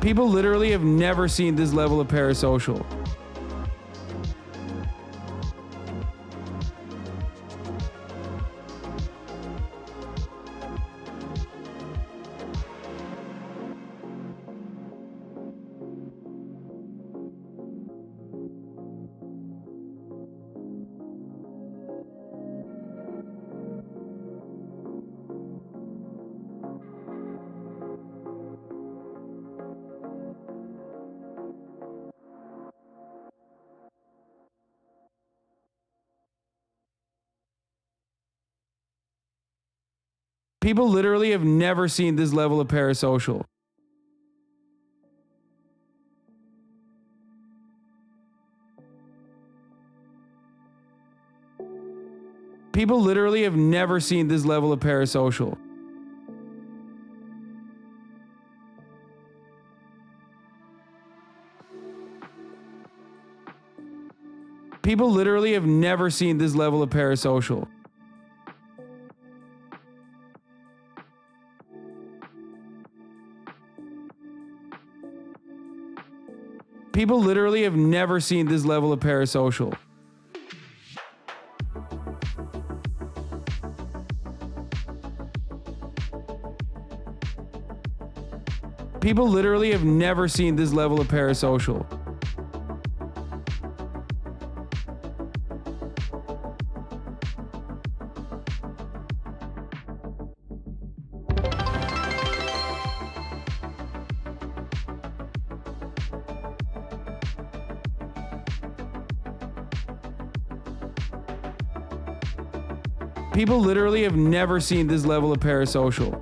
People literally have never seen this level of parasocial. People literally have never seen this level of parasocial. People literally have never seen this level of parasocial. People literally have never seen this level of parasocial. People literally have never seen this level of parasocial. People literally have never seen this level of parasocial. People literally have never seen this level of parasocial.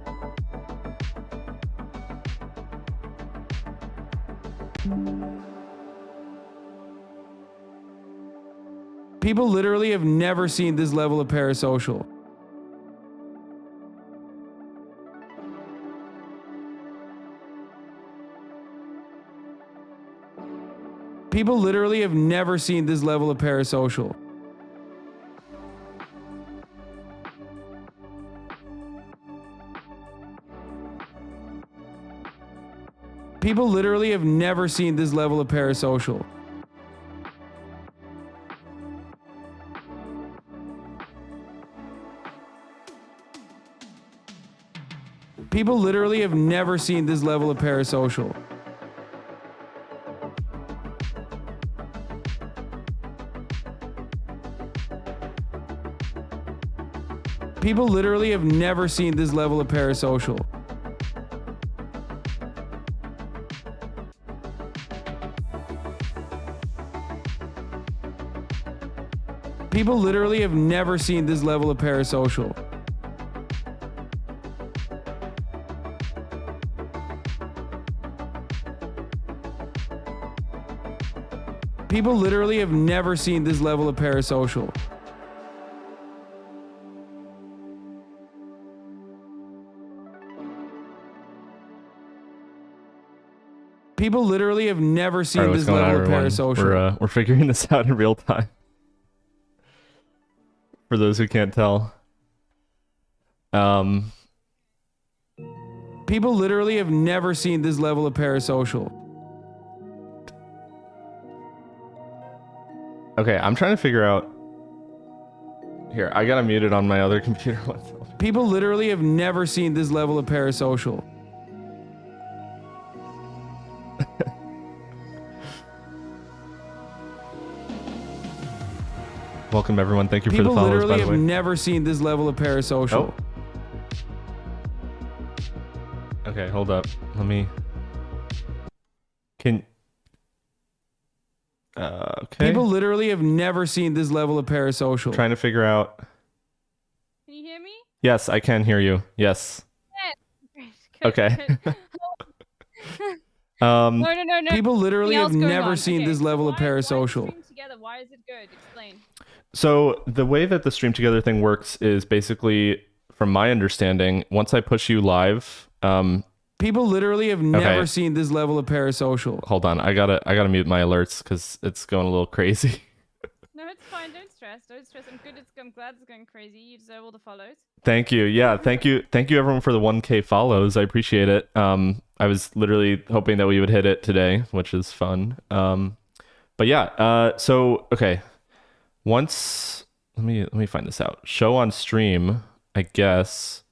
People literally have never seen this level of parasocial. People literally have never seen this level of parasocial. People literally have never seen this level of parasocial. People literally have never seen this level of parasocial. People literally have never seen this level of parasocial. People literally have never seen this level of parasocial. People literally have never seen this level of parasocial. People literally have never seen All right, this what's going on, level of everyone? parasocial. We're figuring this out in real time. For those who can't tell. People literally have never seen this level of parasocial. Okay, I'm trying to figure out. Here, I gotta mute it on my other computer myself. People literally have never seen this level of parasocial. Welcome everyone. Thank you for People the follows, by literally the have way. never seen this level of parasocial. Oh. Okay, hold up. Let me. Can. Okay. People literally have never seen this level of parasocial. Trying to figure out. Can you hear me? Yes, I can hear you. Yes. Great. Good, Okay. good. Um. No. People literally have Something else going never on. seen Okay, this so level of why is parasocial. stream together? Why is it good? Explain. So the way that the stream together thing works is basically, from my understanding, once I push you live, People literally have never seen this level of parasocial. hold on, I gotta mute my alerts because it's going a little crazy. No, it's fine. Don't stress. Don't stress. I'm glad it's going crazy. You deserve all the follows. Thank you. Yeah, thank you everyone for the 1K follows. I appreciate it. I was literally hoping that we would hit it today, which is fun. But yeah, so okay. Once let me find this out. Show on stream, I guess.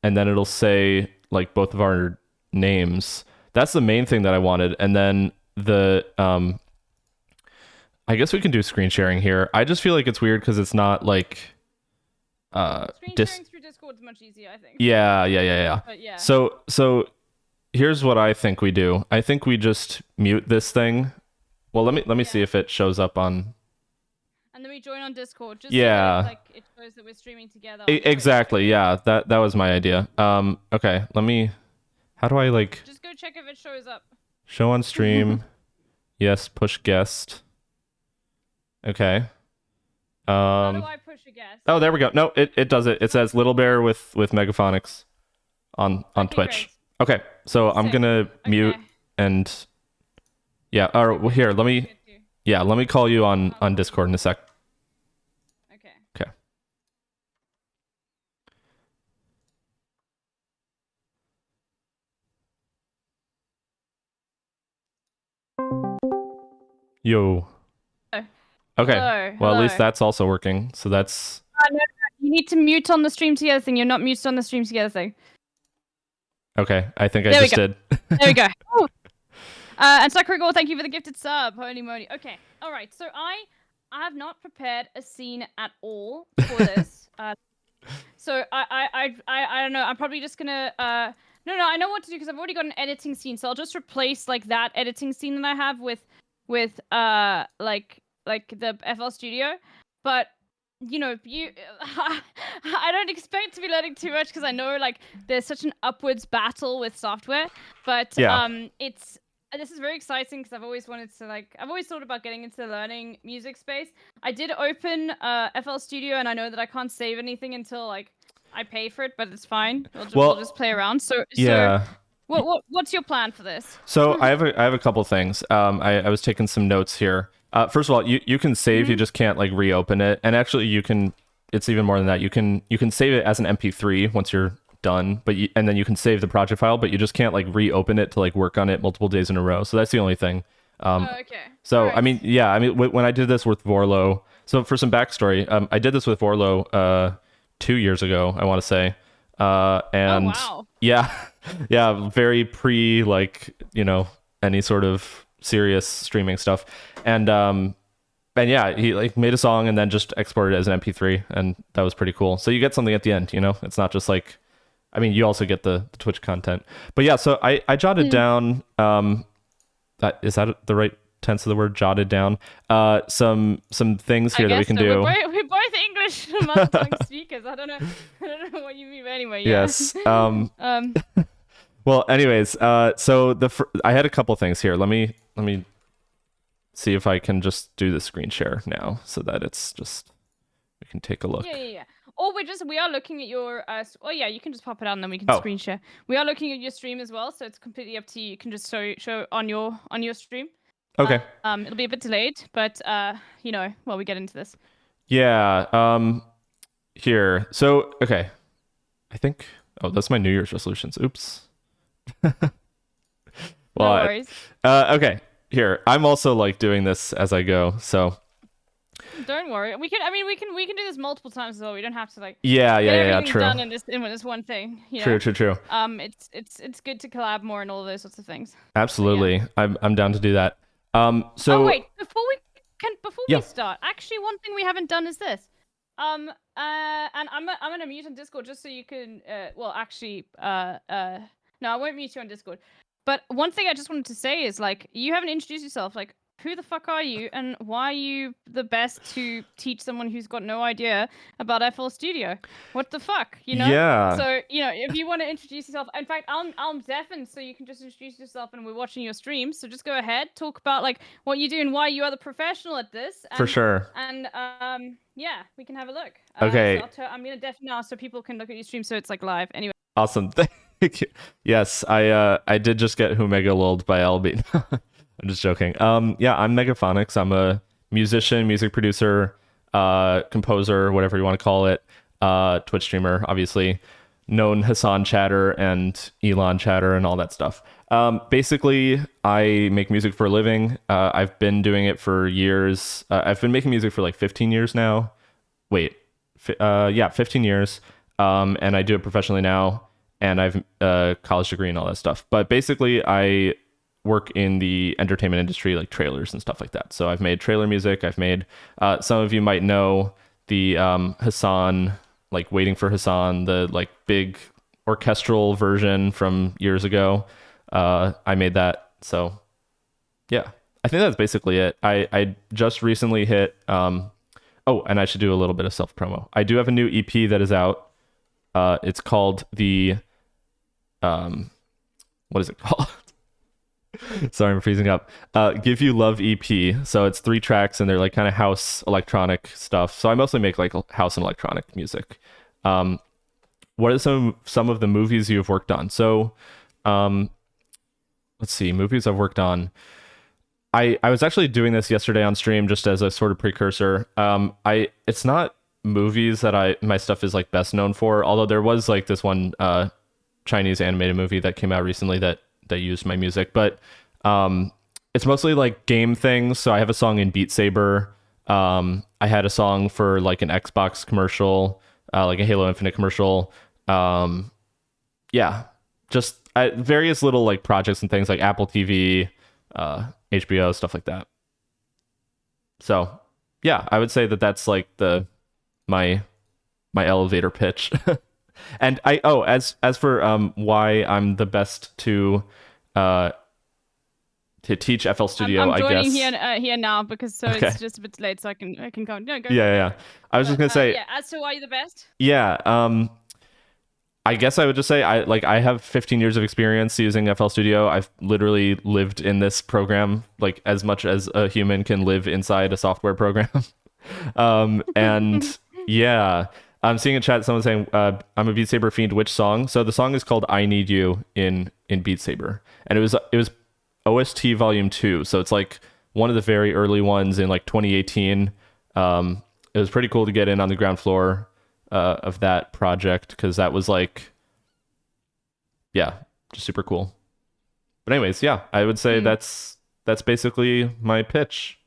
And then it'll say like both of our names. That's the main thing that I wanted. And then the I guess we can do screen sharing here. I just feel like it's weird because it's not like Screen sharing through Discord is much easier, I think. Yeah. But yeah. So here's what I think we do. I think we just mute this thing. Well, let me see if it shows up on. And then we join on Discord. Just Yeah. so that, like, it shows that we're streaming together. on Twitch. Exactly. Yeah, that was my idea. Okay, let me. How do I like Just go check if it shows up. show on stream? Yes, push guest. Okay. How do I push a guest? Oh, there we go. No, it does it. It says Little Bear with Megaphonics on Okay, Twitch. Okay, so I'm Sick. gonna mute Okay. and yeah. Or well, here, let me Good too. let me call you on Discord in a sec. Okay. Okay. Yo. Hello. Okay. Hello. Well, at least Hello. that's also working. So that's No, you need to mute on the stream together thing. You're not muted on the stream together thing. okay. I think I There we just go. did. There we go. Woo. And Sakurigor, thank you for the gifted sub. Holy moly. Okay. All right. So I have not prepared a scene at all for this. So I don't know. I'm probably just gonna no, I know what to do because I've already got an editing scene. So I'll just replace like that editing scene that I have with like the FL Studio. But you know, I don't expect to be learning too much because I know like there's such an upwards battle with software. But Yeah. this is very exciting because I've always wanted to I've always thought about getting into the learning music space. I did open FL Studio and I know that I can't save anything until like I pay for it, but it's fine. We'll just play around. So Yeah. what's your plan for this? So I have a couple things. I was taking some notes here. First of all, you can save, you just can't like reopen it. And actually you can, it's even more than that. You can save it as an MP3 once you're done, and then you can save the project file, but you just can't like reopen it to like work on it multiple days in a row. So that's the only thing. Okay. So Alright. I mean, when I did this with Vorlo, so for some backstory, I did this with Vorlo 2 years ago, I want to say. And wow. yeah, yeah, very pre like, any sort of serious streaming stuff. And yeah, he like made a song and then just exported it as an MP3, and that was pretty cool. So you get something at the end, It's not just like, I mean, you also get the Twitch content. But yeah, so I jotted down is that the right tense of the word, jotted down? Some things here that we can do. We're both English mother tongue speakers. I don't know what you mean, but anyway. Yeah. Yes. Well, anyways, so I had a couple things here. Let me see if I can just do the screen share now, so that it's just we can take a look. Yeah. Or we are looking at your. Yeah, you can just pop it out and then we can screen share. We are looking at your stream as well, so it's completely up to you. You can just show on your stream. Okay. It'll be a bit delayed, but while we get into this. Yeah. Here. So okay. I think. Oh, that's my New Year's resolutions. Oops. Well, no worries. Okay. Here. I'm also like doing this as I go. So. Don't worry. We can do this multiple times as well. We don't have to like. Yeah. True. Done in this one thing. True. It's good to collab more and all those sorts of things. Absolutely. So, yeah. I'm down to do that. So. Oh wait, before we start, actually, one thing we haven't done is this. And I'm gonna mute on Discord just so you can. No, I won't mute you on Discord. But one thing I just wanted to say is like you haven't introduced yourself. Like, who the fuck are you, and why are you the best to teach someone who's got no idea about FL Studio? What the fuck, Yeah. So if you want to introduce yourself, in fact, I'm deafened, so you can just introduce yourself, and we're watching your streams. So just go ahead, talk about like what you do and why you are the professional at this. For sure. And yeah, we can have a look. Okay. So I'm gonna deafen now so people can look at your stream, so it's like live. Anyway. Awesome. Thank you. Yes, I did just get Humega lulled by Albeat. I'm just joking. Yeah, I'm Megaphonics. I'm a musician, music producer, composer, whatever you want to call it. Twitch streamer, obviously. Known Hassan Chatter and Elon Chatter and all that stuff. Basically, I make music for a living. I've been doing it for years. I've been making music for like 15 years now. Wait, 15 years. And I do it professionally now. And I've a college degree and all that stuff. But basically, I work in the entertainment industry, like trailers and stuff like that. So I've made trailer music. I've made, some of you might know the Hassan, like Waiting for Hassan, the like big orchestral version from years ago. I made that. So yeah, I think that's basically it. I just recently hit, and I should do a little bit of self promo. I do have a new EP that is out. It's called what is it called? Sorry, I'm freezing up. Give You Love EP. So it's 3 tracks and they're like kind of house electronic stuff. So I mostly make like house and electronic music. What are some of the movies you've worked on? So let's see, movies I've worked on. I was actually doing this yesterday on stream just as a sort of precursor. It's not movies that my stuff is like best known for, although there was like this one Chinese animated movie that came out recently that used my music, but it's mostly like game things. So I have a song in Beat Saber. I had a song for like an Xbox commercial, like a Halo Infinite commercial. Yeah, just various little like projects and things like Apple TV, HBO, stuff like that. So yeah, I would say that that's like my elevator pitch. And as for why I'm the best to teach FL Studio, I'm joining I guess. here now because okay. It's just a bit late, so I can go. No, go. Yeah. I was just gonna say. Yeah. As to why you're the best. Yeah. I guess I would just say I have 15 years of experience using FL Studio. I've literally lived in this program like as much as a human can live inside a software program. And yeah. I'm seeing in chat someone saying, I'm a Beat Saber fiend, which song? So the song is called I Need You in Beat Saber. And it was OST Volume 2. So it's like one of the very early ones in like 2018. It was pretty cool to get in on the ground floor of that project because that was like, yeah, just super cool. But anyways, yeah, I would say that's basically my pitch.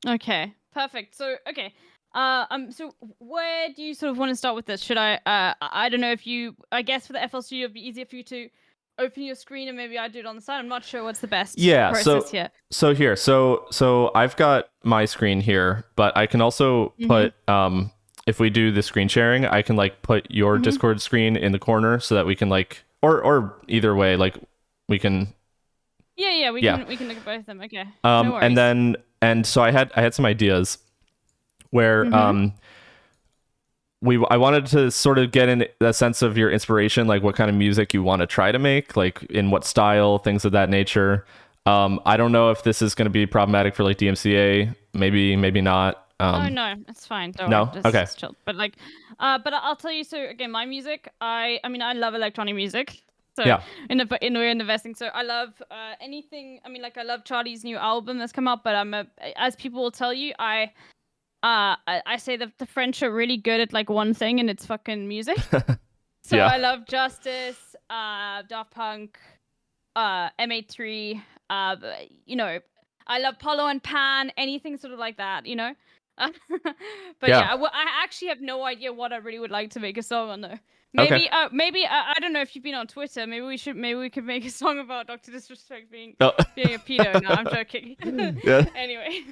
Okay, perfect. So, okay. So where do you sort of want to start with this? Should I don't know if you, I guess for the FL Studio it'd be easier for you to open your screen and maybe I do it on the side. I'm not sure what's the best Yeah, process here. so I've got my screen here, but I can also put if we do the screen sharing, I can like put your Discord screen in the corner so that we can like or either way, like we can Yeah, we Yeah. can look at both of them. Okay. No worries. and then and so I had some ideas where I wanted to sort of get in a sense of your inspiration, like what kind of music you want to try to make, like in what style, things of that nature. I don't know if this is going to be problematic for like DMCA, maybe not. Oh no, it's fine. Don't no? worry. Okay. Just chill. But like, but I'll tell you. So again, my music. I mean, I love electronic music. So Yeah. in we're investing. So I love anything. I mean, like I love Charlie's new album that's come out. But as people will tell you, I say that the French are really good at like one thing, and it's fucking music. So Yeah. I love Justice, Daft Punk, M83. You know, I love Polo and Pan, anything sort of like that. You know. But Yeah. I actually have no idea what I really would like to make a song on though. Okay. Maybe I don't know if you've been on Twitter. Maybe we could make a song about Dr. Disrespect being Oh. being a pedo. No, I'm joking. Yeah. Anyway.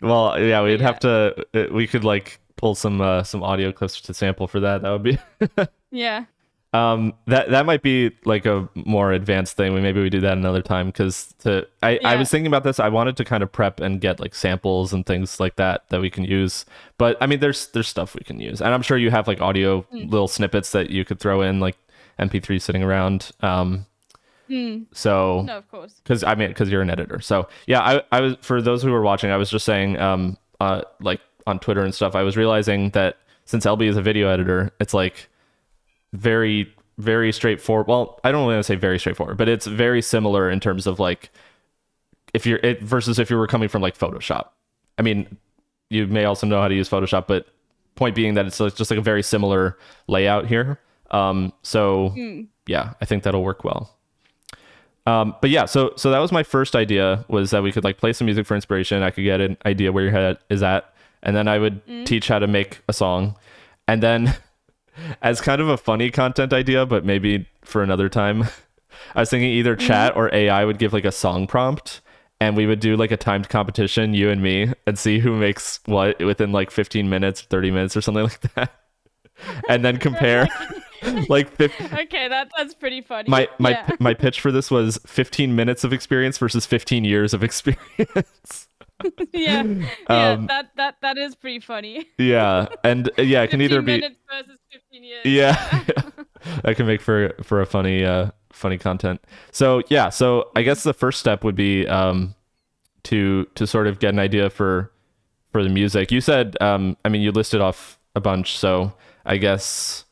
Well, yeah, we'd yeah. have to. We could like pull some audio clips to sample for that. That would be. Yeah. That might be like a more advanced thing. Maybe we do that another time because I Yeah. was thinking about this. I wanted to kind of prep and get like samples and things like that we can use. But I mean, there's stuff we can use, and I'm sure you have like audio little snippets that you could throw in, like MP3 sitting around. So No, of course. because you're an editor. So yeah, I was, for those who were watching, I was just saying like on Twitter and stuff, I was realizing that since LB is a video editor, it's like very, very straightforward. Well, I don't want to say very straightforward, but it's very similar in terms of like versus if you were coming from like Photoshop. I mean, you may also know how to use Photoshop, but point being that it's just like a very similar layout here. So yeah, I think that'll work well. But yeah, so that was my first idea, was that we could like play some music for inspiration. I could get an idea where your head is at, and then I would teach how to make a song. And then as kind of a funny content idea, but maybe for another time, I was thinking either chat or AI would give like a song prompt, and we would do like a timed competition, you and me, and see who makes what within like 15 minutes, 30 minutes or something like that. And then compare like Okay, that's pretty funny. my pitch for this was 15 minutes of experience versus 15 years of experience. yeah. That is pretty funny. Yeah, and yeah, it can 15 either be minutes versus 15 years. yeah. That can make for a funny content. So yeah, so I guess the first step would be to sort of get an idea for the music. You said I mean, you listed off a bunch, so I guess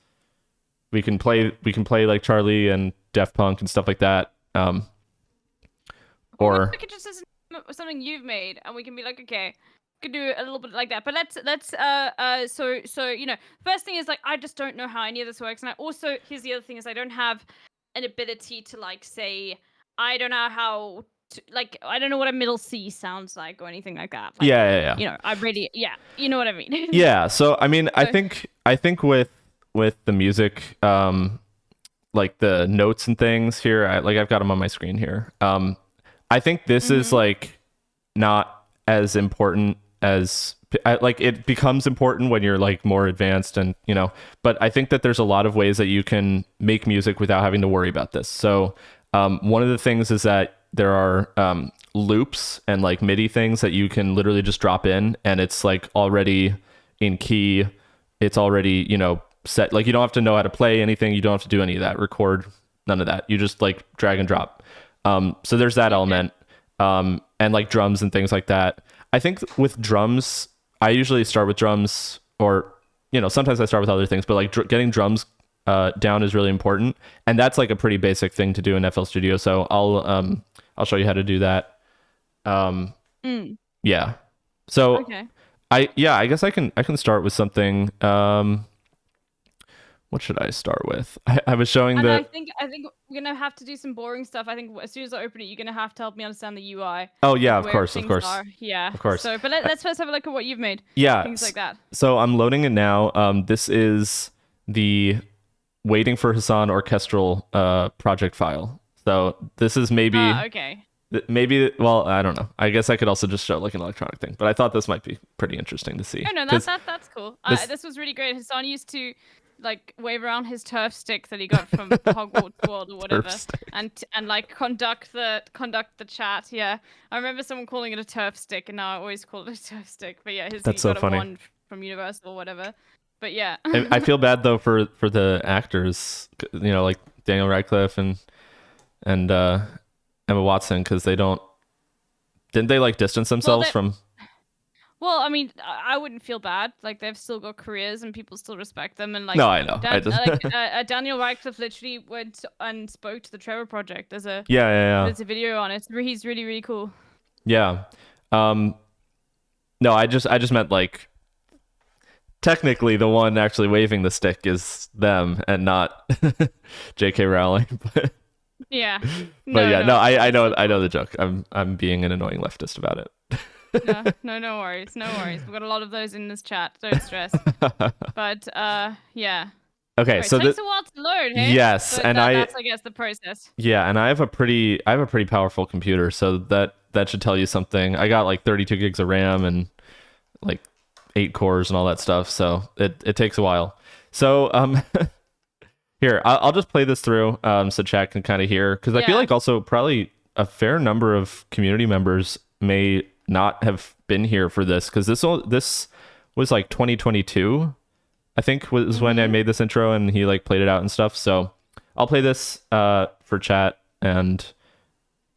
we can play like Charlie and Daft Punk and stuff like that. Or we could just listen to something you've made, and we can be like, okay, we could do a little bit like that. But let's so you know, first thing is like I just don't know how any of this works, and I also, here's the other thing, is I don't have an ability to like say, I don't know how to, like, I don't know what a middle C sounds like or anything like that. Like, yeah. You know, I really, you know what I mean. Yeah, so I mean, I think with the music, like the notes and things here, I've got them on my screen here. I think this is like not as important as like it becomes important when you're like more advanced, and you know, but I think that there's a lot of ways that you can make music without having to worry about this. So one of the things is that there are loops and like MIDI things that you can literally just drop in, and it's like already in key. It's already, you know, set. Like you don't have to know how to play anything. You don't have to do any of that, record, none of that. You just like drag and drop. So there's that element. And like drums and things like that. I think with drums, I usually start with drums, or, you know, sometimes I start with other things, but like getting drums down is really important. And that's like a pretty basic thing to do in FL Studio. So I'll show you how to do that. Yeah. So Okay. I guess I can start with something. what should I start with? I was showing And the. I think we're gonna have to do some boring stuff. I think as soon as I open it, you're gonna have to help me understand the UI. Oh yeah, like of where course, of things course, are. Yeah. of course. So, but let's first have a look at what you've made. Yeah. Things like that. So I'm loading it now. This is the Waiting for Hassan orchestral project file. So this is maybe Okay. well, I don't know. I guess I could also just show like an electronic thing, but I thought this might be pretty interesting to see. Oh no, 'Cause that's cool. this- This was really great. Hassan used to like wave around his turf stick that he got from Hogwarts World or whatever, stick. and like conduct the chat. Yeah, I remember someone calling it a turf stick, and now I always call it a turf stick. But yeah, That's he so got funny. a wand from Universal or whatever. But yeah. I feel bad though for the actors, you know, like Daniel Radcliffe and Emma Watson, because didn't they like distance themselves from. Well, I mean, I wouldn't feel bad. Like they've still got careers and people still respect them. And like, No, I know. I just Daniel Radcliffe literally went and spoke to the Trevor Project. yeah. There's a video on it. He's really really cool. Yeah. No, I just meant like technically the one actually waving the stick is them and not J.K. Rowling. Yeah. But I know the joke. I'm being an annoying leftist about it. No worries. We've got a lot of those in this chat. Don't stress. But yeah. Okay, Anyway, so it takes a while to load, hey? yes, But and that's I guess the process. yeah, and I have a pretty powerful computer, so that should tell you something. I got like 32 gigs of RAM and like 8 cores and all that stuff, so it takes a while. So here, I'll just play this through so chat can kind of hear, because I feel Yeah. like also probably a fair number of community members may not have been here for this, because this was like 2022, I think, was when I made this intro, and he like played it out and stuff. So I'll play this for chat, and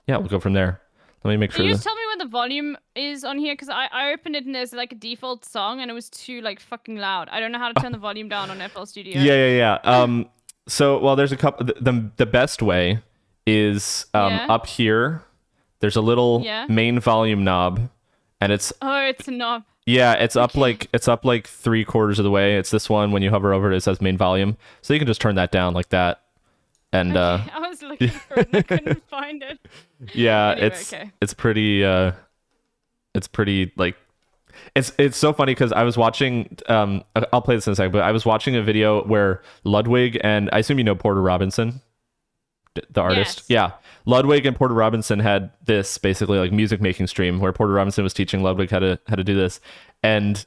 yeah, we'll go from there. Let me make Can sure you that just tell me what the volume is on here? Because I opened it and there's like a default song and it was too like fucking loud. I don't know how to turn the volume down on FL Studio. yeah. So well, there's a couple. The best way is Yeah. up here. There's a little Yeah. main volume knob, and it's Oh, it's a knob. yeah, it's up Okay. like 3/4 of the way. It's this one. When you hover over it, it says main volume, so you can just turn that down like that. And Okay, I was looking for it and I couldn't find it. yeah, Anyway, it's okay. it's pretty like it's so funny, because I was watching I'll play this in a second, but I was watching a video where Ludwig, and I assume you know Porter Robinson, the artist. Yes. Yeah, Ludwig and Porter Robinson had this basically like music making stream where Porter Robinson was teaching Ludwig how to do this, and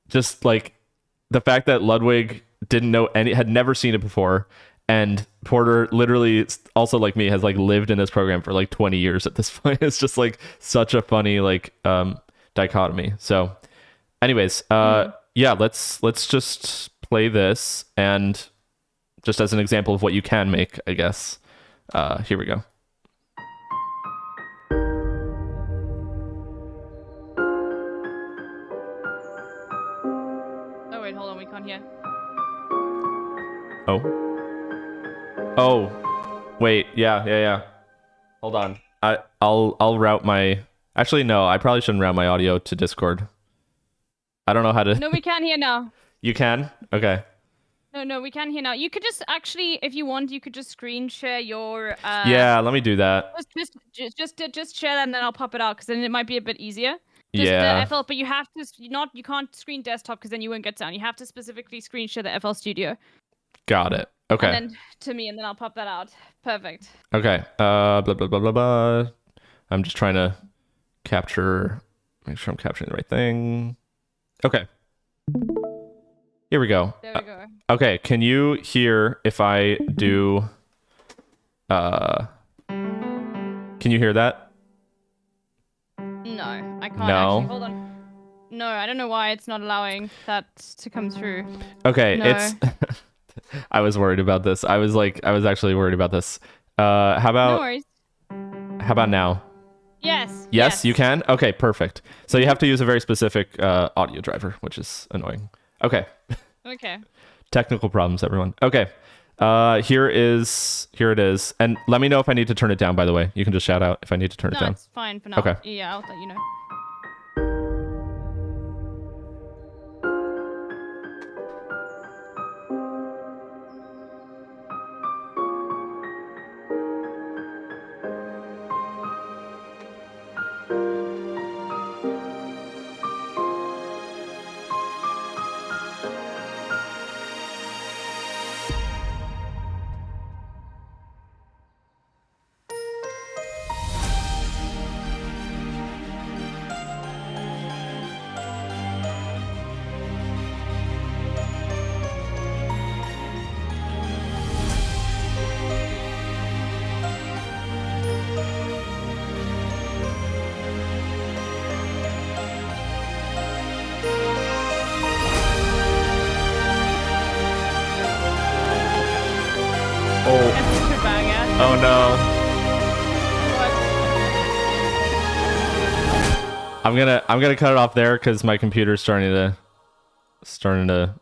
just like the fact that Ludwig had never seen it before, and Porter literally also like me has like lived in this program for like 20 years at this point. It's just like such a funny like dichotomy. So anyways, yeah, let's just play this, and just as an example of what you can make, I guess. Here we go. Oh wait, hold on, we can't hear. Oh, wait, yeah. Hold on. I'll route my. Actually, no, I probably shouldn't route my audio to Discord. I don't know how to. No, we can't hear now. You can? Okay. No, we can hear now. You could just actually, if you want, you could just screen share your. Yeah, let me do that. Just share that, and then I'll pop it out, because then it might be a bit easier. Just Yeah. the FL, but you have to you can't screen desktop, because then you won't get sound. You have to specifically screen share the FL Studio. Got it. Okay. And then to me, and then I'll pop that out. Perfect. Okay. Blah blah blah blah blah. I'm just trying to make sure I'm capturing the right thing. Okay. Here we go. There we go. Okay, can you hear if I do can you hear that? No, I can't No? actually. Hold on. No, I don't know why it's not allowing that to come through. Okay, No. it's I was worried about this. I was actually worried about this. How No about worries. now? Yes. Yes, you can? Okay, perfect. So you have to use a very specific audio driver, which is annoying. Okay. Okay. Technical problems, everyone. Okay. Here it is. And let me know if I need to turn it down, by the way. You can just shout out if I need to turn it No, down. it's fine for now. Okay. Yeah, I'll let you know. That's such a banger. Oh no. What? I'm gonna cut it off there because my computer's starting to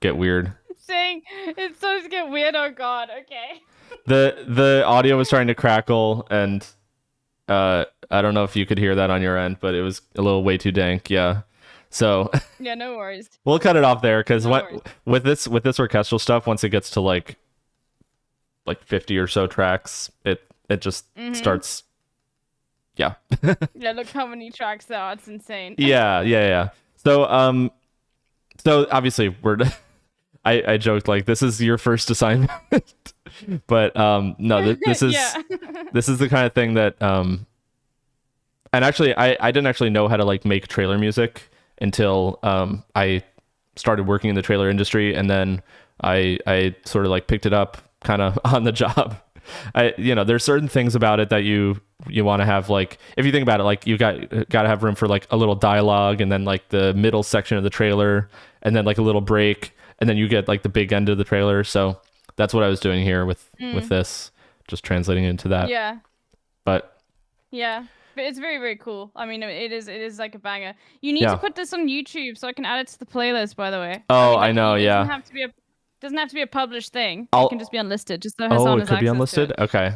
get weird. Saying it's starting to get weird. Oh god. Okay. The audio was starting to crackle, and I don't know if you could hear that on your end, but it was a little way too dank. Yeah. So Yeah. No worries. we'll cut it off there because No worries. with this orchestral stuff, once it gets to like 50 or so tracks, it just starts. Yeah. Yeah. Look how many tracks there are. It's insane. Yeah. So so obviously I joked like this is your first assignment, but no, this is Yeah. this is the kind of thing that and actually I didn't actually know how to like make trailer music until I started working in the trailer industry, and then I sort of like picked it up kind of on the job. There's certain things about it that you want to have, like if you think about it, like you got to have room for like a little dialogue, and then like the middle section of the trailer, and then like a little break, and then you get like the big end of the trailer. So that's what I was doing here with this, just translating into that. Yeah. But Yeah. But it's very, very cool. I mean, it is like a banger. You need Yeah. to put this on YouTube so I can add it to the playlist, by the way. Oh, mean, I know, it yeah. doesn't have to be a published thing. I'll- It can just be unlisted, just so Hassan oh, it has could be access to unlisted. it. Okay.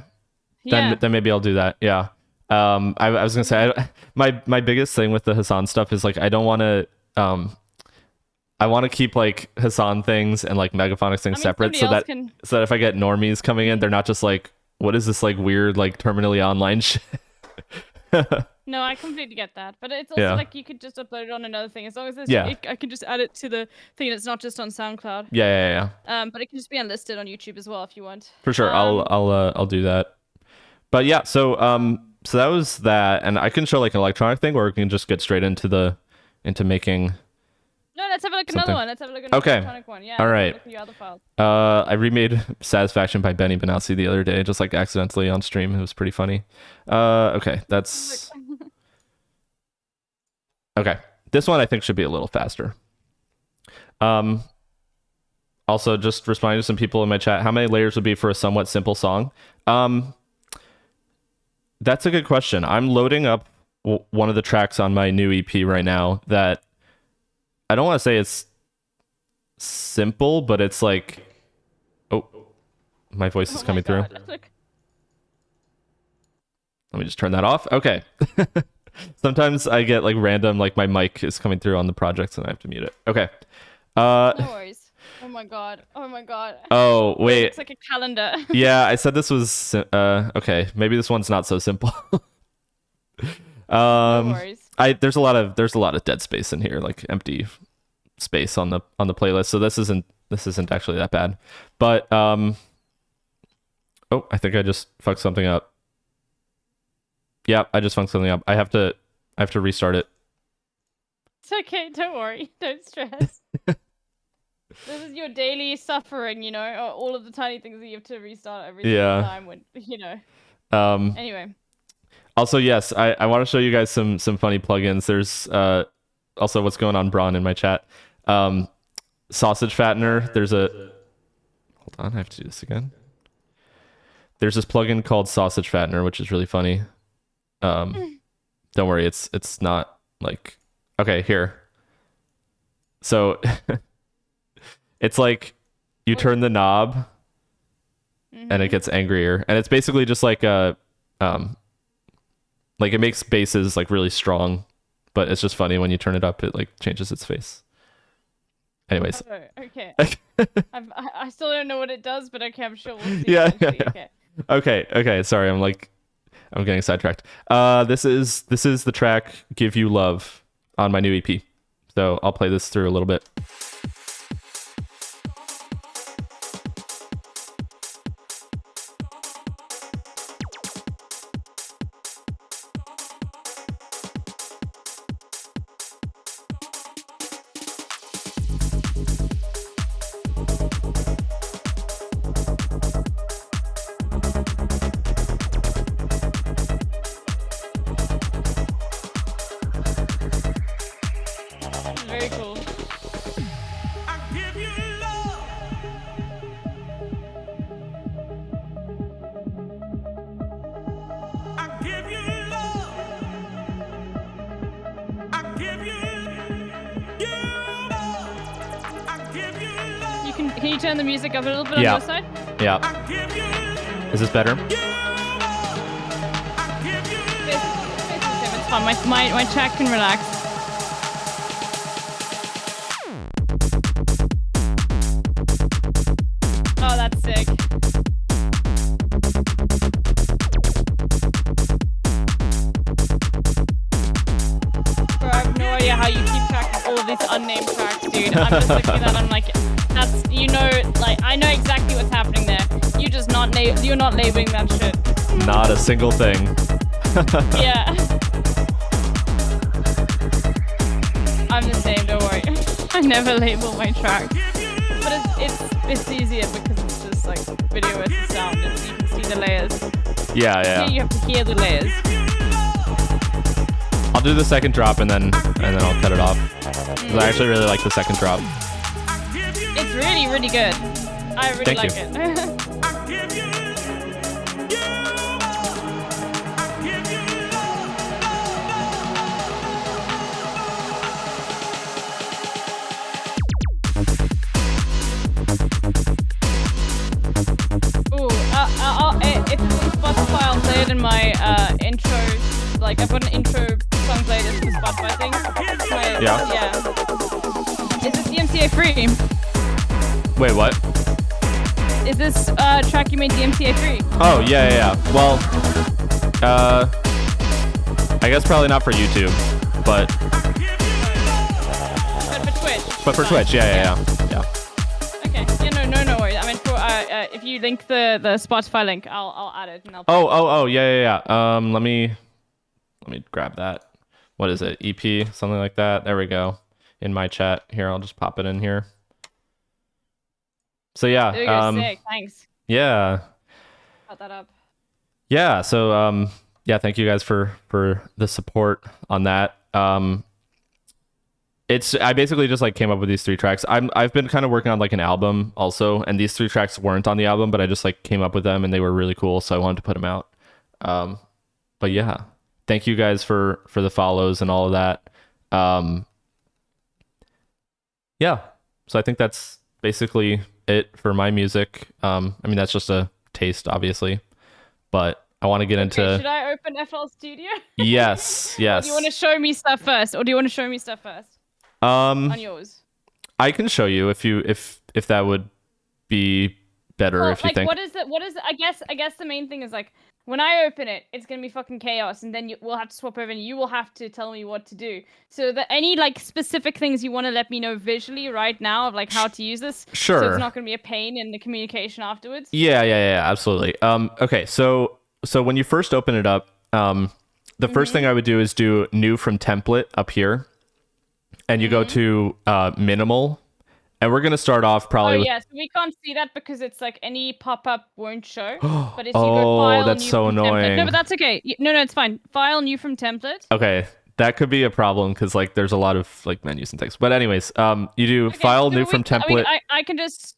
Yeah. Then maybe I'll do that. Yeah. I was gonna say my biggest thing with the Hassan stuff is like I don't want to I want to keep like Hassan things and like Megaphonics things I mean, separate, so somebody else that can- so that if I get normies coming in, they're not just like, what is this like weird like terminally online shit? No, I completely get that. But it's also Yeah. like you could just upload it on another thing. As long as Yeah. I can just add it to the thing that's not just on SoundCloud. Yeah. But it can just be unlisted on YouTube as well if you want. For sure. I'll do that. But yeah, so that was that, and I can show like an electronic thing, or we can just get straight into making. No, let's have a look at Something. another one. Let's have a look at an Okay. electronic one. Yeah. All let's have a right. Look at your other files. I remade Satisfaction by Benny Benassi the other day, just like accidentally on stream. It was pretty funny. Okay, that's okay. This one I think should be a little faster. Also, just responding to some people in my chat, how many layers would be for a somewhat simple song? That's a good question. I'm loading up one of the tracks on my new EP right now that I don't want to say it's simple, but it's like, oh, my voice is Oh my coming through. God, look. Let me just turn that off. Okay. Sometimes I get like random, like my mic is coming through on the projects and I have to mute it. Okay. No worries. Oh my god. Oh my god. Oh, wait. It's like a calendar. Yeah, I said this was okay. Maybe this one's not so simple. No worries. There's a lot of dead space in here, like empty space on the playlist. So this isn't actually that bad. But oh, I think I just fucked something up. Yeah, I just fucked something up. I have to restart it. It's okay. Don't worry. Don't stress. This is your daily suffering, you know, or all of the tiny things that you have to restart every single time when, you know. Anyway. Also, yes, I want to show you guys some funny plugins. There's also what's going on, Braun, in my chat. Sausage Fattener. There's a hold on, I have to do this again. There's this plugin called Sausage Fattener, which is really funny. Don't worry, it's not like okay, here. So it's like you turn the knob and it gets angrier, and it's basically just like a like it makes basses like really strong, but it's just funny when you turn it up, it like changes its face. Anyways. Oh, okay. I still don't know what it does, but okay, I'm sure we'll see. Yeah. eventually. Okay. Okay. Sorry, I'm getting sidetracked. This is the track "Give You Love" on my new EP. So I'll play this through a little bit. Very cool. Can you turn the music up a little bit on Yeah. your side? Yeah. Is this better? It's fine. My chat can relax. Oh, that's sick. Bro, I have no idea how you keep track of all of these unnamed tracks, dude. I'm just looking at that, I'm like, that's, you know, like, I know exactly what's happening there. You're not labeling that shit. Not a single thing. Yeah. I'm the same, don't worry. I never label my tracks. But it's easier because it's just like video versus sound and you can see the layers. Yeah, Here yeah. you have to hear the layers. I'll do the second drop and then I'll cut it off. 'Cause I actually really like the second drop. It's really, really good. I really Thank like you. it. Ooh, if it's on Spotify, I'll play it in my intro. Like, I've got an intro song playlist for Spotify thing. Yeah. Is this DMCA free? Wait, what? Is this track you made DMCA free? Oh, yeah. Well, I guess probably not for YouTube, but But for Twitch. for Twitch, yeah. Okay. Yeah, no worries. I mean, for if you link the Spotify link, I'll add it and I'll. Oh, yeah. Let me grab that. What is it? EP, something like that. There we go. In my chat here, I'll just pop it in here. So yeah, There you go, sick. Thanks. yeah. Got that up. Yeah, so yeah, thank you guys for the support on that. I basically just like came up with these 3 tracks. I've been kind of working on like an album also, and these 3 tracks weren't on the album, but I just like came up with them and they were really cool, so I wanted to put them out. But yeah, thank you guys for the follows and all of that. Yeah, so I think that's basically it for my music. I mean, that's just a taste, obviously, but I want to get into. Should I open FL Studio? Yes. Or do you want to show me stuff first? On yours. I can show you if that would be better Well, if you like, think. what is it? I guess the main thing is like when I open it, it's gonna be fucking chaos, and then we'll have to swap over, and you will have to tell me what to do. So, any like specific things you want to let me know visually right now of like how to use this, so Sure. it's not gonna be a pain in the communication afterwards. Yeah, absolutely. Okay, so when you first open it up, the first thing I would do is do new from template up here, and you go to minimal, and we're gonna start off probably. Oh yeah, so we can't see that because it's like any pop-up won't show. But if you Oh, go file that's new so from template, annoying. no, but that's okay. No, it's fine. File new from template. Okay, that could be a problem because like there's a lot of like menus and things. But anyways, you do Okay, file so new from template. I can just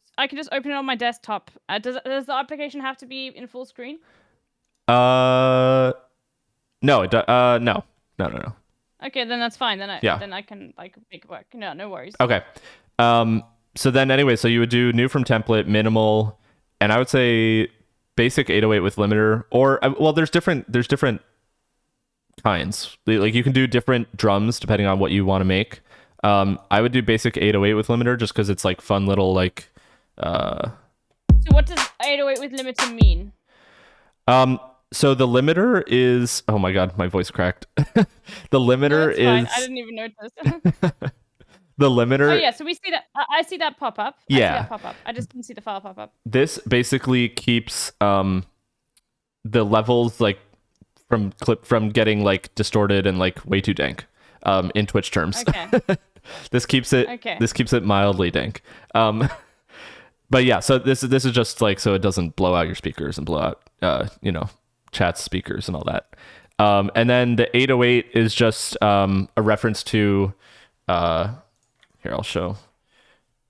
open it on my desktop. Does the application have to be in full screen? No, no. Okay, then that's fine. Then Yeah. I can like make it work. No worries. Okay. So then anyway, so you would do new from template, minimal, and I would say basic 808 with limiter, or well, there's different kinds. Like you can do different drums depending on what you want to make. I would do basic 808 with limiter just because it's like fun little like. So what does 808 with limiter mean? So the limiter is, oh my god, my voice cracked. The limiter That's fine. is I didn't even notice. the limiter. Oh yeah, so we see that. I see that pop up. Yeah. I see that pop up. I just didn't see the file pop up. This basically keeps the levels like from getting like distorted and like way too dank in Twitch terms. Okay. This keeps it mildly dank. But yeah, so this is just like so it doesn't blow out your speakers and blow out chat speakers and all that. And then the 808 is just a reference to here I'll show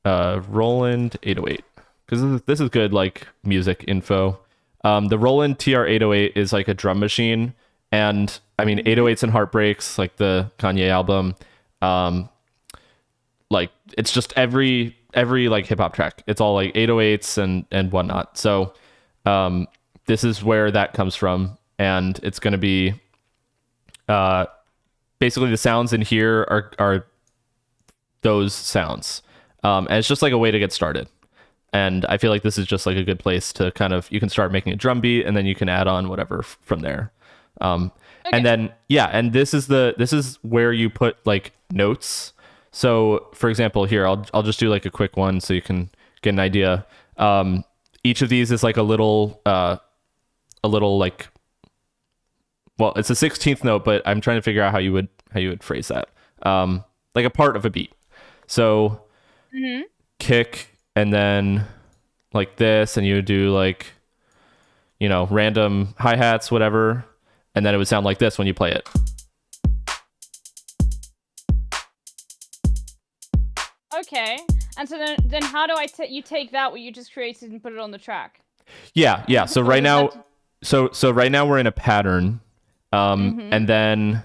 Roland 808 because this is good like music info. The Roland TR-808 is like a drum machine, and I mean 808s and Heartbreaks, like the Kanye album, like it's just every like hip hop track. It's all like 808s and whatnot. So this is where that comes from, and it's going to be basically the sounds in here are those sounds, and it's just like a way to get started. And I feel like this is just like a good place to kind of, you can start making a drum beat and then you can add on whatever from there. And then, yeah. And this is where you put like notes. So for example, here, I'll just do like a quick one so you can get an idea. Each of these is like a little like, well, it's a 16th note, but I'm trying to figure out how you would phrase that. Like a part of a beat. So kick, and then like this, and you would do like, you know, random hi-hats, whatever, and then it would sound like this when you play it. Okay. And so then how do you take that what you just created and put it on the track? Yeah. So right now, so right now we're in a pattern, and then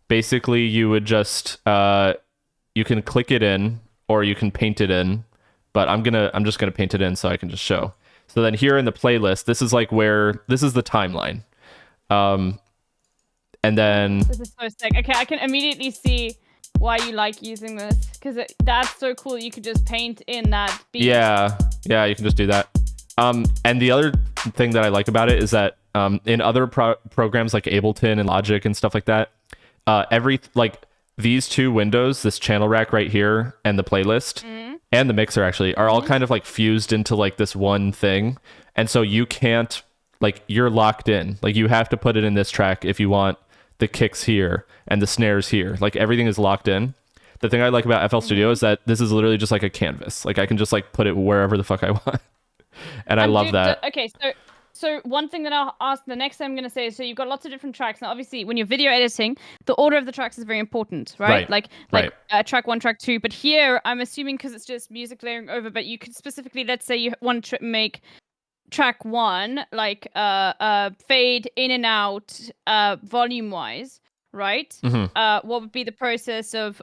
basically you would just you can click it in or you can paint it in. But I'm just gonna paint it in so I can just show. So then here in the playlist, this is like where this is the timeline, and then This is so sick. Okay, I can immediately see why you like using this, because that's so cool. You could just paint in that beat. yeah, you can just do that. And the other thing that I like about it is that in other programs like Ableton and Logic and stuff like that, like these two windows, this channel rack right here and the playlist. And the mixer actually are all kind of like fused into like this one thing. And so you can't, like, you're locked in. Like you have to put it in this track if you want the kicks here and the snares here. Like everything is locked in. The thing I like about FL Studio is that this is literally just like a canvas. Like I can just like put it wherever the fuck I want. And I love that. Okay, so one thing that I'll ask, the next thing I'm going to say is, so you've got lots of different tracks. Now, obviously, when you're video editing, the order of the tracks is very important, right? Like track 1, track 2. But here, I'm assuming because it's just music layering over, but you could specifically, let's say you want to make track 1, like fade in and out volume-wise, right? What would be the process of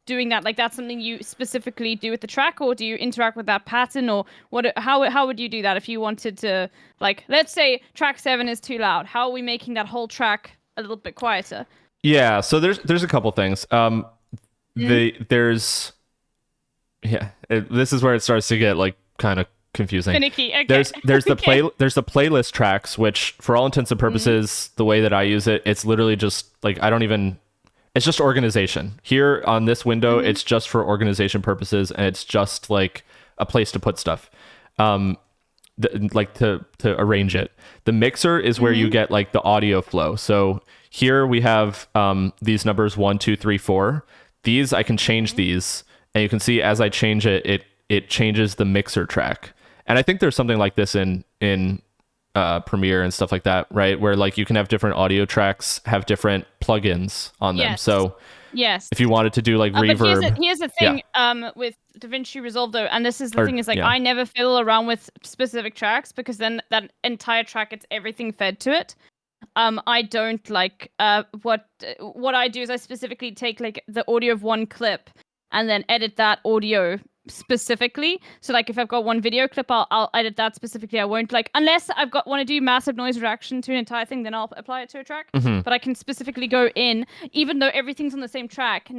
doing that? Like that's something you specifically do with the track, or do you interact with that pattern, or what? How would you do that if you wanted to, like, let's say track 7 is too loud? How are we making that whole track a little bit quieter? Yeah, so there's a couple things. This is where it starts to get like kind of confusing. Finicky. Okay. There's the playlist tracks, which for all intents and purposes, the way that I use it, it's literally just like it's just organization. Here on this window, it's just for organization purposes, and it's just like a place to put stuff, like to arrange it. The mixer is where you get like the audio flow. So here we have these numbers 1, 2, 3, 4. These I can change these, and you can see as I change it, it changes the mixer track. And I think there's something like this in Premiere and stuff like that, right? Where like you can have different audio tracks have different plugins on them. So if you wanted to do like reverb, but here's the thing with DaVinci Resolve though, and this is the thing is like I never fiddle around with specific tracks, because then that entire track gets everything fed to it. I don't like what I do is I specifically take like the audio of one clip and then edit that audio specifically. So like if I've got one video clip, I'll edit that specifically. I won't, like, unless want to do massive noise reduction to an entire thing, then I'll apply it to a track. But I can specifically go in, even though everything's on the same track,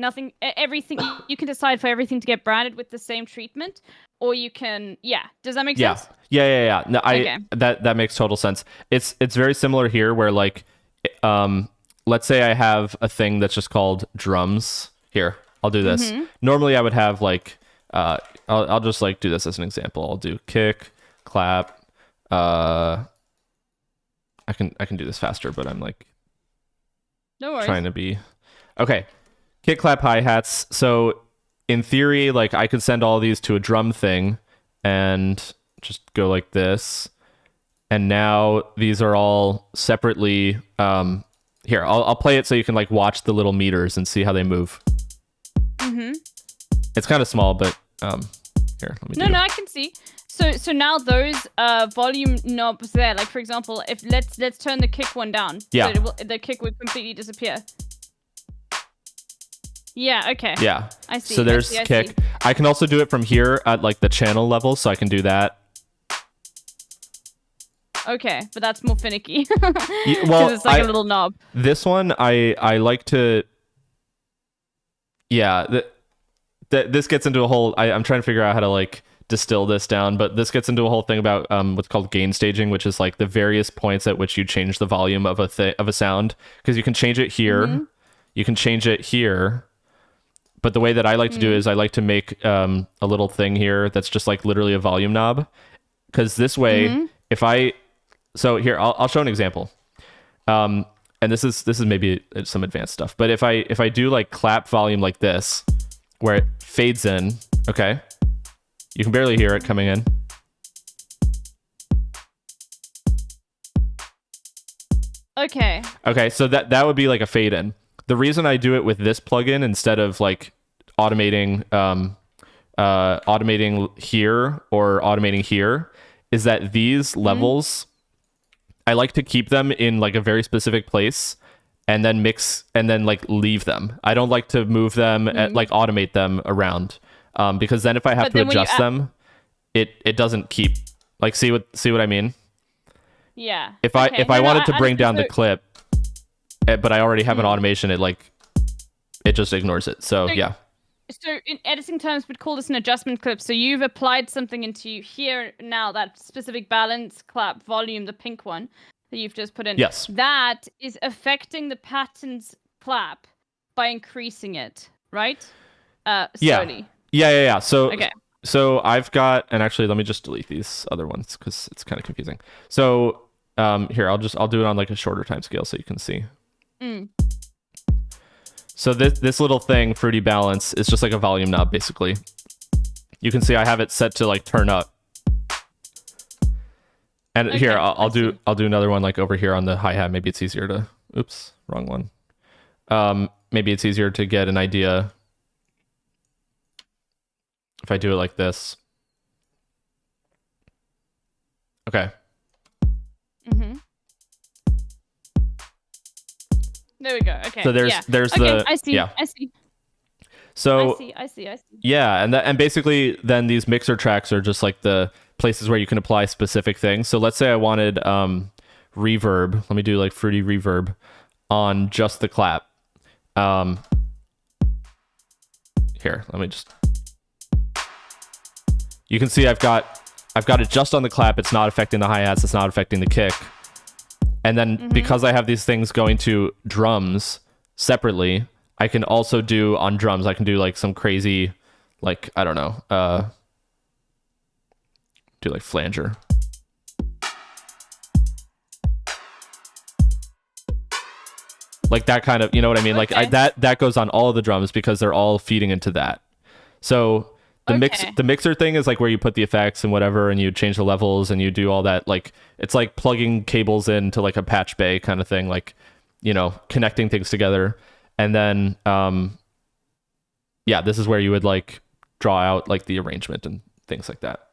everything you can decide for everything to get branded with the same treatment, or you can does that make sense? Yeah. No, that makes total sense. It's very similar here, where like let's say I have a thing that's just called drums. Here, I'll do this. Normally I would have like I'll just like do this as an example. I'll do kick, clap. I can do this faster, but I'm like trying to be okay. Kick, clap, hi-hats. So in theory, like I could send all these to a drum thing and just go like this. And now these are all separately. Here, I'll play it so you can like watch the little meters and see how they move. It's kind of small, but here, let me. No, I can see. So now those volume knobs there, like for example, if let's turn the kick one down. Yeah. So the kick would completely disappear. Yeah. Okay. Yeah. I see. So there's I kick. see. I can also do it from here at like the channel level, so I can do that. Okay, but that's more finicky. Well, it's like a little knob. This one, I like to. Yeah, this gets into a whole. I'm trying to figure out how to like distill this down, but this gets into a whole thing about what's called gain staging, which is like the various points at which you change the volume of a sound, because you can change it here, you can change it here. But the way that I like to do it is I like to make a little thing here that's just like literally a volume knob, because this way, so here I'll show an example, and this is maybe some advanced stuff. But if I do like clap volume like this, where it fades in, okay, you can barely hear it coming in. Okay, so that would be like a fade in. The reason I do it with this plugin instead of like automating here or automating here is that these levels, I like to keep them in like a very specific place and then mix and then like leave them. I don't like to move them and like automate them around, because then if I have to adjust them, it doesn't keep like, see what I mean? Yeah. If I wanted to bring down the clip, but I already have an automation, it just ignores it. So yeah. So in editing terms, we'd call this an adjustment clip. So you've applied something into here now, that specific balance, clap, volume, the pink one that you've just put in. Yes. That is affecting the pattern's clap by increasing it, right? Slowly. Yeah. So Okay. So I've got, and actually let me just delete these other ones because it's kind of confusing. So here, I'll do it on like a shorter time scale so you can see. So this little thing, Fruity Balance, is just like a volume knob basically. You can see I have it set to like turn up. And Okay, here, I'll do another one like over here on the hi-hat. Maybe it's easier to, oops, wrong one. Maybe it's easier to get an idea if I do it like this. Okay. There we go. Okay. So there's okay, the I see. yeah. I see. So I see. yeah, and basically then these mixer tracks are just like the places where you can apply specific things. So let's say I wanted reverb. Let me do like Fruity Reverb on just the clap. Here, let me just. You can see I've got it just on the clap. It's not affecting the hi-hats. It's not affecting the kick. And then because I have these things going to drums separately, I can also do on drums. I can do like some crazy, like, I don't know, do like flanger. Like that kind of, you know what I mean? Okay. Like that goes on all of the drums because they're all feeding into that. So the mixer thing is like where you put the effects and whatever, and you change the levels and you do all that. Like it's like plugging cables into like a patch bay kind of thing, like, you know, connecting things together. And then this is where you would like draw out like the arrangement and things like that.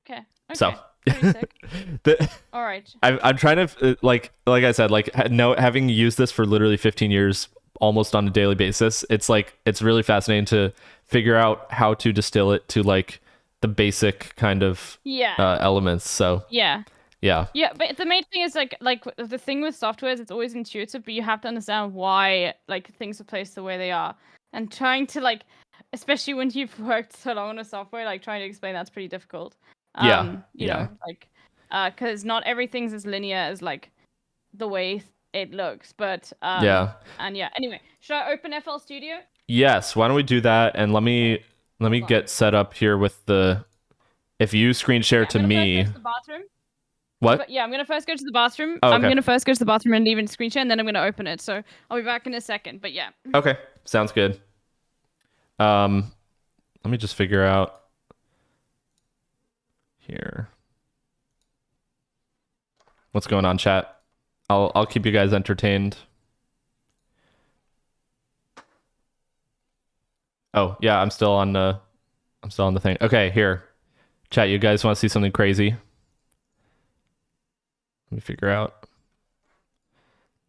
Okay. So Pretty sick. All right. I'm trying to like I said, like having used this for literally 15 years almost on a daily basis, it's like it's really fascinating to figure out how to distill it to like the basic kind of elements. So yeah, but the main thing is like the thing with software is it's always intuitive, but you have to understand why like things are placed the way they are, and trying to like, especially when you've worked so long on a software, like trying to explain that's pretty difficult. You know, like because not everything's as linear as like the way it looks, but anyway, should I open FL Studio? Yes, why don't we do that? And let me get set up here with the, if you screen share to me. What? I'm gonna first go to the bathroom. Oh, okay. I'm gonna first go to the bathroom and leave it screen share, and then I'm gonna open it. So I'll be back in a second. But yeah. Okay, sounds good. Let me just figure out here what's going on, chat. I'll keep you guys entertained. Oh yeah, I'm still on the thing. Okay, here, chat. You guys want to see something crazy? Let me figure out.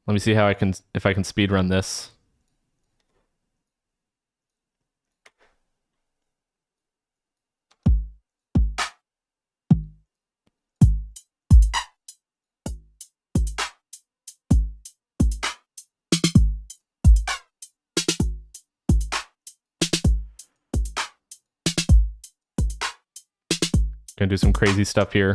Let me see if I can speed run this. Gonna do some crazy stuff here.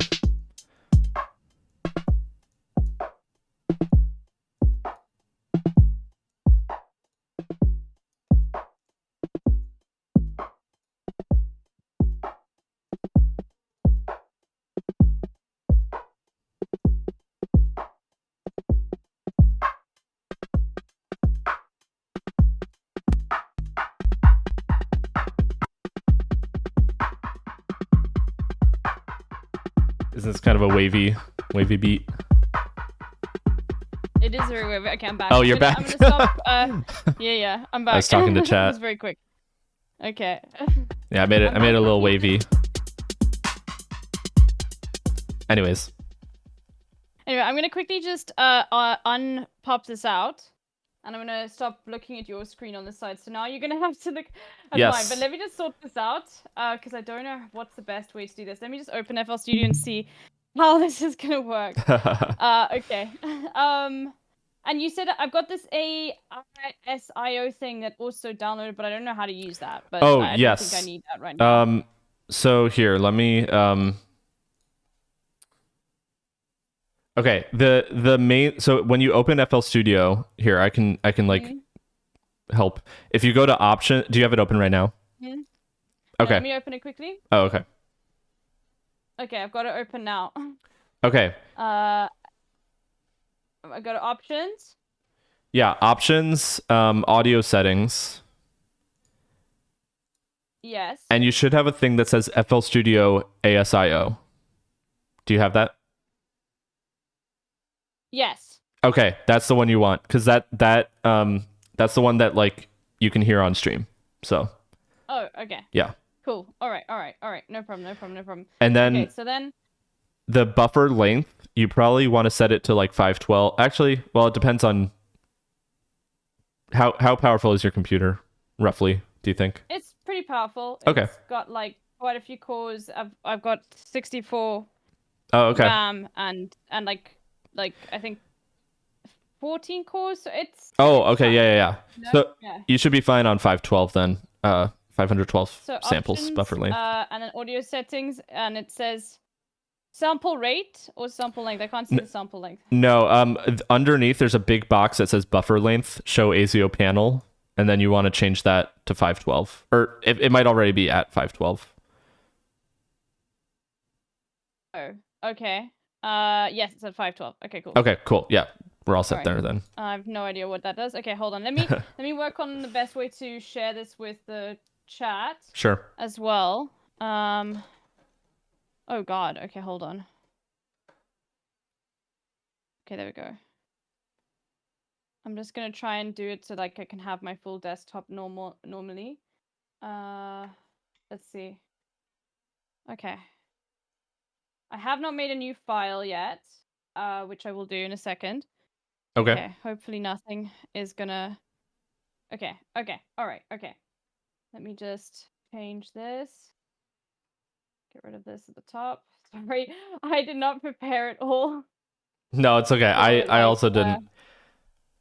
Isn't this kind of a wavy beat? It is very weird. Okay, I'm back. Oh, you're I'm back. gonna stop. Yeah, I'm back. I was talking to It chat. was very quick. Okay. Yeah, I made it a little wavy. Anyways. Anyway, I'm gonna quickly just unpop this out, and I'm gonna stop looking at your screen on this side. So now you're gonna have to look at Yes. mine. But let me just sort this out, because I don't know what's the best way to do this. Let me just open FL Studio and see how this is gonna work. Okay. And you said I've got this ASIO thing that also downloaded, but I don't know how to use that. But Oh, I yes. don't think I need that right now. So here, let me okay, the main, so when you open FL Studio, here I can like help. If you go to option, do you have it open right now? Yeah, Okay. let me open it quickly. Oh, okay. Okay, I've got it open now. Okay. I go to options. Yeah, options, audio settings, Yes. and you should have a thing that says FL Studio ASIO. Do you have that? Yes. Okay, that's the one you want, because that's the one that like you can hear on stream. So Oh, okay. yeah. Cool. All right. No problem. And then Okay, so then the buffer length, you probably want to set it to like 512. Actually, well, it depends on how powerful is your computer, roughly, do you think? it's pretty powerful. Okay. It's got like quite a few cores. I've got 64 Oh, okay. RAM and like I think 14 cores. So it's Oh, okay. Yeah. No? So Yeah. you should be fine on 512 then. 512 So samples options, buffer length. And then audio settings, and it says sample rate or sample length. I can't see the sample length. No, underneath there's a big box that says buffer length, show ASIO panel, and then you want to change that to 512. Or it might already be at 512. Oh, okay. Yes, it's at 512. Okay, cool. Okay, cool. Yeah, we're all set Alright. there then. I have no idea what that does. Okay, hold on. Let me work on the best way to share this with the chat Sure. as well. Oh god. Okay, hold on. Okay, there we go. I'm just gonna try and do it so like I can have my full desktop normally. Let's see. Okay. I have not made a new file yet, which I will do in a second. Okay. Hopefully nothing is gonna. Okay. All right. Okay. Let me just change this. Get rid of this at the top. Sorry, I did not prepare it all. No, it's okay. I like, also didn't.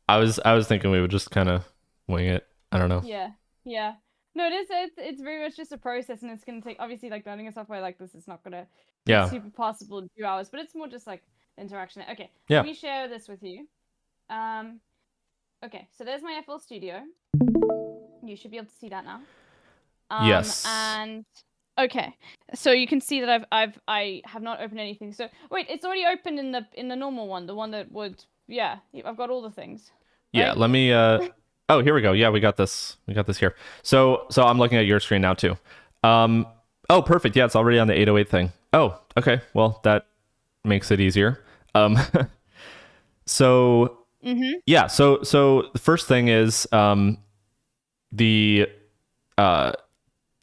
I was thinking we would just kind of wing it. I don't know. Yeah. No, it's very much just a process, and it's gonna take, obviously, like learning a software like this is not gonna be Yeah. super possible in 2 hours, but it's more just like interaction. Okay. Yeah. Let me share this with you. Okay, so there's my FL Studio. You should be able to see that now. Yes. And okay, so you can see that I have not opened anything. So wait, it's already opened in the normal one, the one that would, yeah. I've got all the things. Yeah. right? Let me. Oh, here we go. Yeah, we got this. We got this here. So I'm looking at your screen now too. Oh, perfect. Yeah, it's already on the 808 thing. Oh, okay. Well, that makes it easier. So. Mm-hmm. Yeah. So the first thing is the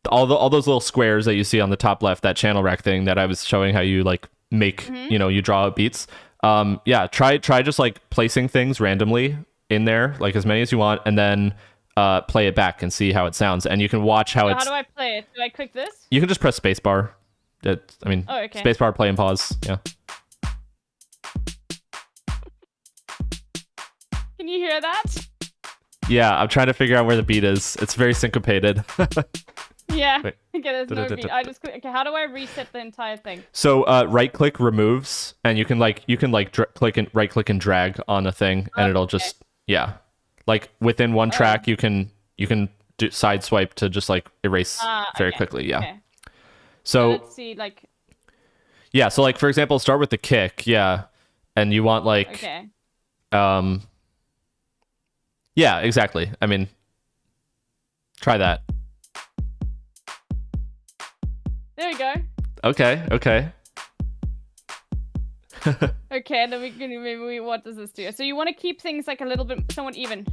all those little squares that you see on the top left, that channel rack thing that I was showing how you like make, you draw out beats. Yeah, try just like placing things randomly in there, like as many as you want, and then play it back and see how it sounds. And you can watch how So it's. how do I play it? Do I click this? You can just press spacebar. Oh, okay. Spacebar, play and pause. Yeah. Can you hear that? Yeah, I'm trying to figure out where the beat is. It's very syncopated. Yeah. Yeah. Wait. Okay, there's no beat. I just click. Okay, how do I reset the entire thing? So right click removes, and you can click and right click and drag on a thing, and it'll just like within one track you can do side swipe to just like erase very quickly. Yeah. Okay. So Let's see, like. yeah, so like for example, start with the kick, and you want like Okay. yeah, exactly. I mean, try that. There we go. Okay. Okay, then what does this do? So you want to keep things like a little bit somewhat even.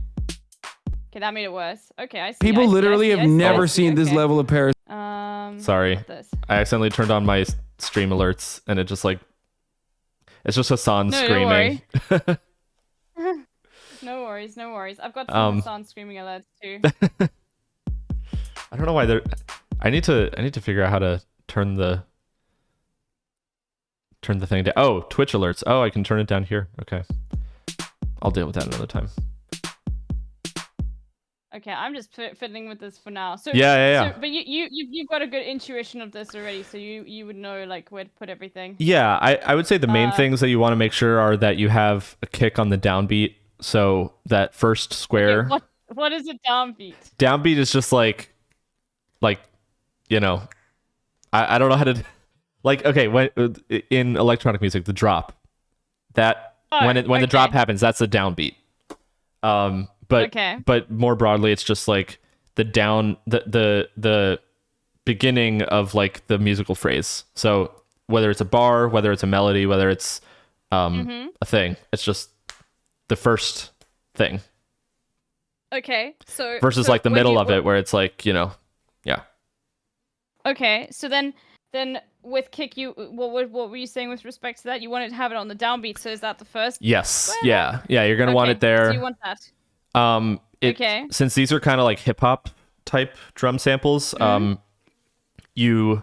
Okay, that made it worse. Okay, I see. People literally have never seen this okay. level of parasocial. Sorry. What this? I accidentally turned on my stream alerts, and it just like it's just Hassan No, screaming. No worries. I've got some sound screaming alerts too. I don't know why they're. I need to figure out how to turn the thing down. Oh, Twitch alerts. Oh, I can turn it down here. Okay, I'll deal with that another time. Okay, I'm just fiddling with this for now. So Yeah. So, but you've got a good intuition of this already, so you would know like where to put everything. Yeah, I would say the main things that you want to make sure are that you have a kick on the downbeat. So that first square. Okay, what is a downbeat? Downbeat is just like you know, I don't know how to like. Okay, when in electronic music, the drop that when the drop happens, that's the downbeat. But more broadly, it's just like the down the beginning of like the musical phrase. So whether it's a bar, whether it's a melody, whether it's a thing, it's just the first thing. Okay, so versus like the middle of it where it's like, you know, yeah. Okay, so then with kick, what were you saying with respect to that? You wanted to have it on the downbeat, so is that the first? Yes. Yeah. You're gonna want it there. So you want that. Okay. Since these are kind of like hip hop type drum samples, you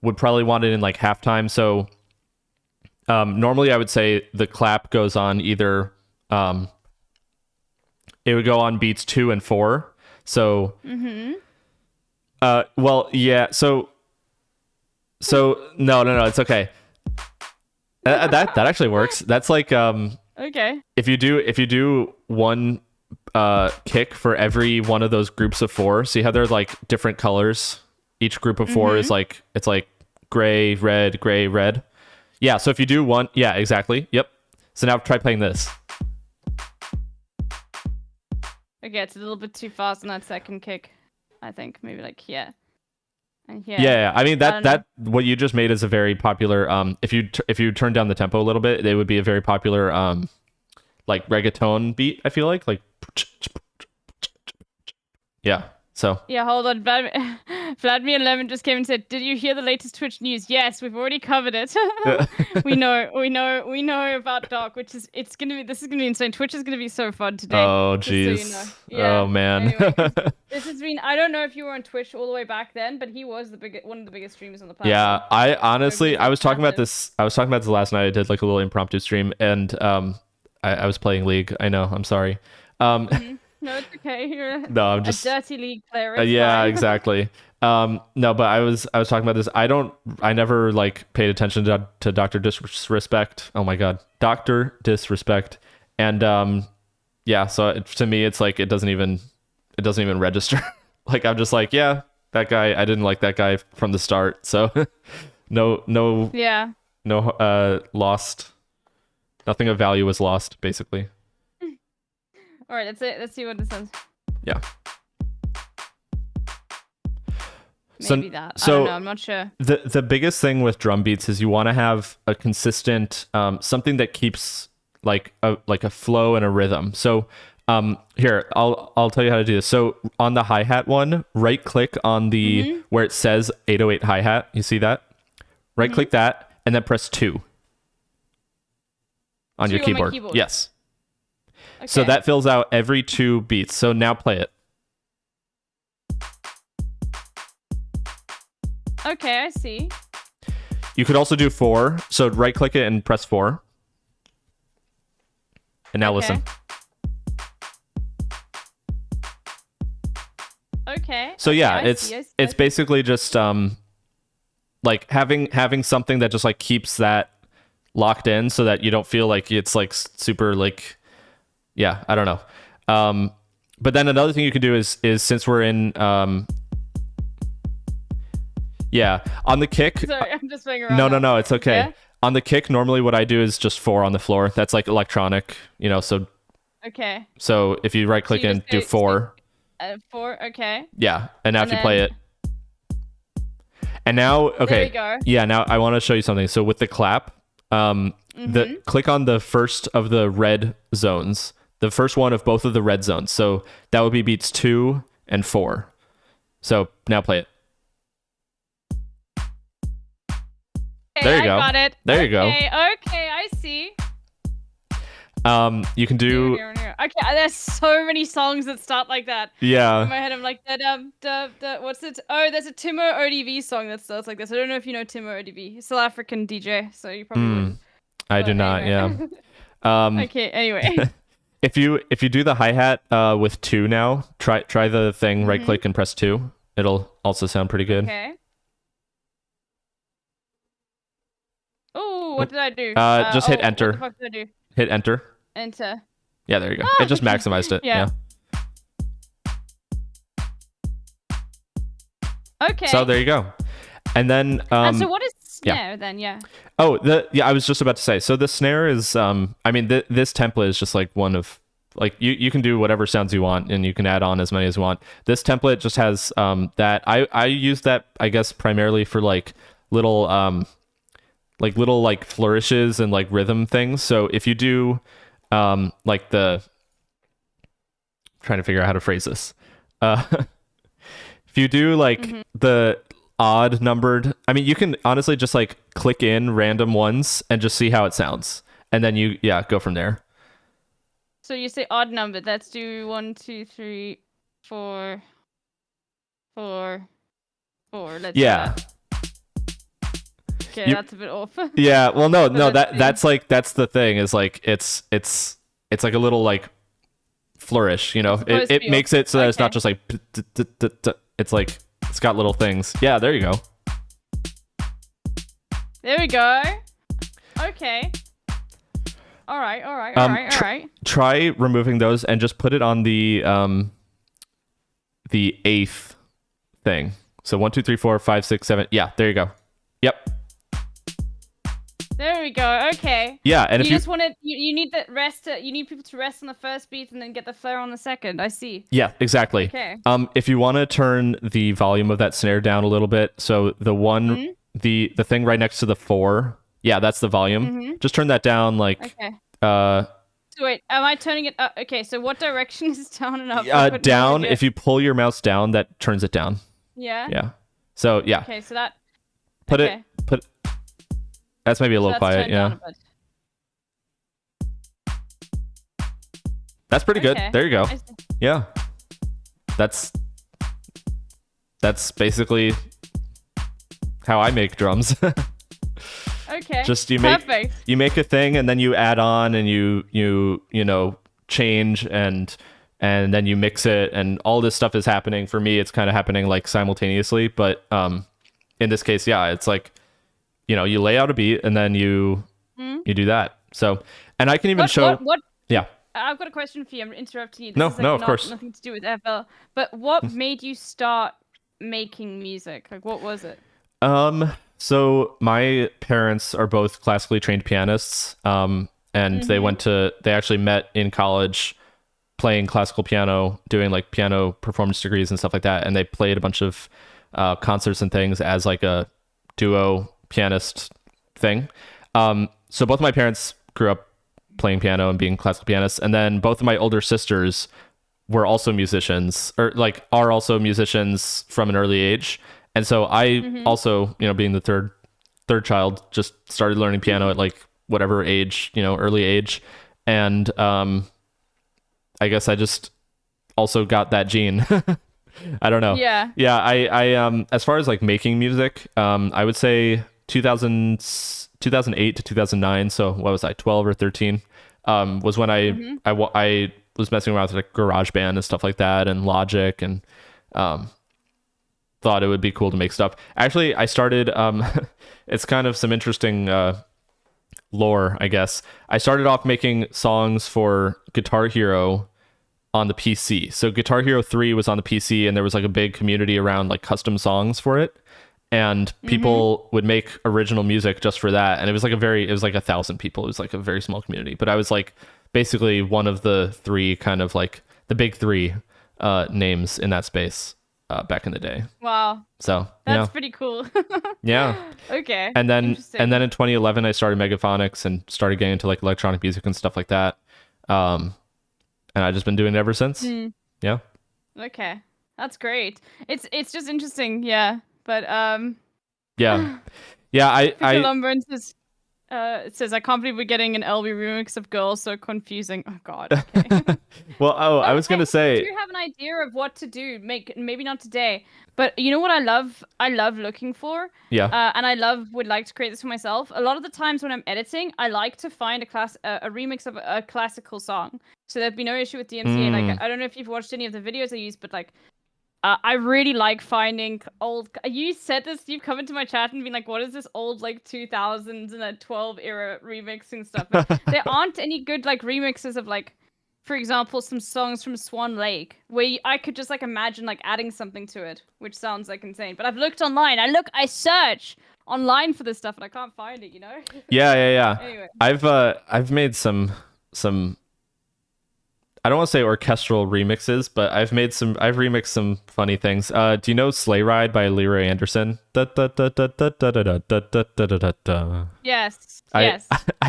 would probably want it in like halftime. So normally I would say the clap goes on either it would go on beats 2 and 4. So well, yeah, so no, it's okay. That actually works. That's like okay. If you do one kick for every one of those groups of 4, see how they're like different colors? Each group of 4 is like, it's like gray, red. Yeah, so if you do one, yeah, exactly. Yep. So now try playing this. Okay, it's a little bit too fast on that second kick. I think maybe like here and here. Yeah. I mean that what you just made is a very popular. If you turn down the tempo a little bit, it would be a very popular like reggaeton beat. I feel like yeah. So yeah, hold on. Vladimir Lemon just came and said, "Did you hear the latest Twitch news?" Yes, we've already covered it. we know about Dark, which is this is gonna be insane. Twitch is gonna be so fun today. Oh jeez. So you know. Oh man. Anyway, this has been. I don't know if you were on Twitch all the way back then, but he was one of the biggest streamers on the platform. Yeah, I honestly I was talking about this last night. I did like a little impromptu stream, and I was playing League. I know. I'm sorry. No, it's okay. You're I'm just a dirty League player. Yeah, fine. Exactly. No, but I was talking about this. I never like paid attention to Dr. Disrespect. Oh my god, Dr. Disrespect. And yeah, so to me it's like it doesn't even register. Like I'm just like, yeah, that guy, I didn't like that guy from the start. So no Yeah. No lost. Nothing of value was lost basically. All right, that's it. Let's see what this says. Yeah. Maybe that. I don't know. I'm not sure. The biggest thing with drum beats is you want to have a consistent something that keeps like a flow and a rhythm. So here I'll tell you how to do this. So on the hi-hat one, right click on the where it says 808 hi-hat. You see that? Right click that and then press 2 on your keyboard. Yes. Okay. So that fills out every 2 beats. So now play it. Okay, I see. You could also do 4. So right click it and press 4. And now listen. Okay. So okay, yeah, I it's see, I see, I it's see. basically just like having something that just like keeps that locked in so that you don't feel like it's like super like, yeah, I don't know. But then another thing you can do is since we're in yeah, on the kick. Sorry, I'm just playing around. No, it's okay. Yeah? On the kick, normally what I do is just 4 on the floor. That's like electronic, you know, so Okay. if you right click you and just do go- 4, 4. Okay. yeah, and now And if you play then- it. And now, okay. There we go. Yeah, now I want to show you something. So with the clap, the click on the first of the red zones, the first one of both of the red zones. So that would be beats 2 and 4. So now play it. Okay, There you I go. got it. There you go. Okay, I see. You can do Okay, there's so many songs that start like that. In yeah. my head, I'm like that. What's it? Oh, there's a Timo ODV song that starts like this. I don't know if you know Timo ODV. He's South African DJ, so you probably wouldn't. I do But not. anyway. Yeah. Okay. Anyway. If you do the hi-hat with 2 now, try the thing, right click and press 2. It'll also sound pretty good. Okay. Oh, what did I do? Just hit oh, enter. What the fuck did I do? Hit enter. Enter. Yeah, there you go. Oh, It just okay. maximized it. Yeah. Yeah. Okay. So there you go. And then and so what is yeah. snare then? Yeah. oh, I was just about to say. So the snare is I mean this template is just like one of like you can do whatever sounds you want and you can add on as many as you want. This template just has that I use that I guess primarily for like little flourishes and like rhythm things. So if you do like trying to figure out how to phrase this. If you do like the odd numbered, I mean, you can honestly just like click in random ones and just see how it sounds. And then you, go from there. So you say odd numbered. Let's do 1, 2, 3, 4, 4, 4. Let's do Yeah. that. Okay, You- that's a bit off. Yeah. Well, no, let's see. that's the thing is like, it's like a little like flourish, you know, supposed to it be makes it so that it's not okay. just like, it's like, it's got little things. Yeah. There you go. There we go. Okay. All right. Try removing those and just put it on the 8th thing. So 1, 2, 3, 4, 5, 6, 7. Yeah, there you go. Yep. There we go. Okay. Yeah, and You if you just wanted you need the rest. You need people to rest on the first beat and then get the flare on the second. I see. yeah, exactly. Okay. If you want to turn the volume of that snare down a little bit, so the one the thing right next to the 4, yeah, that's the volume. Just turn that down like Okay. uh So wait, am I turning it up? Okay, so what direction is down and up? I put no down. idea. If you pull your mouse down, that turns it down. Yeah. Yeah. So yeah, Okay, so that. put okay. it. That's maybe a So little that's quiet. turned Yeah. down a bit. That's pretty good. Okay. There you go. I see. Yeah. That's basically how I make drums. Okay. Just you Perfect. make a thing and then you add on and you know change and then you mix it and all this stuff is happening. For me it's kind of happening like simultaneously, but in this case, yeah, it's like you know, you lay out a beat and then you do that. So, and I can even show What? yeah. I've got a question for you. I'm interrupting you. This No, is, like, no, of course. Nothing to do with FL. But what made you start making music? Like, what was it? So my parents are both classically trained pianists. And they actually met in college playing classical piano, doing like piano performance degrees and stuff like that. And they played a bunch of concerts and things as like a duo pianist thing. So both of my parents grew up playing piano and being classical pianists. And then both of my older sisters were also musicians or like are also musicians from an early age. And so I also, you know, being the third child, just started learning piano at like whatever age, you know, early age. And I guess I just also got that gene. I don't know. Yeah. Yeah, I as far as like making music, I would say 2008 to 2009, so what was I, 12 or 13, was when I was messing around with like GarageBand and stuff like that and Logic and thought it would be cool to make stuff. Actually, I started it's kind of some interesting lore, I guess. I started off making songs for Guitar Hero on the PC. So Guitar Hero 3 was on the PC, and there was like a big community around like custom songs for it. And people would make original music just for that. And it was like it was like 1,000 people. It was like a very small community. But I was like basically one of the three kind of like the big three names in that space back in the day. Wow. So That's pretty cool. yeah. Okay. And then Interesting. in 2011 I started Megaphonics and started getting into like electronic music and stuff like that. And I've just been doing it ever since. Yeah. Okay. That's great. It's just interesting, yeah. But Yeah. Yeah, Victor Lumburn says it says I can't believe we're getting an LB remix of Girls, so confusing. Oh god. Okay. well, I was going to say, do you have an idea of what to do? Maybe not today, but you know what I love looking for? yeah. And would like to create this for myself. A lot of the times when I'm editing, I like to find a remix of a classical song. So there'd be no issue with DMCA. Like, I don't know if you've watched any of the videos I use, but like, I really like finding old. You said this. You've come into my chat and been like, "What is this old like 2000s and a 12 era remixing stuff?" But there aren't any good like remixes of like, for example, some songs from Swan Lake where I could just like imagine like adding something to it, which sounds like insane. But I've looked online. I search online for this stuff and I can't find it. You know? Yeah. Anyway. I've made some I don't want to say orchestral remixes, but I've remixed some funny things. Do you know Sleigh Ride by Leroy Anderson? Yes. I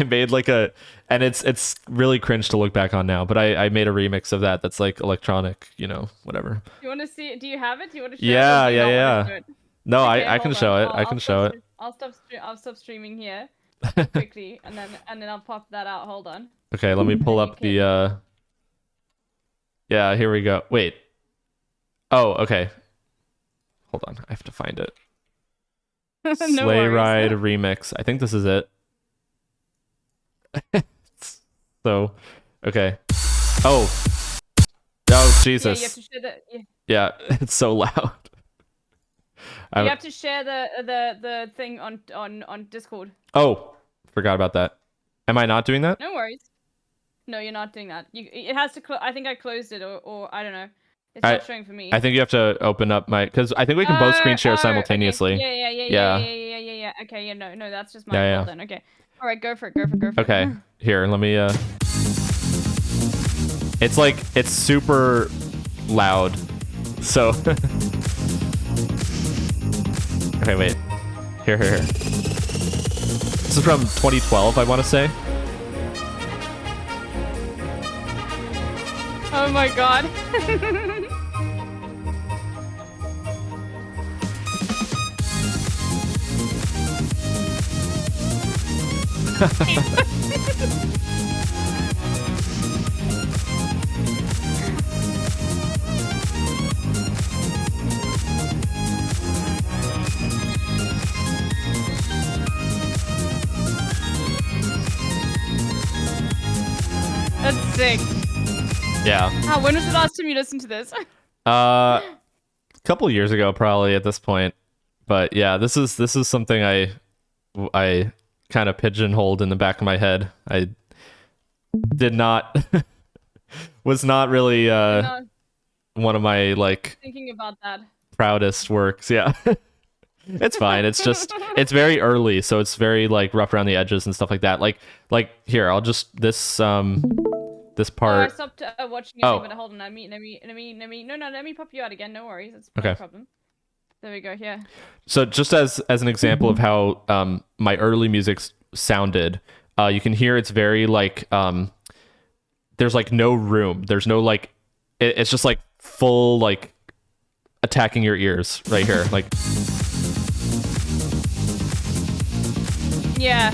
made like and it's really cringe to look back on now, but I made a remix of that that's like electronic, whatever. You want to see? Do you have it? Do you want to show Yeah, it? Or do you not yeah. wanna do it? No, Okay, I can hold show on. it. I can show it. I'll stop streaming here quickly, and then I'll pop that out. Hold on. Okay, let me pull up the yeah, here we go. Wait. Oh, okay. Hold on. I have to find it. No Sleigh worries. Ride remix. I think this is it. So, okay. Oh, Jesus. Yeah, you have to share the. Yeah, it's so loud. You have to share the thing on Discord. Oh, forgot about that. Am I not doing that? No worries. No, you're not doing that. It has to. I think I closed it, or I don't know. It's not showing for me. I think you have to open up because I think we can both screen share simultaneously. Okay. Yeah. Okay, yeah, no, that's just my fault then. Okay. All right, go for it. Okay, here, let me. It's super loud, so. Okay, wait. Here. This is from 2012, I want to say. Oh my god. That's sick. Yeah. When was the last time you listened to this? A couple years ago, probably at this point. But yeah, this is something I kind of pigeonholed in the back of my head. I did not was not really one of my like thinking about that. Proudest works. Yeah. It's fine. It's just it's very early, so it's very like rough around the edges and stuff like that. Like here, I'll just this part. I stopped watching it, but hold on. Let me pop you out again. No worries. It's no problem. There we go. Yeah. So just as an example of how my early music sounded, you can hear it's very like there's like no room. There's no like it's just like full like attacking your ears right here. Like yeah.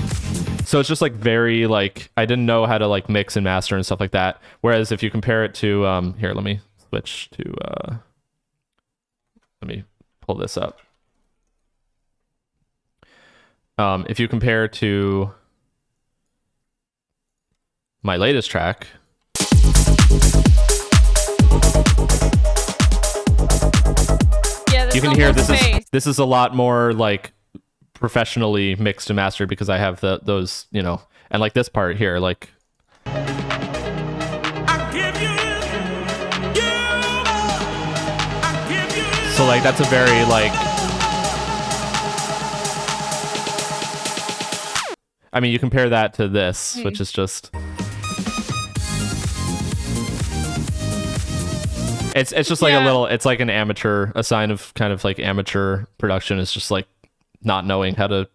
So it's just like very like I didn't know how to like mix and master and stuff like that. Whereas if you compare it to here, let me switch to let me pull this up. If you compare to my latest track, yeah, You can It's hear almost bass. this is a lot more like professionally mixed and mastered because I have those, you know, and like this part here, like so like that's a very like, I mean, you compare that to this, which is just it's just like a Yeah. little, it's like an amateur, a sign of kind of like amateur production is just like not knowing how to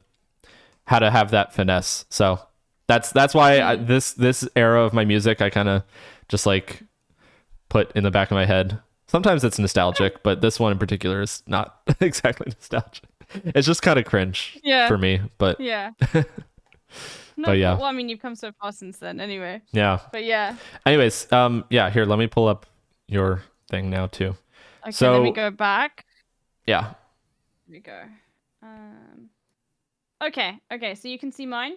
have that finesse. So that's why this era of my music I kind of just like put in the back of my head. Sometimes it's nostalgic, but this one in particular is not exactly nostalgic. It's just kind of cringe Yeah. for me, but Yeah. No, But yeah. Well, I mean, you've come so far since then, anyway. yeah. But yeah. Anyways, yeah, here, let me pull up your thing now too. Okay, So- let me go back. Yeah. Here we go. Okay, so you can see mine?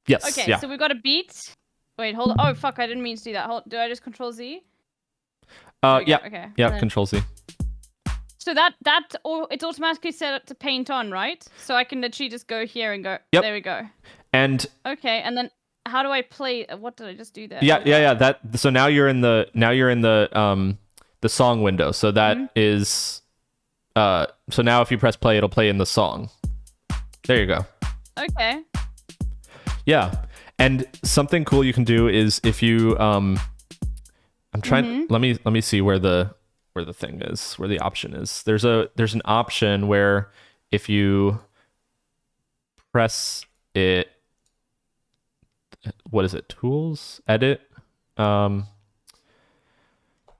Yes. Okay, yeah. so we've got a beat. Wait, hold on. Oh, fuck, I didn't mean to do that. Do I just Control Z? There we go, Yeah. Okay. Yeah. and then- Control Z. So it's automatically set to paint on, right? So I can literally just go here and go. Yep. There we go. And Okay, and then how do I play? What did I just do there? yeah, Hold yeah, on. yeah. That so now you're in the song window. So that Mm-hmm. is so now if you press play, it'll play in the song. There you go. Okay. Yeah. And something cool you can do is if you I'm trying let me see where the thing is, where the option is. There's an option where if you press it, what is it? Tools, edit.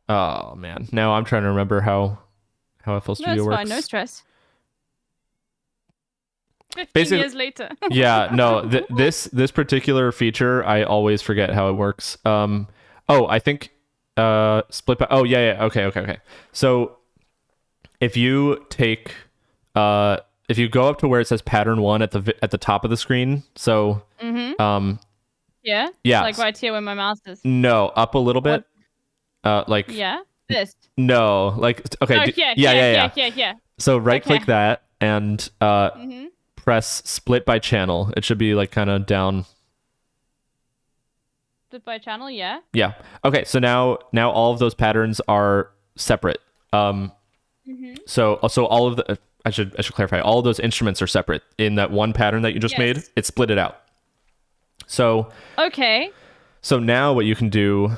Oh man. Now I'm trying to remember how FL No, Studio it's works. fine. No stress. 15 Basically- years later. Yeah, no, this particular feature I always forget how it works. I think split by, okay. So if you take if you go up to where it says pattern 1 at the top of the screen, so Yeah? Yeah. Like right here where my mouse is. no, up a little bit. Like Yeah? This. no, like okay, Oh, yeah. So right click Okay. that and Mm-hmm. press split by channel. It should be like kind of down. Split by channel, yeah. Yeah. Okay. So now all of those patterns are separate. So all of the I should clarify. All of those instruments are separate in that one pattern that you just made. Yes. It split it out. So Okay. now what you can do,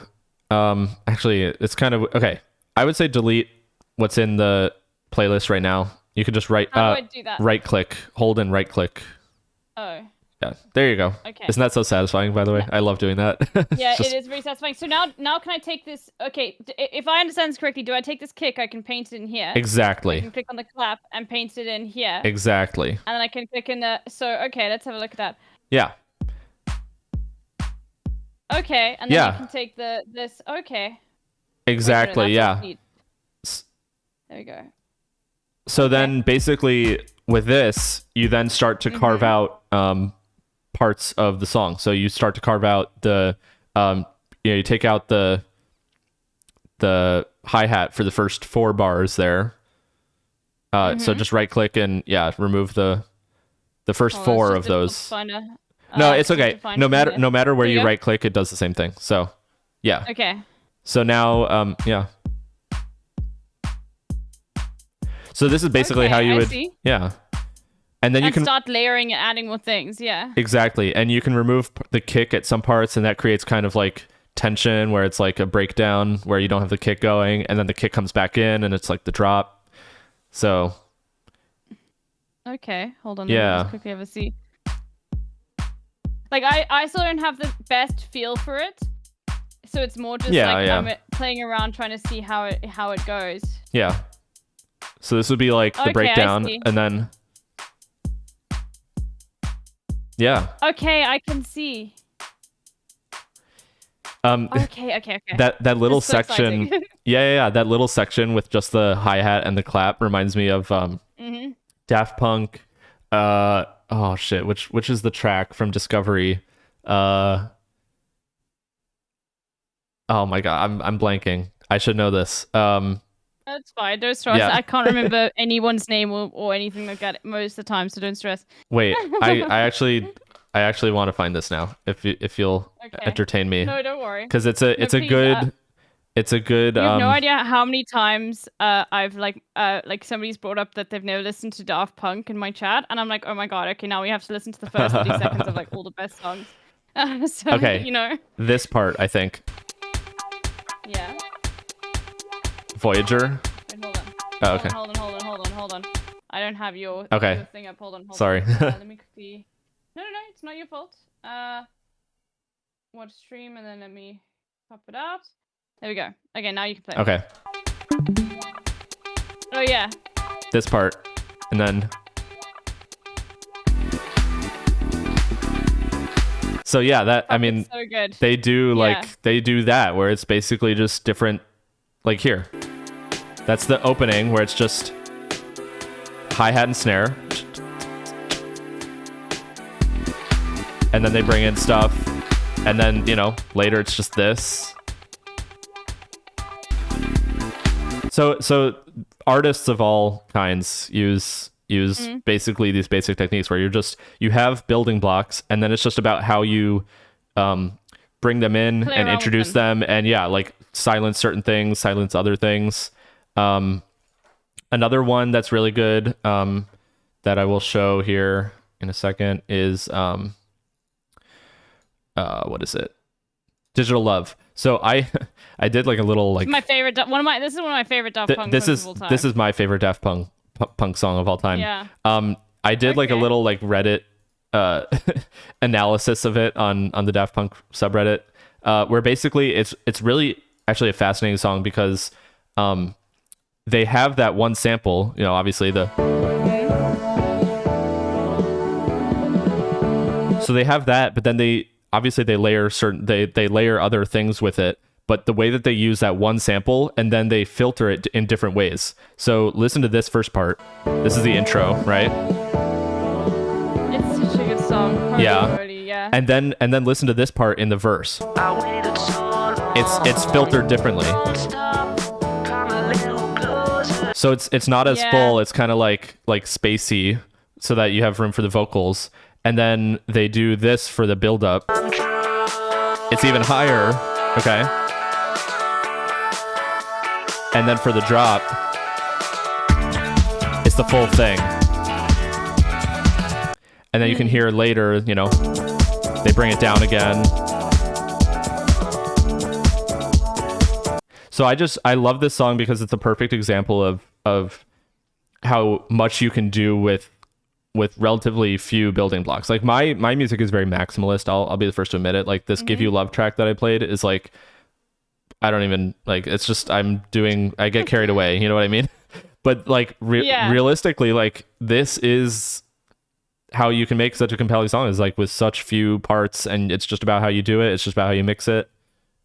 actually, it's kind of okay. I would say delete what's in the playlist right now. You could just How do I do that? right click, hold and right click. Oh. Yeah, there you go. Okay. Isn't that so satisfying? By the way, I love doing that. Yeah, Just- it is very satisfying. So now can I take this? Okay, if I understand this correctly, do I take this kick? I can paint it in here. I Exactly. can click on the clap and paint it in here. Exactly. And then I can click in the. So okay, let's have a look at that. Yeah. Okay, and then Yeah. you can take this. Okay. Wait, no, Exactly. that's Yeah. what we need. There we go. So then basically with this, you then start to carve out parts of the song. So you start to carve out the you take out the hi-hat for the first 4 bars there. So just right click and remove the first Oh, it's 4 just of difficult to those. find No, it's it's just okay. to find No from matter here. no matter where There you you go. right click, it does the same thing. So yeah. Okay. So now So this is basically Okay, how you I would see. yeah. And then you And can start layering and adding more things. Yeah. exactly, and you can remove the kick at some parts, and that creates kind of like tension where it's like a breakdown where you don't have the kick going, and then the kick comes back in, and it's like the drop. So Okay. Hold on. Let me Yeah. just quickly have a see. Like I still don't have the best feel for it, so it's more just Yeah, like yeah. I'm playing around trying to see how it goes. yeah, so this would be like the Okay, I breakdown, see. and then yeah, Okay, I can see. Okay. that little This is so section, exciting. yeah, that little section with just the hi hat and the clap reminds me of Mhm. Daft Punk. Oh shit, which is the track from Discovery? Oh my god, I'm blanking. I should know this. That's fine. Don't stress. Yeah. I can't remember anyone's name or anything like that most of the time, so don't stress. Wait, I actually want to find this now. If you'll Okay. entertain me, No, don't worry. because it's a please, good it's a good You have no idea how many times I've like somebody's brought up that they've never listened to Daft Punk in my chat, and I'm like, oh my god, okay, now we have to listen to the first 30 seconds of like all the best songs. So Okay. you know, this part, I think. yeah. Voyager. Wait, hold on. Oh, okay. Hold on. I don't have your, Okay. your thing up. Hold on. Sorry. Let me quickly. No, it's not your fault. Watch stream and then let me pop it out. There we go. Okay, now you can play. Okay. Oh yeah. This part, and then. So yeah, that I mean, So good. they do Yeah. they do that where it's basically just different. Like here, that's the opening where it's just hi-hat and snare, and then they bring in stuff, and then later it's just this. So artists of all kinds use basically these basic techniques where you have building blocks, and then it's just about how you bring them in Play and around with introduce them, and like silence certain things, silence other things. Another one that's really good that I will show here in a second is what is it? Digital Love. So I did like a little like It's my favorite. This is one of my favorite Daft Punk songs of all time. this is my favorite Daft Punk song of all time. Yeah. I did like a Okay. little like Reddit analysis of it on the Daft Punk subreddit, where basically it's really actually a fascinating song because they have that one sample, obviously so they have that, but then they layer they layer other things with it. But the way that they use that one sample and then they filter it in different ways. So listen to this first part. This is the intro, right? It's such a good song. Holy Yeah. moly, yeah. And then listen to this part in the verse. It's filtered differently. So it's not as Yeah. full. It's kind of like spacey, so that you have room for the vocals. And then they do this for the build up. It's even higher. Okay. And then for the drop, it's the full thing. And then you can hear later, they bring it down again. So I love this song because it's a perfect example of how much you can do with relatively few building blocks. Like my music is very maximalist. I'll be the first to admit it. Like this Give You Love track that I played is like, I don't even like, it's just, I get carried away. You know what I mean? But like Yeah. realistically, like this is how you can make such a compelling song, is like with such few parts, and it's just about how you do it. It's just about how you mix it.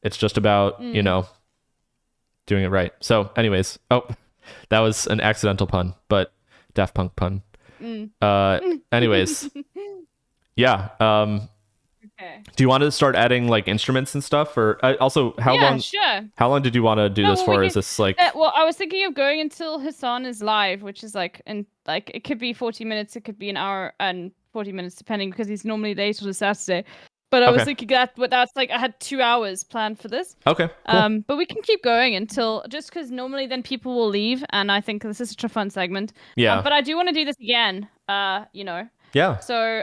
It's just about, doing it right. So anyways, that was an accidental pun, but Daft Punk pun. Anyways, yeah. Okay. Do you want to start adding like instruments and stuff, or also how Yeah, long? sure. How long did you want to do No, this well, for? we Is can- this like? Well, I was thinking of going until Hassan is live, which is like it could be 40 minutes, it could be an hour and 40 minutes, depending, because he's normally late on a Saturday. But I was Okay. thinking that's like I had 2 hours planned for this. Okay. Cool. But we can keep going until, just because normally then people will leave, and I think this is such a fun segment. Yeah. But I do want to do this again. Yeah. So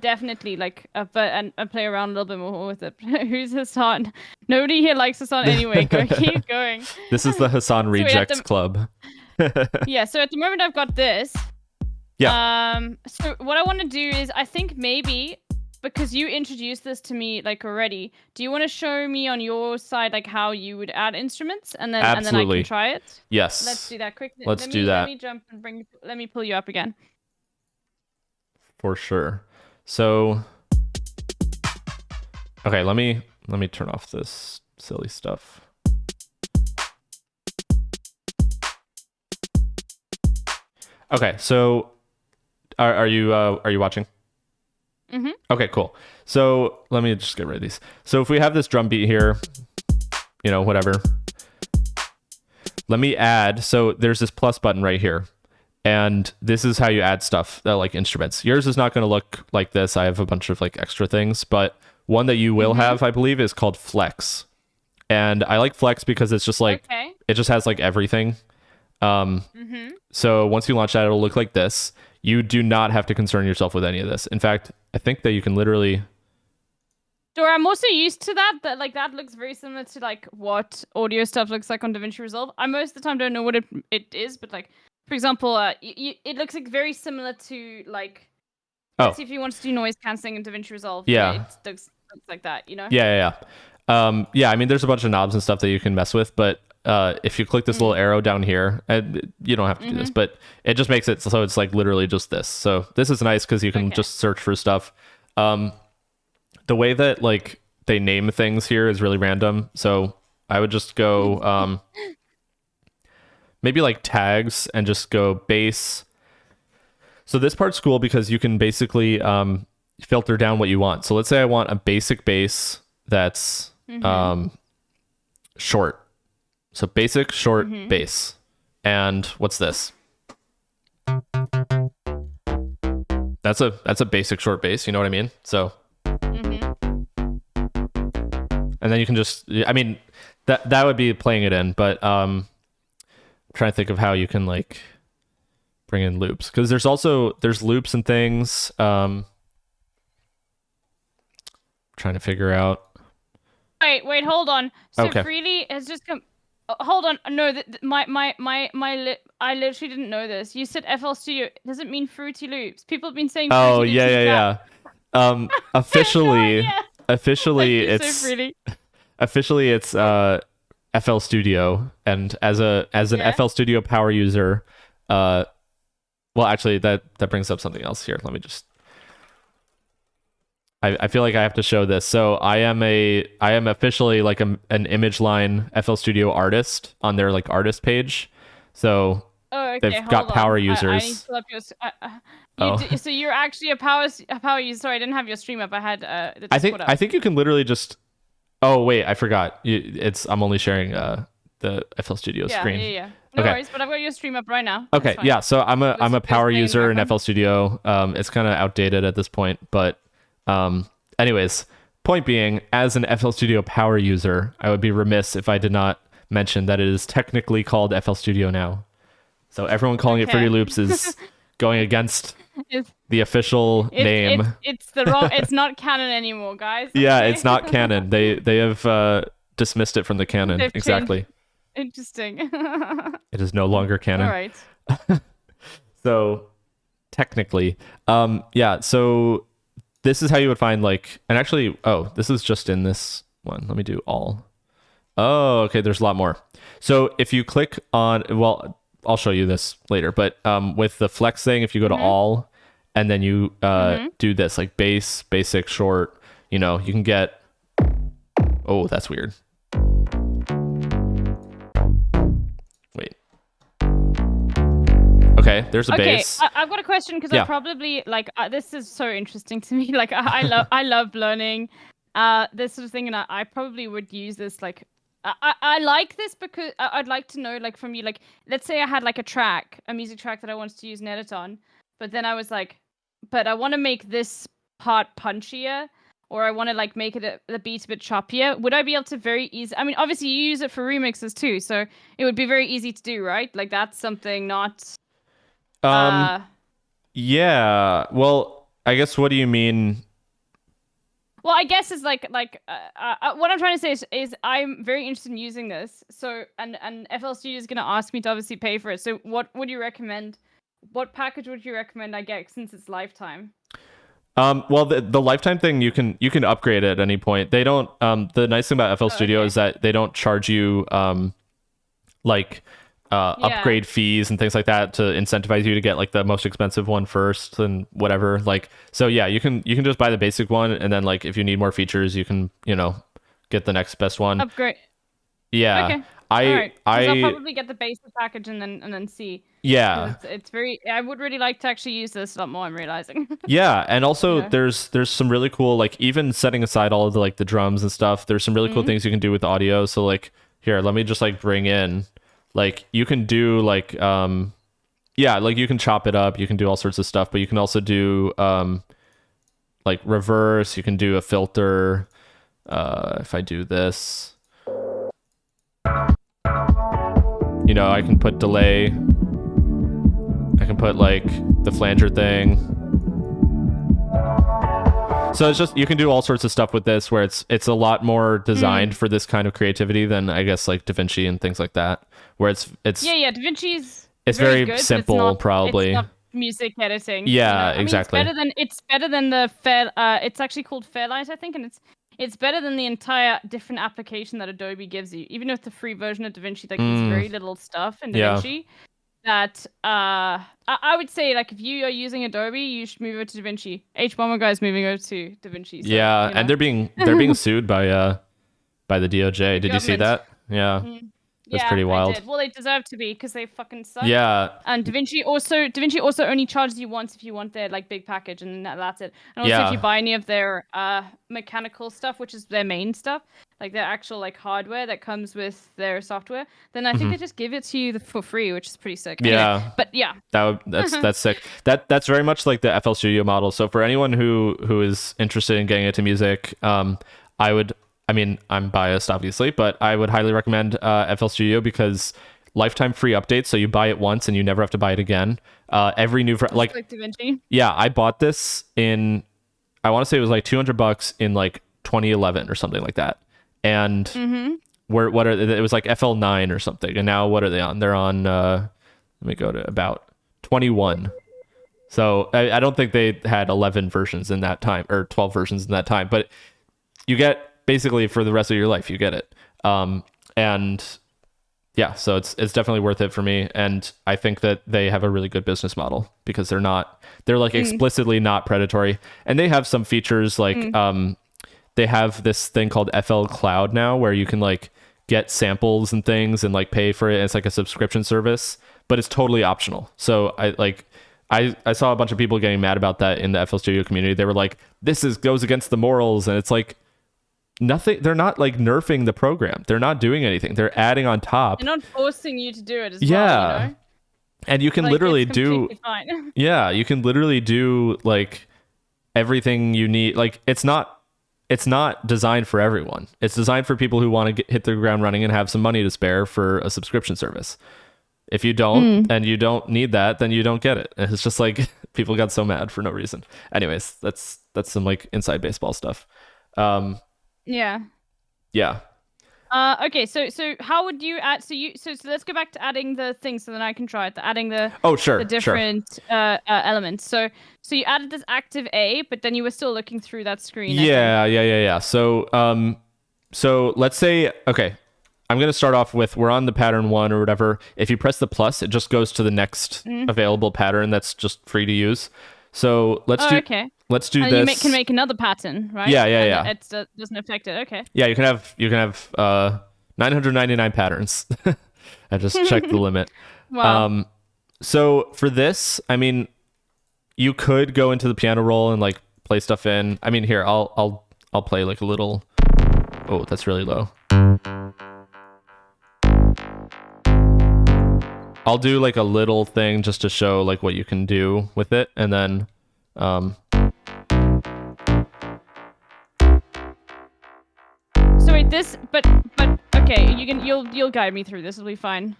definitely and play around a little bit more with it. Who's Hassan? Nobody here likes Hassan anyway. Keep going. This is the Hassan we have Rejects to- Club. Yeah. So at the moment I've got this. Yeah. So what I want to do is, I think maybe, because you introduced this to me like already, do you want to show me on your side like how you would add instruments, and then I Absolutely. can try it? Yes. Let's do that quick. Let's do that. Let me jump and let me pull you up again. For sure. So okay, let me turn off this silly stuff. Okay, so are you watching? Mhm. Okay, cool. So let me just get rid of these. So if we have this drum beat here, whatever. let me add. So there's this plus button right here. And this is how you add stuff, like instruments. Yours is not going to look like this. I have a bunch of like extra things, but one that you will have, I believe, is called Flex. And I like Flex because it's just like, it just has like everything. So once you launch that, it'll look like this. You do not have to concern yourself with any of this. In fact, I think that you can literally... Dora, I'm also used to that like that looks very similar to like what audio stuff looks like on DaVinci Resolve. I most of the time don't know what it is, but like, for example, it looks like very similar to like, let's see if you want to do noise cancelling in DaVinci Resolve. Yeah. It looks like that, you know? Yeah. I mean, there's a bunch of knobs and stuff that you can mess with, but if you click this little arrow down here, and you don't have to do this, but it just makes it so it's like literally just this. So this is nice because you can just search for stuff. The way that like they name things here is really random. So I would just go maybe like tags and just go bass. So this part's cool because you can basically filter down what you want. So let's say I want a basic bass that's short. So basic short bass. And what's this? That's a basic short bass, you know what I mean? So and then you can just, I mean, that would be playing it in, but I'm trying to think of how you can like bring in loops, because there's loops and things. Trying to figure out. Wait, hold on. So Okay. Freely has just come. Hold on. No, I literally didn't know this. You said FL Studio. Does it mean Fruity Loops? People have been saying Fruity Oh Loops. yeah. Officially, Yeah. officially Thank you it's so freely. officially it's FL Studio, and as an FL Studio power user, well, actually that brings up something else here. Let me just. I feel like I have to show this. So I am officially like an Image Line FL Studio artist on their like artist page. So Okay, they've hold got on. power I need users. to pull up your. So you're actually a power user. Sorry, I didn't have your stream up. I had the Discord up. I think you can literally just. Oh wait, I forgot. I'm only sharing the FL Studio screen. Yeah. No Okay. worries, but I've got your stream up right now. Okay, That's fine. yeah. So I'm a Just power playing in the user in background. FL Studio. It's kind of outdated at this point, but anyways, point being, as an FL Studio power user, I would be remiss if I did not mention that it is technically called FL Studio now. So everyone calling it Okay. Fruity Loops is going against It's- the official name. It's the wrong. It's not canon anymore, guys. Yeah, okay? it's not canon. They have dismissed it from the canon. They've Exactly. Interesting. It is no longer canon. All right. So technically, yeah. So this is how you would find like, and actually, this is just in this one. Let me do all. Oh, okay. There's a lot more. So if you click on, well, I'll show you this later, but with the flex thing, if you go to all, and then you do this like bass, basic, short, you can get. Oh, that's weird. Wait. Okay, there's a bass. I've got a question because I probably like this is so interesting to me. Like I love learning this sort of thing, and I probably would use this like. I like this because I'd like to know like from you, like let's say I had like a music track that I wanted to use an edit on, but then I was like, but I want to make this part punchier, or I want to like make it the beat a bit choppier. Would I be able to very easy? I mean, obviously you use it for remixes too, so it would be very easy to do, right? Like that's something not. Yeah. Well, I guess what do you mean? Well, I guess it's like what I'm trying to say is I'm very interested in using this. So and FL Studio is gonna ask me to obviously pay for it. So what would you recommend? What package would you recommend I get since it's lifetime? Well, the lifetime thing you can upgrade at any point. They don't. The nice thing about FL Studio is that they don't charge you upgrade fees and things like that to incentivize you to get like the most expensive one first and whatever. Like, so yeah, you can just buy the basic one, and then like if you need more features, you can get the next best one. Upgrade. Yeah. Okay. Alright. I'll probably get the basic package and then see. Yeah. It's very. I would really like to actually use this a lot more. I'm realizing. Yeah, and also there's some really cool, like, even setting aside all of the drums and stuff. There's some really cool things you can do with audio. So like, here, let me just like bring in like you can do like yeah, like you can chop it up, you can do all sorts of stuff, but you can also do like reverse, you can do a filter. If I do this, you know, I can put delay. I can put like the flanger thing. So it's just, you can do all sorts of stuff with this where it's a lot more designed for this kind of creativity than I guess like DaVinci and things like that, where it's Yeah, DaVinci's it's very very good, but simple, it's not, probably. It's not music editing. Yeah, I mean, exactly. it's better than the Fair. It's actually called Fairlight, I think, and it's better than the entire different application that Adobe gives you. Even with the free version of DaVinci, like there's very little stuff in Yeah. DaVinci that I would say, like, if you are using Adobe, you should move over to DaVinci. H1 guy is moving over to DaVinci. So, Yeah, you know. and they're being sued by the DOJ. Did you see Government. that? Yeah. That's Yeah, pretty wild. I did. Well, they deserve to be because they fucking suck. Yeah. And DaVinci also only charges you once if you want their like big package, and that's it. And also Yeah. if you buy any of their mechanical stuff, which is their main stuff, like their actual like hardware that comes with their software, then I think they just give it to you for free, which is pretty sick. Anyway, Yeah. but yeah. That's sick. That's very much like the FL Studio model. So for anyone who is interested in getting into music, I mean, I'm biased, obviously, but I would highly recommend FL Studio because lifetime free updates. So you buy it once and you never have to buy it again. Every new Like DaVinci. yeah, I bought this in, I want to say it was like $200 in like 2011 or something like that. And it was like FL9 or something. And now what are they on? They're on, let me go to about 21. So I don't think they had 11 versions in that time or 12 versions in that time, but you get basically for the rest of your life, you get it. And yeah, so it's definitely worth it for me. And I think that they have a really good business model because they're like explicitly not predatory. And they have some features like, they have this thing called FL Cloud now where you can like get samples and things and like pay for it. It's like a subscription service, but it's totally optional. So I saw a bunch of people getting mad about that in the FL Studio community. They were like, goes against the morals. And it's like, nothing. They're not like nerfing the program. They're not doing anything. They're adding on top. They're not forcing you to do it as Yeah. well, you know? And you can Like, literally it's do completely fine. yeah, you can literally do like everything you need. Like it's not designed for everyone. It's designed for people who want to hit the ground running and have some money to spare for a subscription service. If you don't and you don't need that, then you don't get it. And it's just like people got so mad for no reason. Anyways, that's some like inside baseball stuff. Yeah. Yeah. Okay, so how would you add? So let's go back to adding the thing, so then I can try it. Adding the Sure. the different elements. So you added this active A, but then you were still looking through that screen. Yeah. So let's say, okay, I'm going to start off with, we're on the pattern 1 or whatever. If you press the plus, it just goes to the next available pattern that's just free to use. So let's do and this. You can make another pattern, right? Yeah. It doesn't affect it. Okay. Yeah, you can have 999 patterns. I just checked the limit. Wow. So for this, I mean, you could go into the piano roll and like play stuff in. I mean, here, I'll play like a little. Oh, that's really low. I'll do like a little thing just to show like what you can do with it, and then So wait, but okay, you'll guide me through. This will be fine.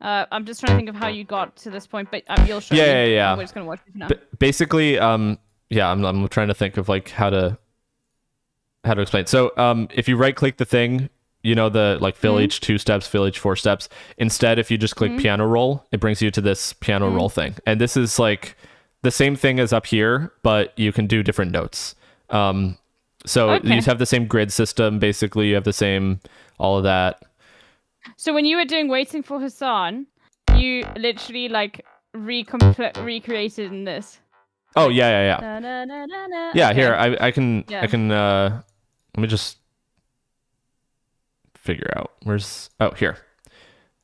I'm just trying to think of how you got to this point, but you'll show me. Yeah. We're just gonna watch it now. Basically, I'm trying to think of like how to explain. So if you right click the thing, you know, the like fill each 2 steps, fill each 4 steps. Instead, if you just click piano roll, it brings you to this piano roll thing. And this is like the same thing as up here, but you can do different notes. So you have the same grid system. Basically, you have the same, all of that. So when you were doing Waiting for Hassan, you literally like recreated in this. Oh, yeah. Na, na, na, na, na. Yeah, Okay. here, I can, let me just figure out here.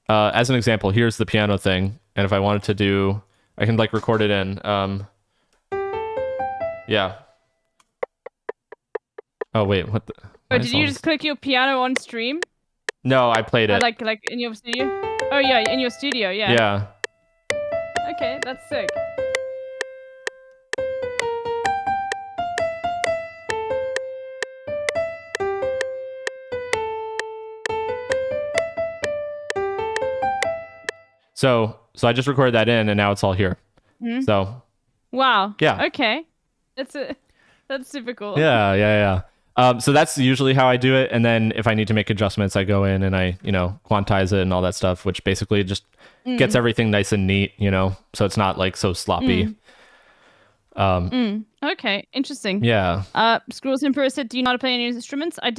As an example, here's the piano thing. And if I wanted to do, I can like record it in, yeah. Oh, wait, what the? Oh, did you just click your piano on stream? No, I played it. Like in your studio? Oh yeah, in your studio, yeah. Yeah. Okay, that's sick. So I just recorded that in, and now it's all here. Mhm. So Wow. Yeah. Okay. That's super cool. yeah. So that's usually how I do it, and then if I need to make adjustments, I go in and I quantize it and all that stuff, which basically just gets everything nice and neat, so it's not like so sloppy. Okay, interesting. Yeah. Scrolls Emperor said, "Do you know how to play any instruments?" I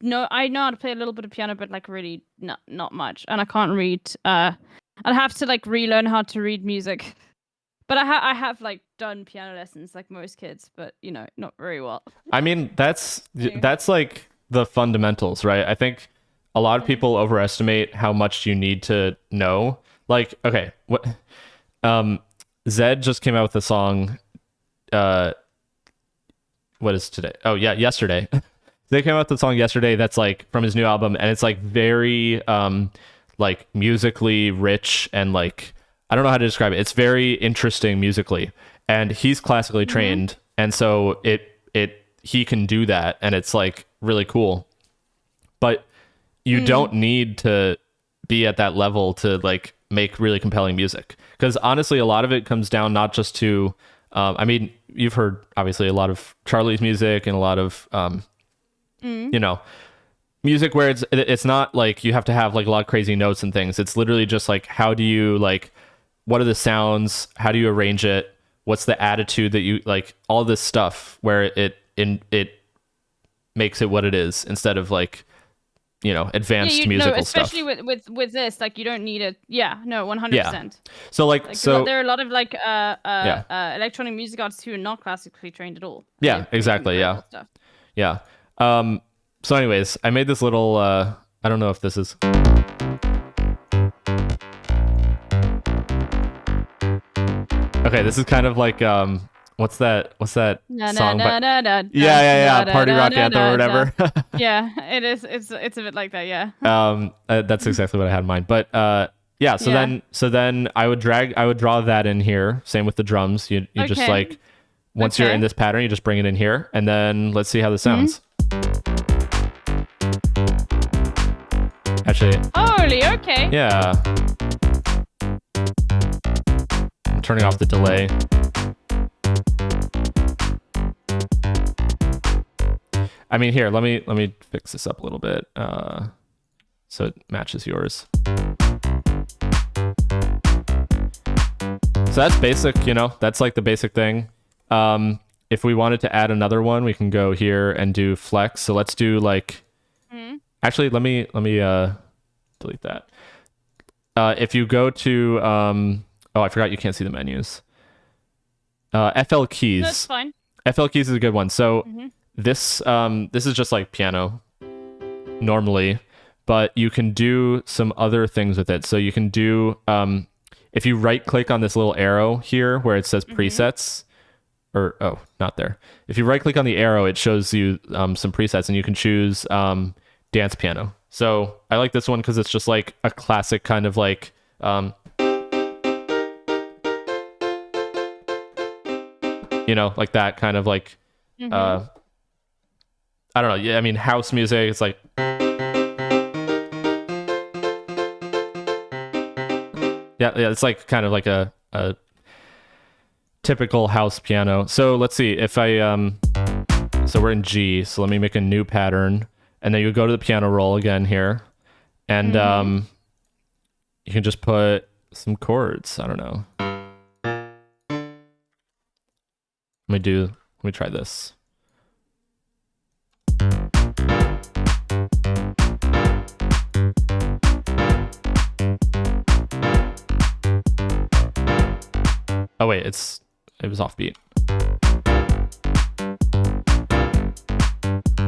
know how to play a little bit of piano, but like really not much, and I can't read. I'd have to like relearn how to read music. But I have like done piano lessons like most kids, but not very well. I mean, that's like the fundamentals, right? I think a lot of people overestimate how much you need to know. Like, okay, what Zed just came out with a song what is today? Oh yeah, yesterday. They came out with a song yesterday that's like from his new album, and it's like very like musically rich, and like I don't know how to describe it. It's very interesting musically, and he's classically trained, and so he can do that, and it's like really cool. But you don't need to be at that level to like make really compelling music, because honestly, a lot of it comes down not just to I mean, you've heard obviously a lot of Charlie's music and a lot of music where it's not like you have to have like a lot of crazy notes and things. It's literally just like, how do you like, what are the sounds? How do you arrange it? What's the attitude that you like? All this stuff where it makes it what it is, instead of like, advanced musical especially stuff. with this, like you don't need it. Yeah, no, 100%. So like there are a lot of like electronic music artists who are not classically trained at all. Yeah, exactly. Yeah. Stuff. Yeah. So anyways, I made this little I don't know if this is okay, this is kind of like what's that song yeah, Party Rock Anthem or whatever. Yeah, it is. It's a bit like that, yeah. That's exactly what I had in mind. But yeah, so then I would draw that in here. Same with the drums. You just like, once you're in this pattern, you just bring it in here, and then let's see how this sounds. Actually, holy, okay. Yeah. I'm turning off the delay. I mean, here, let me fix this up a little bit so it matches yours. So that's basic, that's like the basic thing. If we wanted to add another one, we can go here and do flex. So let's do like, actually, let me delete that. If you go to, oh, I forgot you can't see the menus. FL keys. That's fine. FL keys is a good one. So this is just like piano normally, but you can do some other things with it. So you can do, if you right click on this little arrow here where it says presets, or oh, not there. If you right click on the arrow, it shows you some presets, and you can choose dance piano. So I like this one because it's just like a classic kind of like like that kind of like I don't know. Yeah, I mean, house music. It's like yeah. It's like kind of like a typical house piano. So let's see if I so we're in G. So let me make a new pattern, and then you go to the piano roll again here, and you can just put some chords. I don't know. Let me try this. Oh wait, it was offbeat.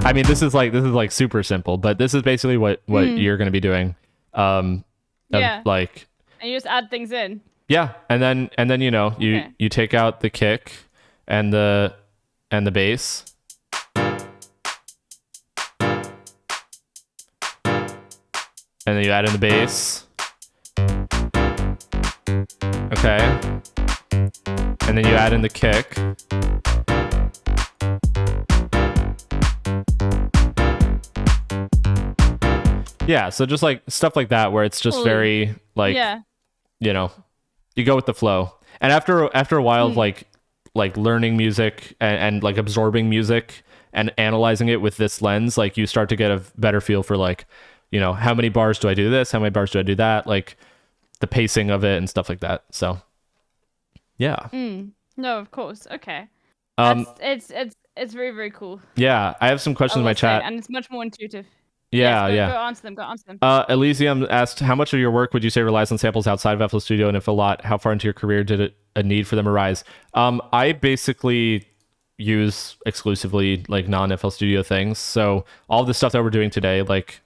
I mean, this is like super simple, but this is basically what you're going to be doing. Yeah. Like, and you just add things in. Yeah, and then you take out the kick and the bass. And then you add in the bass. Okay. And then you add in the kick. Yeah, so just like stuff like that where it's just Cool. very like Yeah. you know, you go with the flow. And after a while of like learning music and like absorbing music and analyzing it with this lens, like you start to get a better feel for like, you know, how many bars do I do this? How many bars do I do that? Like the pacing of it and stuff like that. So yeah. No, of course. Okay. Um It's very, very cool. yeah, I have some questions in my will say, chat. and it's much more intuitive. Yeah, Yes, yeah. Go answer them. Go answer them. Elysium asked, how much of your work would you say relies on samples outside of FL Studio? And if a lot, how far into your career did a need for them arise? I basically use exclusively like non-FL Studio things. So all the stuff that we're doing today, like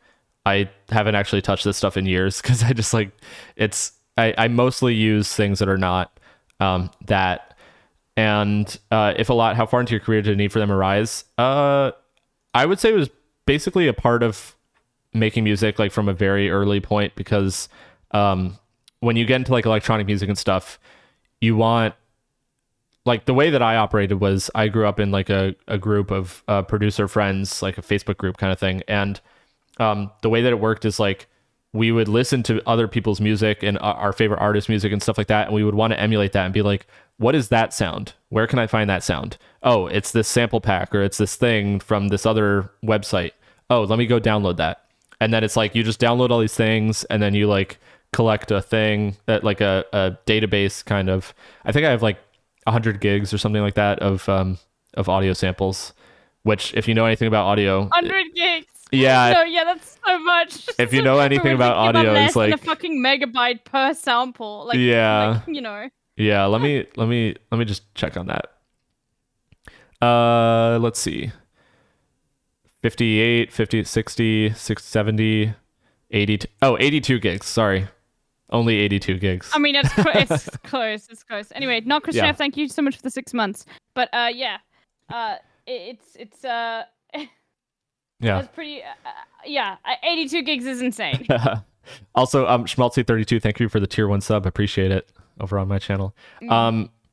I haven't actually touched this stuff in years because I just like, I mostly use things that are not that. And if a lot, how far into your career did a need for them arise? I would say it was basically a part of making music like from a very early point because when you get into like electronic music and stuff, you want like the way that I operated was I grew up in like a group of producer friends, like a Facebook group kind of thing. And the way that it worked is like we would listen to other people's music and our favorite artists' music and stuff like that. And we would want to emulate that and be like, what is that sound? Where can I find that sound? Oh, it's this sample pack or it's this thing from this other website. Oh, let me go download that. And then it's like you just download all these things and then you like collect a thing that like a database kind of. I think I have like 100 gigs or something like that of audio samples, which if you know anything about audio, 100 gigs. yeah, No, yeah, that's so much. if you know anything about We're thinking audio, less it's like than a fucking megabyte per sample. Like, Yeah. like, you know. yeah. Let me just check on that. Let's see. 58, 50, 60, 60, 70, 80. Oh, 82 gigs. Sorry. Only 82 gigs. I mean, it's close. It's close. Anyway, not Christian Yeah. F, thank you so much for the 6 months. But yeah, it's yeah. that's pretty. Yeah, 82 gigs is insane. Also, Schmaltzy32, thank you for the tier 1 sub. Appreciate it over on my channel.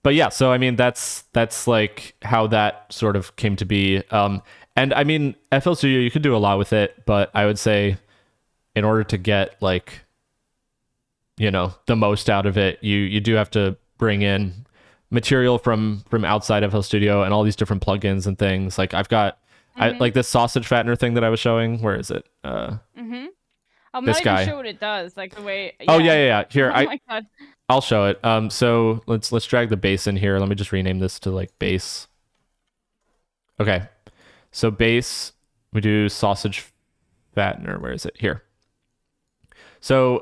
But yeah, so I mean, that's like how that sort of came to be. And I mean, FL Studio, you can do a lot with it, but I would say in order to get like, you know, the most out of it, you do have to bring in material from outside of FL Studio and all these different plugins and things. Like I've got I like this sausage fattener thing that I was showing. Where is it? I'm This not guy. even sure what it does. Like the way. Oh yeah. Here, Oh my god. I'll show it. So let's drag the bass in here. Let me just rename this to like bass. Okay. So bass, we do sausage fattener. Where is it? Here. So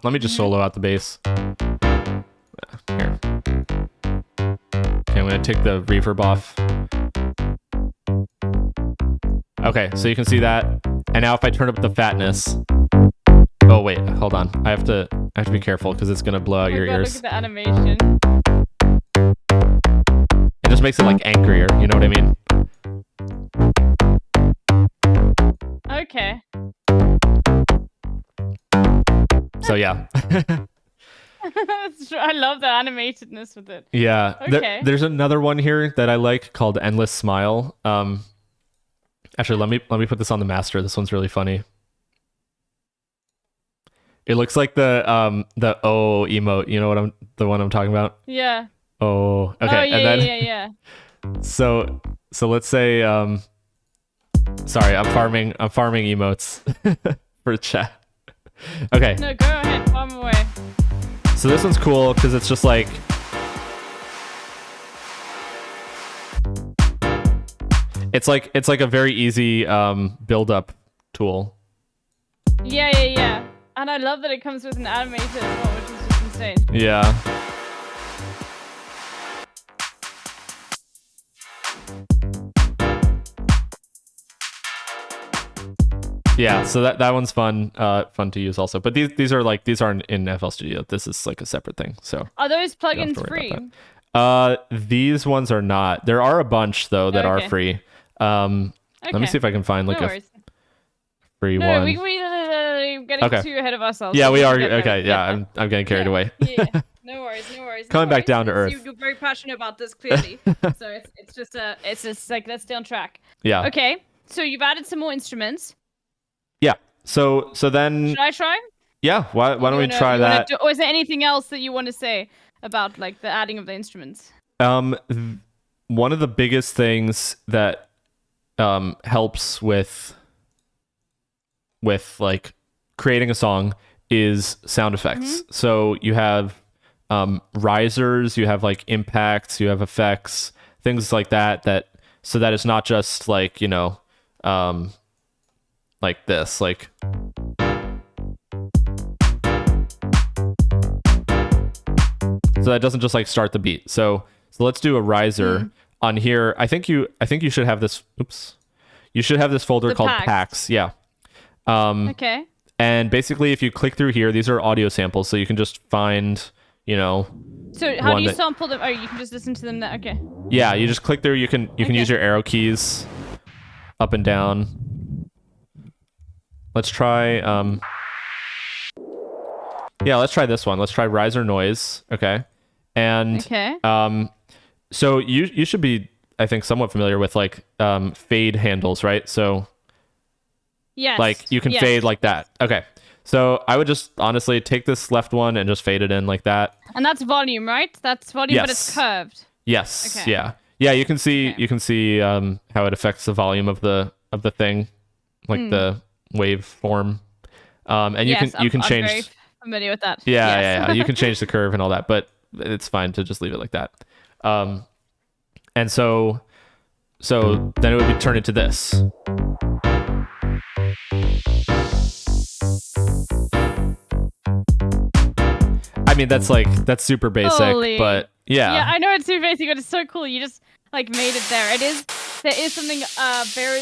let me just solo out the bass. Here. Okay, I'm gonna take the reverb off. Okay, so you can see that. And now if I turn up the fatness. Oh wait, hold on. I have to be careful because it's gonna blow out Oh my your god, ears. look at the animation. It just makes it like angrier, you know what I mean? Okay. So yeah. That's true. I love the animatedness with it. Yeah. Okay. There's another one here that I like called Endless Smile. Actually, let me put this on the master. This one's really funny. It looks like the oh emote. You know what the one I'm talking about? Yeah. Oh, okay. Oh yeah, And then yeah. so let's say sorry, I'm farming emotes for chat. Okay. No, go ahead. Farm away. So this one's cool because it's just like it's like a very easy build up tool. Yeah. And I love that it comes with an animator as well, which is just insane. Yeah. Yeah, so that one's fun to use also. But these aren't in FL Studio. This is like a separate thing. So Are those don't have to plugins worry free? about these ones are not. There are a bunch though that are Okay. free. Let me see if I can find like No a worries. free No, one. we getting Okay. too ahead of ourselves. Yeah, so we let's are. get ready. Okay, yeah, I'm getting carried Yeah. away. Yeah. No worries. No worries. Coming no back down to worries. earth. You're very passionate about this, clearly. So it's just like let's stay on track. Yeah. Okay. So you've added some more instruments. Yeah. So then, Should I try? yeah. Why don't we try you wanna that? or is there anything else that you want to say about like the adding of the instruments? One of the biggest things that helps with like creating a song is sound effects. So you have risers, you have like impacts, you have effects, things like that so that it's not just like, like this, like so that doesn't just like start the beat. So let's do a riser on here. I think you should have this. Oops, you should have this folder The called packs. packs. Yeah. Okay. And basically, if you click through here, these are audio samples, so you can just find, So how one do you that- sample them? Oh, you can just listen to them there. Okay. yeah, you just click through. You can use your arrow keys up and down. Let's try. Yeah, let's try this one. Let's try riser noise. Okay. And Okay. so you should be, I think, somewhat familiar with like fade handles, right? So Yes. like you can yes. fade like that. Okay. So I would just honestly take this left one and just fade it in like that. And that's volume, right? That's volume, but it's Yes. curved. Yes. Okay. Yeah. Yeah. You can see Okay. how it affects the volume of the thing, like the waveform. And you Yes, can you can I'm change. very familiar with that. Yeah, Yes. yeah. You can change the curve and all that, but it's fine to just leave it like that. And so then it would be turned into this. I mean, that's super basic, Holy. but yeah. Yeah, I know it's too basic, but it's so cool. You just like made it there. There is something very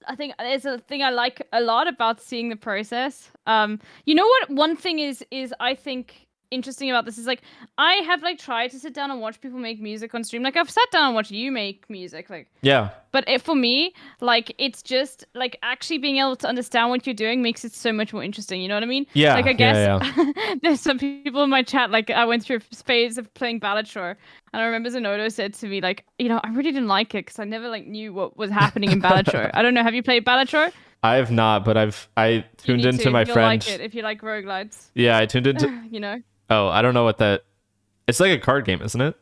I think there's a thing I like a lot about seeing the process. You know what? One thing is I think interesting about this is like I have like tried to sit down and watch people make music on stream. Like I've sat down and watched you make music, like. Yeah. But for me, like it's just like actually being able to understand what you're doing makes it so much more interesting. You know what I mean? Yeah, Like I yeah, guess there's some people in my chat. Like I went through a phase of playing Balatro, and I remember Zenodo said to me like, I really didn't like it because I never like knew what was happening in Balatro. I don't know. Have you played Balatro? I have not, but I tuned You need into to. my You'll friend. like it if you like roguelites. Yeah, I tuned into. You know? Oh, I don't know what that. It's like a card game, isn't it?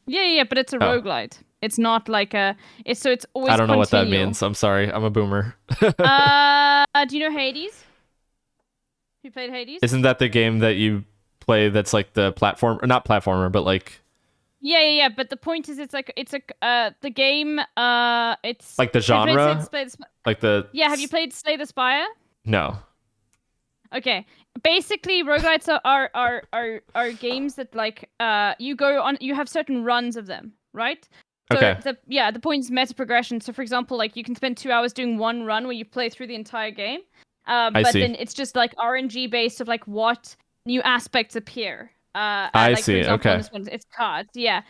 Yeah, but it's a roguelite. It's not like it's always. I don't know what that continual. means. I'm sorry. I'm a boomer. Do you know Hades? You played Hades? Isn't that the game that you play that's like the platform, or not platformer, but like Yeah. But the point is, it's the game. It's like the have you played genre? Slay the Spire? Like the Yeah, have you played Slay the Spire? No. Okay. Basically, roguelites are games that like you have certain runs of them, right? So Okay. the point is meta progression. So for example, like you can spend 2 hours doing one run where you play through the entire game. But see. then it's just like RNG based of like what new aspects appear. I like, see, For example, okay. on this one, it's cards. Yeah.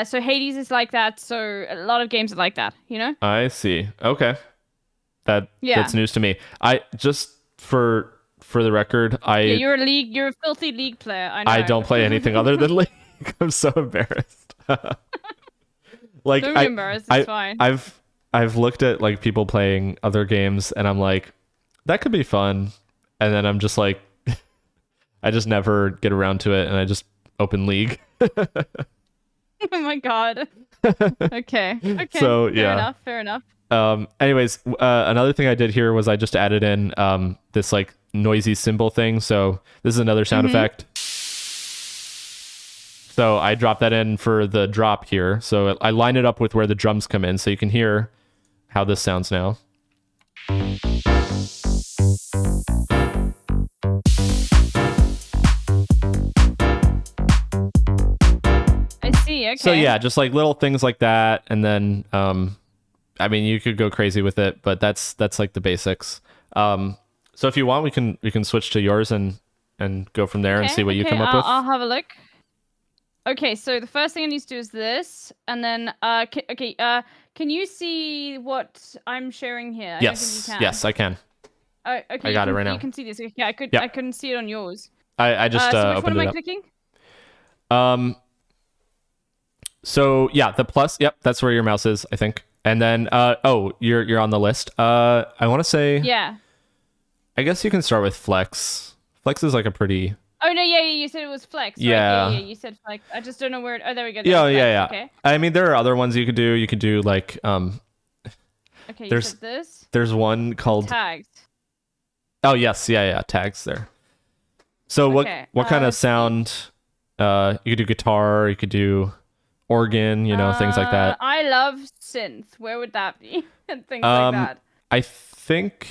So Hades is like that. So a lot of games are like that. You know. I see. Okay. Yeah. That's news to me. I just for the record, Yeah, you're a filthy League player. I know. I don't play anything other than League. I'm so embarrassed. Like Don't be embarrassed. It's fine. I've looked at like people playing other games and I'm like, that could be fun. And then I'm just like, I just never get around to it and I just open League. Oh my god. Okay. So, yeah. Fair enough. Anyways, another thing I did here was I just added in this like noisy cymbal thing. So this is another sound effect. So I dropped that in for the drop here. So I line it up with where the drums come in so you can hear how this sounds now. I see. Okay. So yeah, just like little things like that. And then, I mean, you could go crazy with it, but that's like the basics. So if you want, we can switch to yours and go from there and see what you come up with. I'll have a look. Okay, so the first thing I need to do is this, and then can you see what I'm sharing here? I don't think you Yes, can. yes, I can. Oh, okay. I got it right You now. can see this. Yeah, I could. Yeah. I couldn't see it on yours. I just So which one opened am it I up. clicking? So yeah, the plus. Yep, that's where your mouse is, I think. And then you're on the list. I want to say. Yeah. I guess you can start with flex. Flex is like a pretty. Oh no, yeah, you said it was flex. Right? Yeah. Yeah, you said flex. I just don't know where. Oh, there we go. Yeah, There's yeah, flex. yeah. Okay. I mean, there are other ones you could do. You could do like Okay. You There's- said this. there's one called. Tagged. Oh yes, yeah, tags there. So Okay, what kind of let's see. sound? You could do guitar. You could do organ. Things like that. I love synth. Where would that be? And things like that. I think.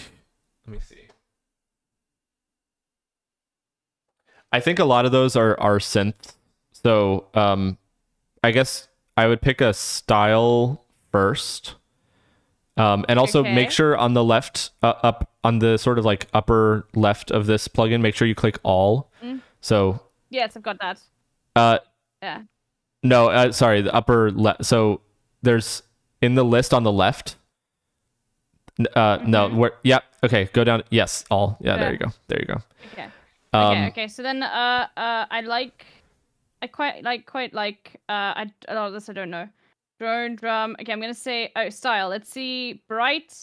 Let me see. I think a lot of those are synth. So I guess I would pick a style first. And also Okay. make sure on the left, up on the sort of like upper left of this plugin, make sure you click all. So Yes, I've got that. uh Yeah. no, sorry, the upper left. So there's in the list on the left. No, where? Yeah. Okay, go down. Yes, all. Yeah, there Yeah. you go. There you go. Okay. Um, Okay. So then, I quite like a lot of this I don't know. Drone drum. Okay, I'm gonna say style. Let's see, bright,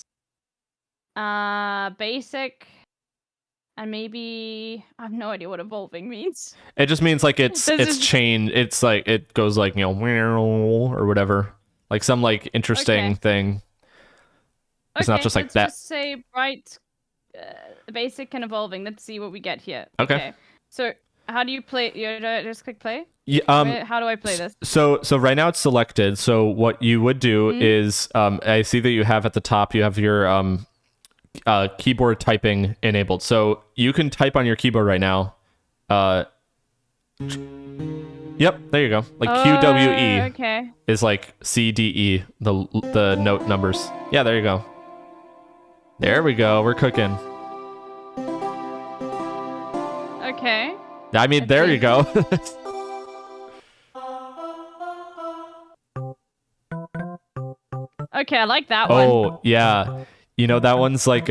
basic, and maybe I have no idea what evolving means. It just means like it's This is- chain. It's like it goes like or whatever, like some like interesting Okay. thing. It's not just like let's that. Just say bright, basic, and evolving. Let's see what we get here. Okay. So how do you play? You just click play. Yeah. How do I play this? So right now it's selected. So what you would do Mm-hmm. is I see that you have at the top you have your keyboard typing enabled. So you can type on your keyboard right now. Yep, there you go. Like QWE Okay. is like CDE, the note numbers. Yeah, there you go. There we go. We're cooking. Okay. I mean, there you go. Okay, I like that one. Oh, yeah. That one's like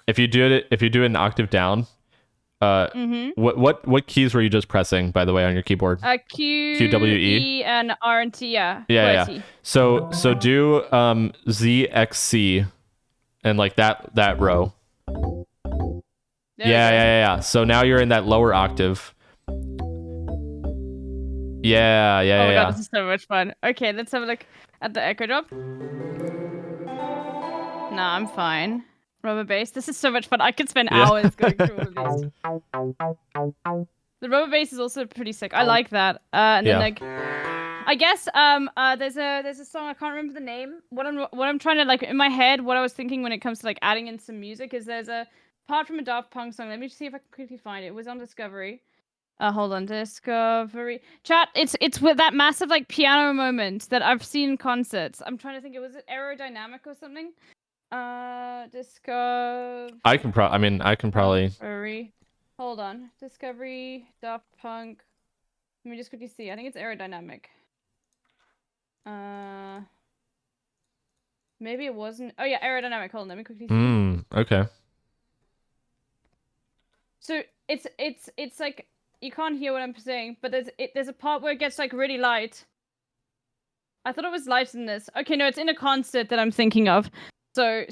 if you do it an octave down, what keys were you just pressing, by the way, on your keyboard? Q, QWE? E, and R and T. Yeah. Yeah. QWERTY. So do ZXC and like that row. There we Yeah. So now you're in that lower octave. Yeah. Oh my god, this is so much fun. Okay, let's have a look at the echo drop. Nah, I'm fine. Rubber bass. This is so much fun. I could spend Yeah. hours going through all of these. The rubber bass is also pretty sick. I like that. And then Yeah. like, I guess there's a song, I can't remember the name. What I'm trying to like in my head, what I was thinking when it comes to like adding in some music is there's a part from a Daft Punk song. Let me just see if I can quickly find it. It was on Discovery. Hold on, Discovery. Chat, it's with that massive like piano moment that I've seen in concerts. I'm trying to think, was it Aerodynamic or something? Discovery. I can probably. Hold on. Discovery, Daft Punk. Let me just quickly see. I think it's Aerodynamic. Maybe it wasn't. Oh yeah, Aerodynamic. Hold on, let me quickly see. Okay. So it's like you can't hear what I'm saying, but there's a part where it gets like really light. I thought it was lighter than this. Okay, no, it's in a concert that I'm thinking of. So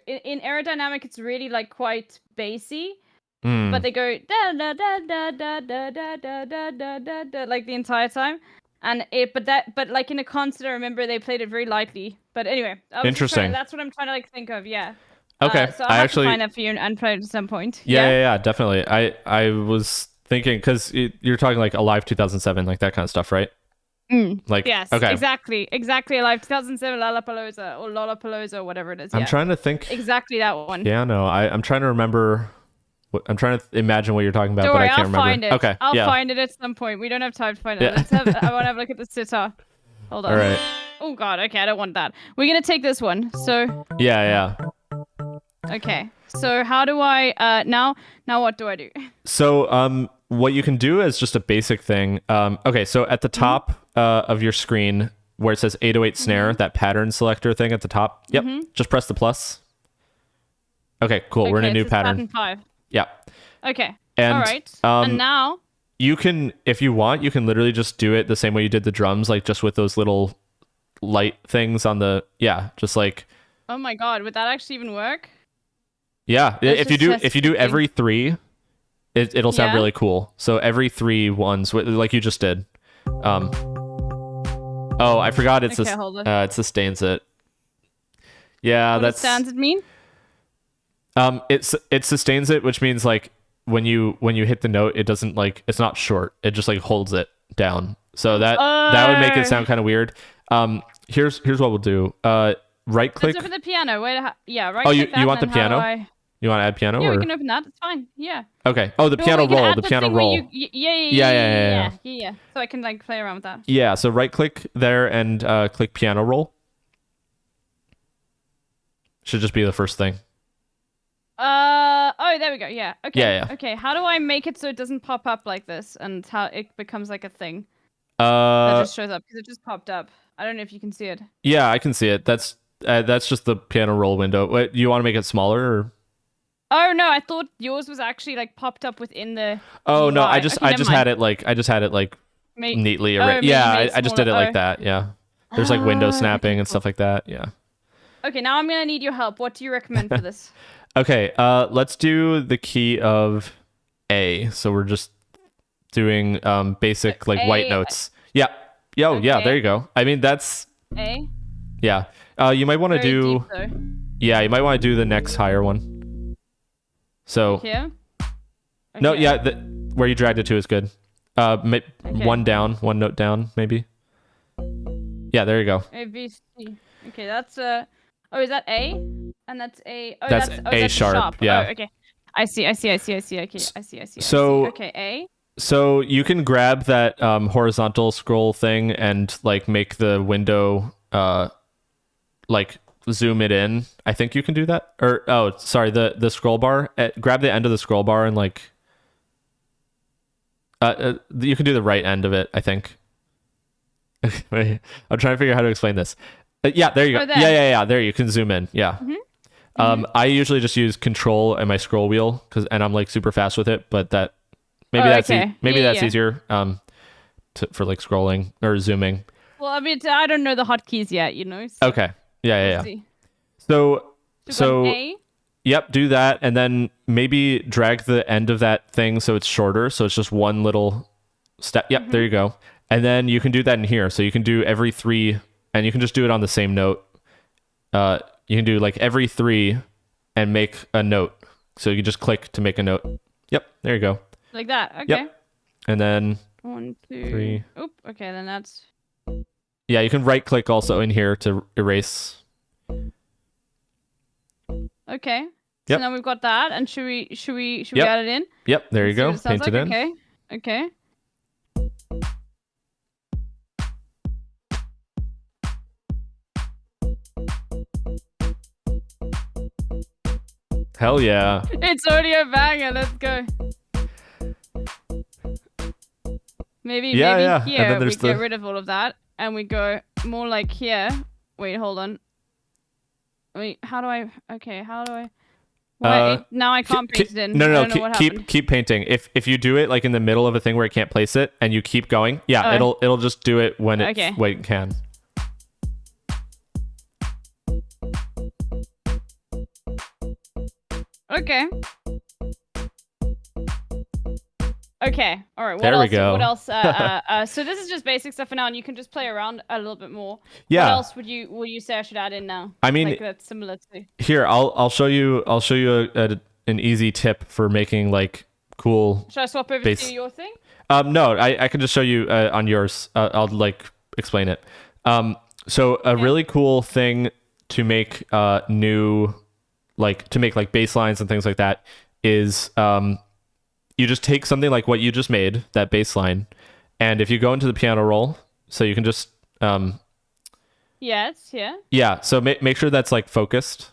in Aerodynamic, it's really like quite bassy, but they go da da da da da da da da da da da da like the entire time. But like in a concert, I remember they played it very lightly. But anyway, Interesting. That's what I'm trying to like think of. Yeah. Okay. So I'll have to find that for you and play it at some point. Yeah, definitely. I was thinking because you're talking like Alive 2007, like that kind of stuff, right? Like Yes. okay. Exactly. Alive 2007 Lollapalooza or Lollapalooza or whatever it is. I'm yeah. trying to think. Exactly that one. Yeah, no, I'm trying to remember. I'm trying to imagine what you're talking about, Don't but worry, I can't I'll remember. find it. Okay. I'll yeah. find it at some point. We don't have time to find it. Yeah. I want to have a look at the sitar. Hold on. All right. Oh god. Okay, I don't want that. We're gonna take this one. So Yeah. okay. So how do I now what do I do? So what you can do is just a basic thing. Okay, so at the top of your screen where it says 808 snare, that pattern selector thing at the top. Yep. Just press the plus. Okay, cool. We're in a Okay, new it says pattern. 5. Yeah. Okay. And All right. And now. you can, if you want, you can literally just do it the same way you did the drums, like just with those little light things on the, just like, Oh my God, would that actually even work? yeah. Let's If you just do, test if you do quickly. every 3, it'll sound Yeah? really cool. So every 3 ones, like you just did. Oh, I forgot it's Okay, hold on. it sustains it. Yeah, What does stands it mean? it sustains it, which means like when you hit the note, it doesn't like, it's not short. It just like holds it down. So that would make it sound kind of weird. Here's what we'll do. Right click. Let's open the piano. Wait, yeah, right. Oh, click that, you want the and then how do piano? You want to add piano? Yeah, or? we can open that. It's fine. Yeah. Okay. Oh, the No, piano we can roll. add The piano thing where roll. Yeah. So I can like play around with that. Yeah. So right click there and click piano roll. Should just be the first thing. Oh, there we go. Yeah. Okay. Yeah. Okay. How do I make it so it doesn't pop up like this, and how it becomes like a thing that just shows up because it just popped up? I don't know if you can see it. Yeah, I can see it. That's just the piano roll window. Wait, you want to make it smaller? Or? Oh no, I thought yours was actually like popped up within the. Oh no, UI. I just Okay, never mind. had it like neatly Oh, arranged. maybe Yeah, made I just did it smaller. like that. Yeah. There's like window Okay, snapping and cool. stuff like that. Yeah. Okay, now I'm gonna need your help. What do you recommend for this? Okay, let's do the key of A. So we're just doing basic like white A. notes. Yeah. Yo, yeah, Okay. there you go. I mean, that's A. yeah. You might want to Very do deep, though. yeah, you might want to do the next higher one. So Here. no, Okay. yeah, where you dragged it to is good. One down, one note down, maybe. Yeah, there you go. A B C. Okay, that's Oh, is that A? And that's A. Oh, That's that's A that's sharp, yeah. Oh, okay. I see. Okay, I see. So- Okay, A. So you can grab that horizontal scroll thing and like make the window like zoom it in. I think you can do that. Or oh, sorry, the scroll bar. Grab the end of the scroll bar and like you can do the right end of it, I think. Wait, I'm trying to figure out how to explain this. Yeah, there you go. Oh, there. Yeah. There you can zoom in. Yeah. I usually just use control and my scroll wheel and I'm like super fast with it, but that maybe Oh, that's okay. maybe Yeah, that's yeah. easier for like scrolling or zooming. Well, I mean, I don't know the hotkeys yet, you know. So Okay. Yeah. we'll see. So So we've got A. yep, do that and then maybe drag the end of that thing so it's shorter, so it's just one little step. Yep, there you go. And then you can do that in here. So you can do every 3 and you can just do it on the same note. You can do like every 3 and make a note. So you can just click to make a note. Yep, there you go. Like that. Okay. Yep. And then 1, 2. 3. Oop. Okay, then that's. Yeah, you can right click also in here to erase. Okay. Yep. So now we've got that, and should we Yep. add it in? Yep, there you See what go. it sounds Paint it in. like? Okay. Hell yeah. It's already a banger. Let's go. Maybe Yeah, yeah. And here then we there's get the- rid of all of that, and we go more like here. Wait, hold on. Wait, how do I? Okay, how do I? Wait, now I can't paste it in. I No, don't know what happened. keep painting. If you do it like in the middle of a thing where it can't place it, and you keep going, yeah, Oh. it'll just do it when Okay. it can. Okay. Okay. All right. What There else? we go. What else? So this is just basic stuff for now, and you can just play around a little bit more. Yeah. What else will you say I should add in now? I mean, like that's similar to. Here, I'll show you an easy tip for making like cool. Should I swap over Base- to your thing? No, I can just show you on yours. I'll like explain it. So a really cool thing to make new, like to make like bass lines and things like that is you just take something like what you just made, that bass line, and if you go into the piano roll, so you can just Yeah, it's here. yeah, so make sure that's like focused.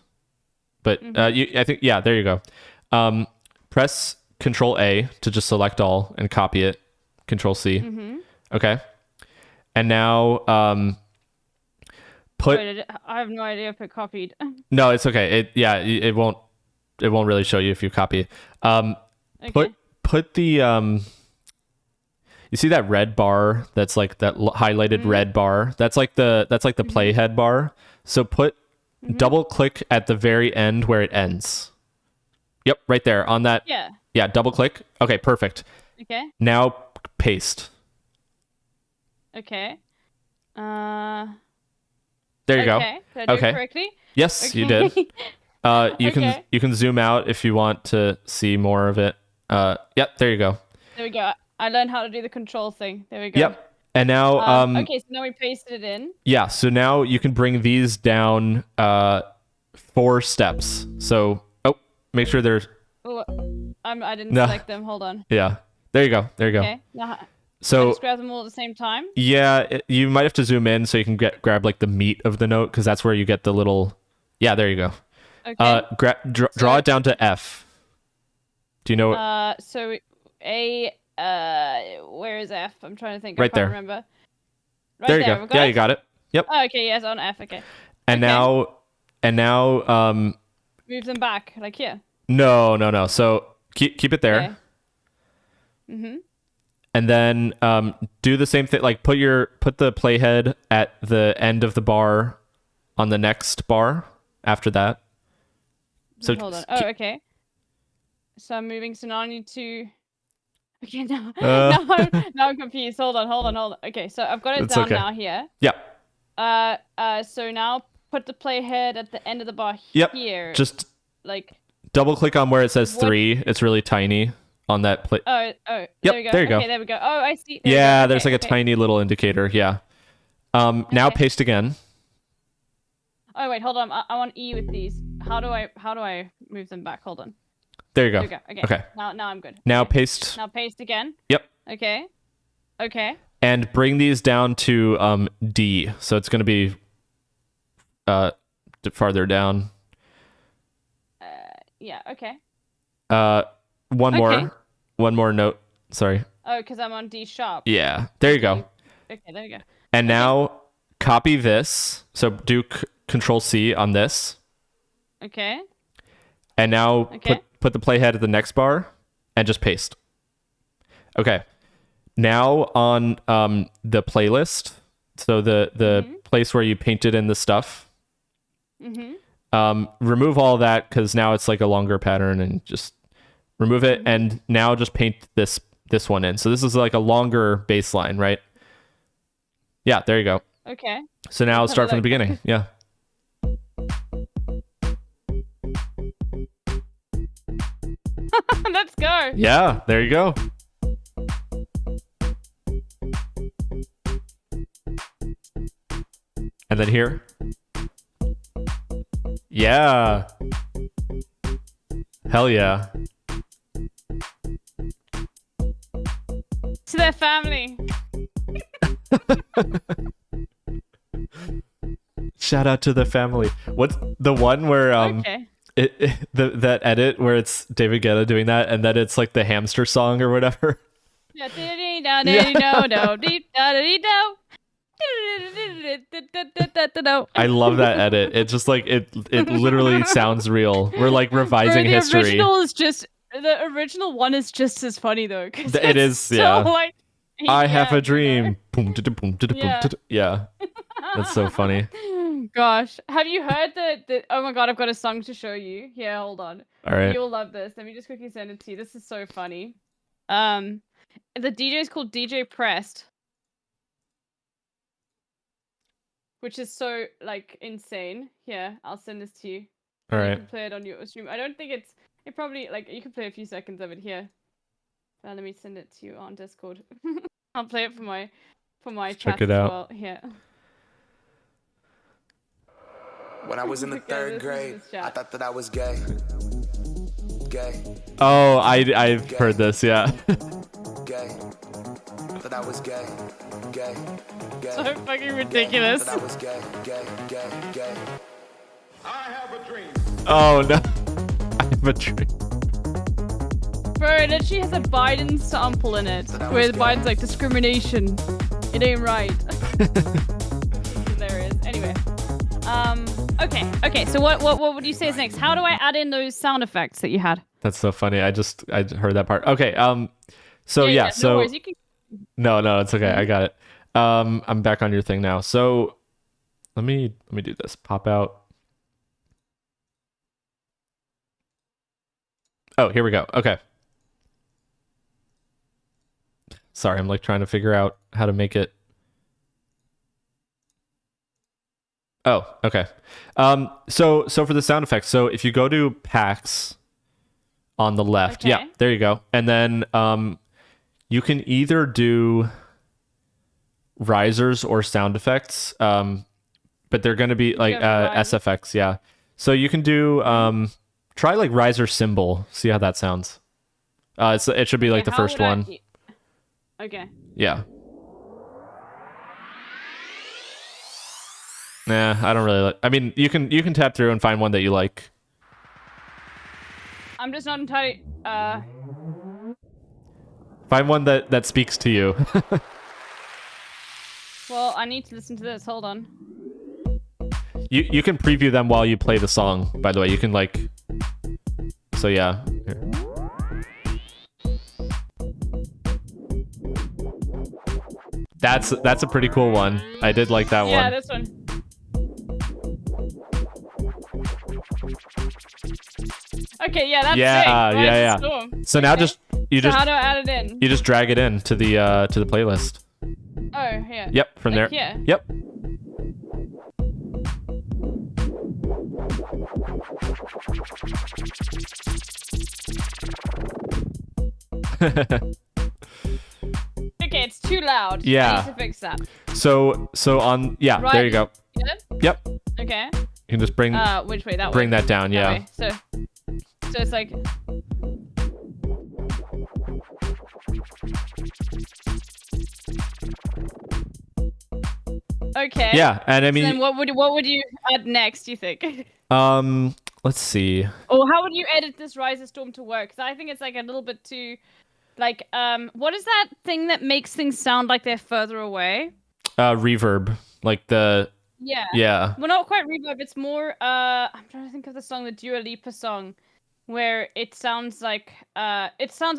But I think yeah, there you go. Press Control A to just select all and copy it. Control C. Okay. And now put Wait, I have no idea if it copied. no, it's okay. It won't it won't really show you if you copy. Okay. Put the you see that red bar that's like that highlighted red bar? That's like the playhead bar. So double click at the very end where it ends. Yep, right there on that. Yeah. Yeah, double click. Okay, perfect. Okay. Now paste. Okay. There you go. Okay. Did I do Okay. it correctly? Yes, you Okay. did. You can zoom out if you want to see more of it. Yep, there you go. There we go. I learned how to do the control thing. There we go. Yep. And now okay, so now we pasted it in. yeah, so now you can bring these down 4 steps. So make sure there's Oh, I didn't No. select them. Hold on. yeah. There you go. There you go. Okay. Now, So just grab them all at the same time. yeah, you might have to zoom in so you can grab like the meat of the note because that's where you get the little. Yeah, there you go. Okay. Draw it down to F. Do you know? So where is F? I'm trying to think. Right I there. can't remember. Right there you there, go. we've got Yeah, it? you got it. Yep. Oh, okay. Yes, on F. Okay. And okay. now Move them back, like here. no. So keep it there. Okay. Mhm. And then do the same thing. Like put the playhead at the end of the bar on the next bar after that. So Hold on. Oh, okay. So I'm moving. So now I need to. Okay, now now I'm confused. Hold on. Okay, so I've got it It's down okay. now here. Yeah. So now put the playhead at the end of the bar Yep. here. Just like. double click on where it says What- 3. It's really tiny on that play. Oh. Yep, There we go. there you go. Okay, there we go. Oh, I see. There we Yeah, go. there's Okay, like a okay. tiny little indicator. Yeah. Now Okay. paste again. Oh wait, hold on. I want E with these. How do I move them back? Hold on. There you go. There we go. Okay. Okay. Now I'm good. Now Okay. paste. Now paste again. Yep. Okay. Okay. And bring these down to D. So it's going to be farther down. Yeah. Okay. One Okay. more note. Sorry. Oh, because I'm on D sharp. Yeah. There you go. Okay. There we go. And now copy this. So do Control C on this. Okay. And now Okay. put the playhead at the next bar and just paste. Okay. Now on the playlist, so the place where you painted in the stuff, remove all that because now it's like a longer pattern and just remove it. And now just paint this one in. So this is like a longer baseline, right? Yeah, there you go. Okay. So now Let's have a start from the look. beginning. Yeah. Let's go. Yeah, there you go. And then here. Yeah. Hell yeah. To their family. Shout out to the family. What's the one where Okay. that edit where it's David Guetta doing that and then it's like the hamster song or whatever? Yeah. I love that edit. It's just like it literally sounds real. We're like revising the history. The original one is just as funny though. 'Cause It is, so, yeah. Like, I have yeah, a dream. Boom, da-da, boom, da-da, boom, Yeah. da-da. Yeah. That's so funny. Gosh, have you heard the? Oh my god, I've got a song to show you. Here, hold on. All right. You'll love this. Let me just quickly send it to you. This is so funny. The DJ is called DJ Pressed, which is so like insane. Here, I'll send this to you. All You right. can play it on your stream. I don't think it probably like you can play a few seconds of it here. Let me send it to you on Discord. I'll play it for my Check chat it as out. well. Here. When I was in the Okay, third this is grade, his chat. I thought that I was gay. Gay, Oh, I've heard this. Yeah. gay. Thought I was gay. Gay, gay. So fucking ridiculous. Thought I was gay. Gay, gay, gay. Oh no. I have a dream. Bro, it literally has a Biden sample in it, where Biden's like, discrimination. It ain't right. There is. Anyway. Okay. So what would you say is next? How do I add in those sound effects that you had? That's so funny. I heard that part. Okay. So yeah. No So worries, you can... no, it's okay. I got it. I'm back on your thing now. So let me do this. Pop out. Oh, here we go. Okay. Sorry, I'm like trying to figure out how to make it. Oh, okay. So for the sound effects, so if you go to packs on the left, Okay. yeah, there you go. And then you can either do risers or sound effects. But they're going to be like You have risers. SFX, yeah. So you can do try like riser symbol, see how that sounds. It should be like Okay, the how first would I- one. Okay. Yeah. Nah, I don't really like. I mean, you can tap through and find one that you like. I'm just not entirely. Find one that speaks to you. Well, I need to listen to this. Hold on. You can preview them while you play the song. By the way, you can like. So yeah. Here. That's a pretty cool one. I did like that Yeah, one. this one. Okay, yeah, that's Yeah, sick. yeah, Rise of yeah. Storm. So now Okay. you So how do I add it in? you just drag it in to the playlist. Oh, here. Yep, from Like there. here? Yep. Okay, it's too loud. Yeah. I need to fix that. So on there Right. you go. Yeah? Yep. Okay. You can just bring Which way? That way. bring that down, That yeah. way. So it's like. Okay. Yeah, and I So then mean what would you add next, do you think? let's see. Or how would you edit this Rise of Storm to work? Because I think it's like a little bit too, like, what is that thing that makes things sound like they're further away? Reverb. Like the Yeah. yeah. Well, not quite reverb. It's more. I'm trying to think of the song, the Dua Lipa song, where it sounds like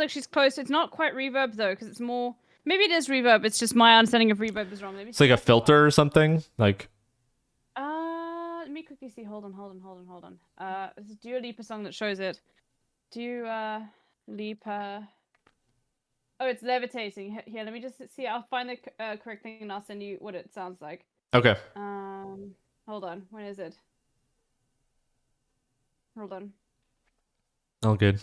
she's close. It's not quite reverb though, because it's more. Maybe it is reverb. It's just my understanding of reverb is wrong. Let me It's like a see. filter or something. Like Let me quickly see. Hold on. It's a Dua Lipa song that shows it. Dua Lipa. Oh, it's levitating. Here, let me just see. I'll find the correct thing and I'll send you what it sounds like. okay. Hold on. When is it? Hold on. All good.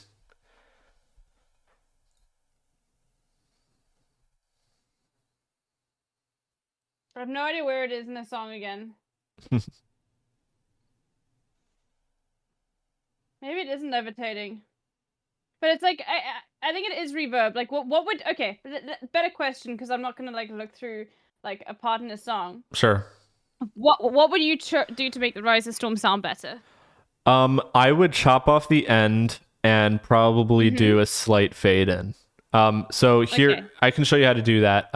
I have no idea where it is in the song again. Maybe it isn't levitating. But it's like I think it is reverb. Like what would better question, because I'm not gonna like look through like a part in a song. Sure. What would you do to make the Rise of Storm sound better? I would chop off the end and probably Mm-hmm. do a slight fade in. So here Okay. I can show you how to do that.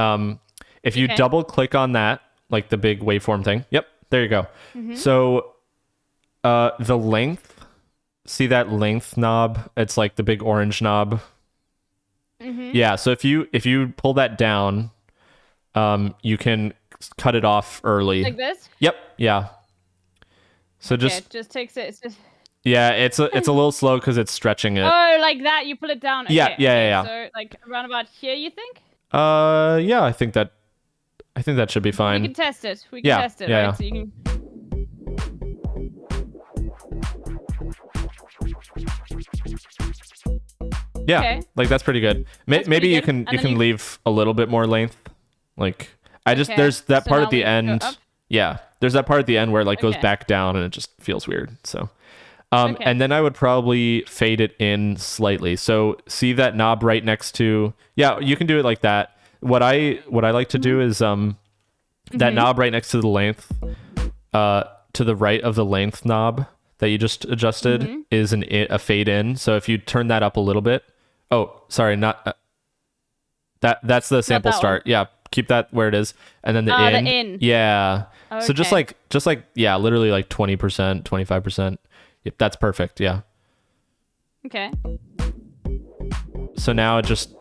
If you Okay. double click on that, like the big waveform thing. Yep, there you go. Mm-hmm. So the length, see that length knob? It's like the big orange knob. Mm-hmm. Yeah, so if you pull that down, you can cut it off early. Like this? Yep, yeah. So Okay, just it just takes it. It's just yeah, it's a little slow because it's stretching it. oh, like that. You pull it down. Yeah, Okay, yeah. So like around about here, you think? Yeah, I think that should be We fine. can test it. We can Yeah, test it. yeah, Right? yeah. So you can. Yeah, Okay. like that's pretty good. That's Maybe pretty you good. can And you then can you- leave a little bit more length. Like Okay, there's that so part now at the we go end. up? Yeah, there's that part at the end where it like goes Okay. back down and it just feels weird. So Okay. and then I would probably fade it in slightly. So see that knob right next to yeah, you can do it like that. What I like to do is that knob right next to the length to the right of the length knob that you just adjusted is a fade in. So if you turn that up a little bit. Oh, sorry, not that's the sample that start. Yeah, keep that where it is, and then the Ah, the in. in. Yeah. So just Okay. like yeah, literally like 20%, 25%. Yep, that's perfect. Yeah. Okay. So now it just.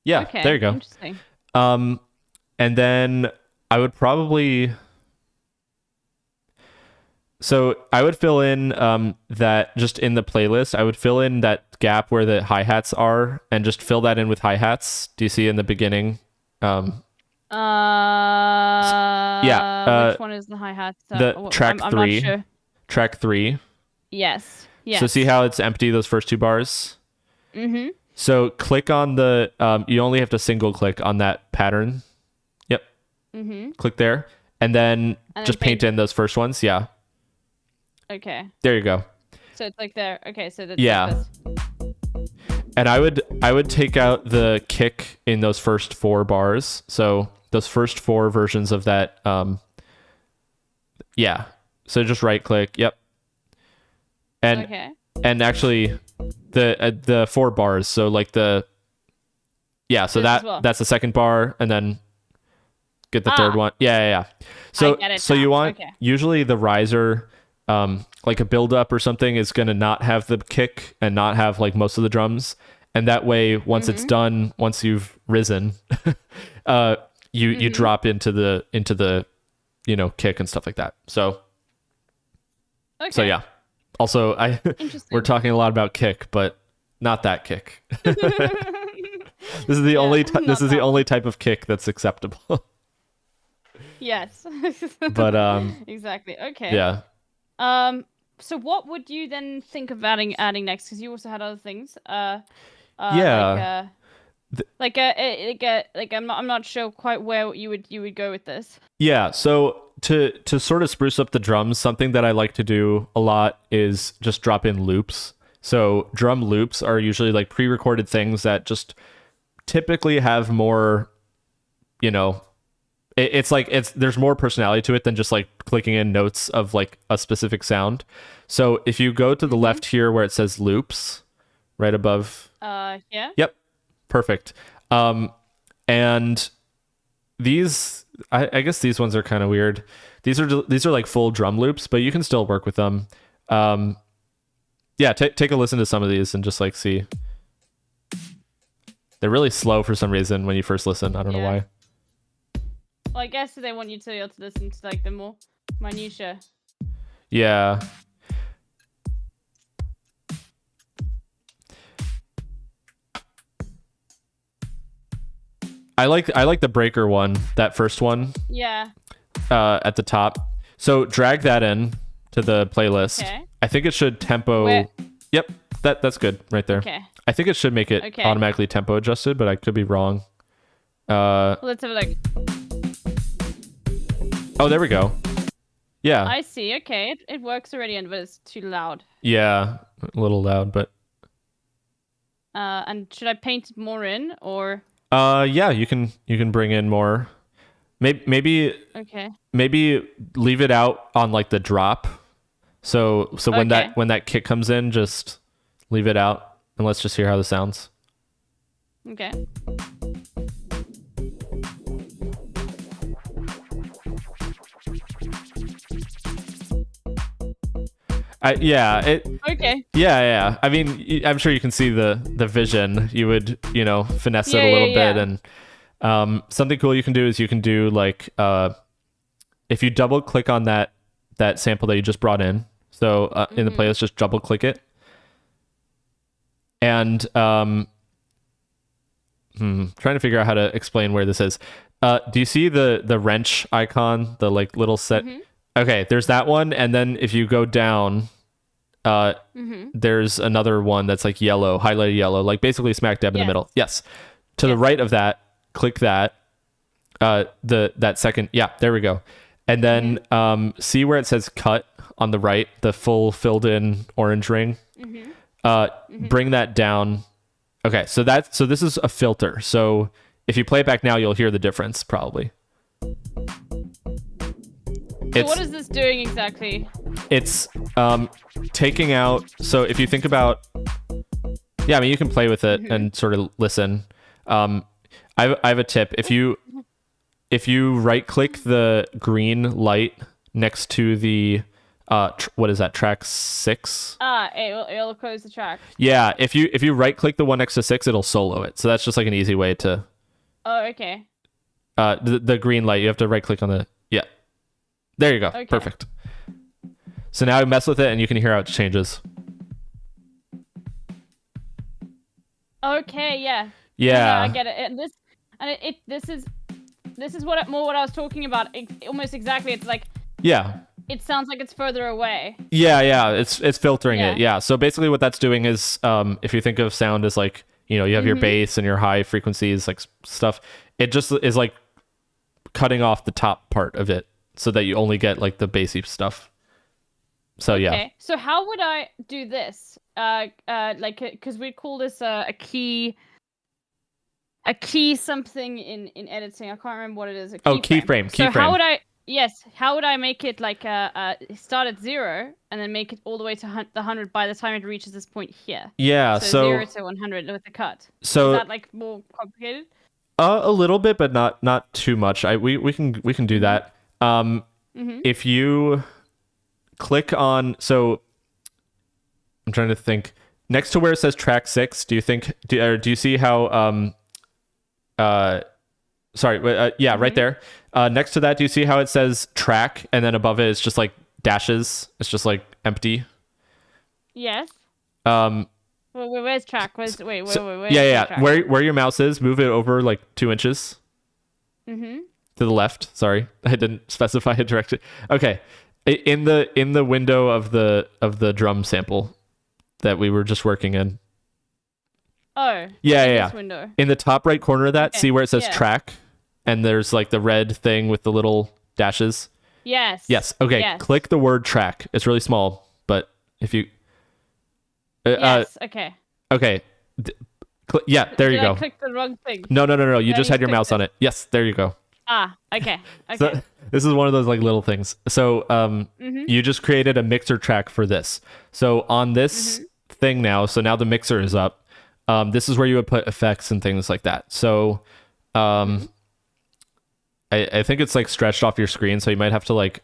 Yeah, Okay. there you go. Interesting. And then I would probably. So I would fill in that just in the playlist. I would fill in that gap where the hi-hats are and just fill that in with hi-hats. Do you see in the beginning? Which one is the hi-hat? Track I'm 3. not sure. Track 3. Yes. Yes. So see how it's empty, those first 2 bars? Mm-hmm. So click on the, you only have to single click on that pattern. Yep. Mm-hmm. Click there. And then And just then paint in those first ones. Yeah. Okay. There you go. So it's like there. Okay. So that's Yeah. like this. And I would take out the kick in those first 4 bars. So those first 4 versions of that. Yeah. So just right click. Yep. And Okay. and actually the 4 bars. So like so This as well. that's the second bar, and then get the third one. Yeah. So get it so you now. want Okay. usually the riser. Like a build up or something is going to not have the kick and not have like most of the drums. And that way, once it's done, once you've risen, you drop into the, kick and stuff like that. So Okay. yeah, also Interesting. we're talking a lot about kick, but not that kick. This is the only, not this is the that only type of kick that's acceptable. Yes. But, exactly. Okay. yeah. So what would you then think of adding next? Because you also had other things. Yeah. I'm not sure quite where you would go with this. Yeah, so to sort of spruce up the drums, something that I like to do a lot is just drop in loops. So drum loops are usually like pre-recorded things that just typically have more, there's more personality to it than just like clicking in notes of like a specific sound. So if you go to the left here where it says loops, right above. Yeah. Yep. Perfect. And these, I guess these ones are kind of weird. These are like full drum loops, but you can still work with them. Yeah, take a listen to some of these and just like see. They're really slow for some reason when you first listen. I don't know Yeah. why. Well, I guess they want you to be able to listen to like the more minutia. Yeah. I like the breaker one, that first one, Yeah. at the top. So drag that in to the playlist. Okay. I think it should tempo. Where- Yep, that's good right there. Okay. I think it should make it Okay. automatically tempo adjusted, but I could be wrong. Well, let's have a look. Oh, there we go. Yeah. I see. Okay, it works already, but it's too loud. Yeah, a little loud, but And should I paint it more in or? yeah, you can bring in more. Maybe Okay. leave it out on like the drop. So when Okay. when that kick comes in, just leave it out and let's just hear how this sounds. Okay. Yeah. Okay. Yeah. I mean, I'm sure you can see the vision. You would, finesse it Yeah, a little yeah, bit, and something cool you can do is you can do like if you double click on that sample that you just brought in. So in the playlist, just double click it, and trying to figure out how to explain where this is. Do you see the wrench icon, the like little set? Okay, there's that one, and then if you go down, there's another one that's like yellow, highlighted yellow, like basically smack dab in the Yes. middle. Yes. To the right of that, click that. That second, yeah, there we go. And then see where it says cut on the right, the full filled in orange ring. Bring that down. Okay, so this is a filter. So if you play it back now, you'll hear the difference probably. So what is this doing exactly? It's taking out. So if you think about Yeah, I mean, you can play with it and sort of listen. I have a tip. If you right click the green light next to the what is that, track 6? It'll close the track. Yeah, if you right click the one next to 6, it'll solo it. So that's just like an easy way to Oh, okay. the green light, you have to right click on the there you go. Okay. Perfect. So now you mess with it and you can hear how it changes. Okay, yeah. Yeah. I get it. This is what I was talking about. Almost exactly. It's like Yeah. it sounds like it's further away. Yeah, it's filtering it. Yeah. Yeah. So basically what that's doing is if you think of sound as like, you have your bass and your high frequencies, like stuff, it just is like cutting off the top part of it so that you only get like the bassy stuff. So yeah. Okay. So how would I do this? Like, because we call this a key something in editing. I can't remember what it is. Keyframe. So how would I? Yes. How would I make it like start at 0 and then make it all the way to the 100 by the time it reaches this point here? Yeah. So So 0 to 100 with the cut. So Is that like more complicated? a little bit, but not too much. We can do that. If you click on, so I'm trying to think, next to where it says track 6, do you see how right there, next to that, do you see how it says track and then above it it's just like dashes, it's just like empty? Yes. um Where's track? Where's yeah, where your mouse is, move it over like 2 inches Mm-hmm. to the left. Sorry, I didn't specify a direction. Okay, in the window of the drum sample that we were just working in. Oh. Yeah. This window. In the top right corner of that, Okay, see where it says yeah. track, and there's like the red thing with the little dashes. Yes. Yes. Okay. Yes. Click the word track. It's really small, but if you. Yes. Okay. Okay. Yeah. There you Did I go. click the wrong thing? No. You just you had your clicked mouse it. on it. Yes. There you go. Ah. Okay. Okay. So this is one of those like little things. So you just created a mixer track for this. So on this thing now, so now the mixer is up. This is where you would put effects and things like that. So I think it's like stretched off your screen, so you might have to like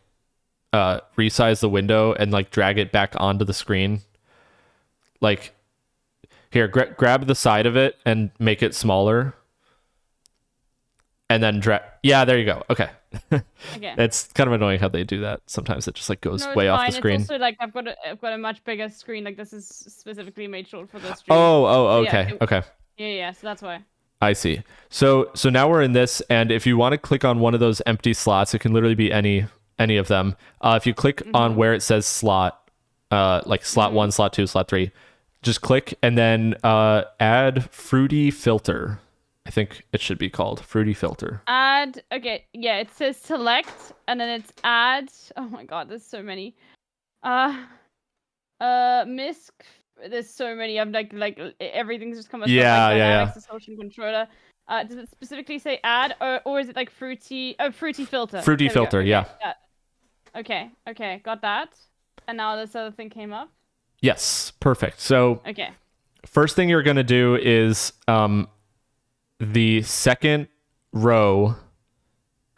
resize the window and like drag it back onto the screen. Like here, grab the side of it and make it smaller. And then yeah, there you go. Okay. Okay. It's kind of annoying how they do that. Sometimes it just like goes No, it's way off fine. the screen. It's also like I've got a much bigger screen. Like this is specifically made short for this stream. Oh, Yeah, okay. Okay. Yeah. So that's why. I see. So now we're in this, and if you want to click on one of those empty slots, it can literally be any of them. If you click on where it says slot, like slot 1, slot 2, slot 3, just click and then add Fruity Filter. I think it should be called Fruity Filter. Add. Okay. Yeah. It says select, and then it's add. Oh my God. There's so many. Misc. There's so many. I'm like everything's just come up. Yeah, like yeah. Dynamics Distortion Controller. Does it specifically say add, or is it like fruity? Oh, Fruity Filter. Fruity There we go. Filter, Okay, yeah. Okay. Got that. And now this other thing came up. Yes, perfect. So Okay. first thing you're going to do is the second row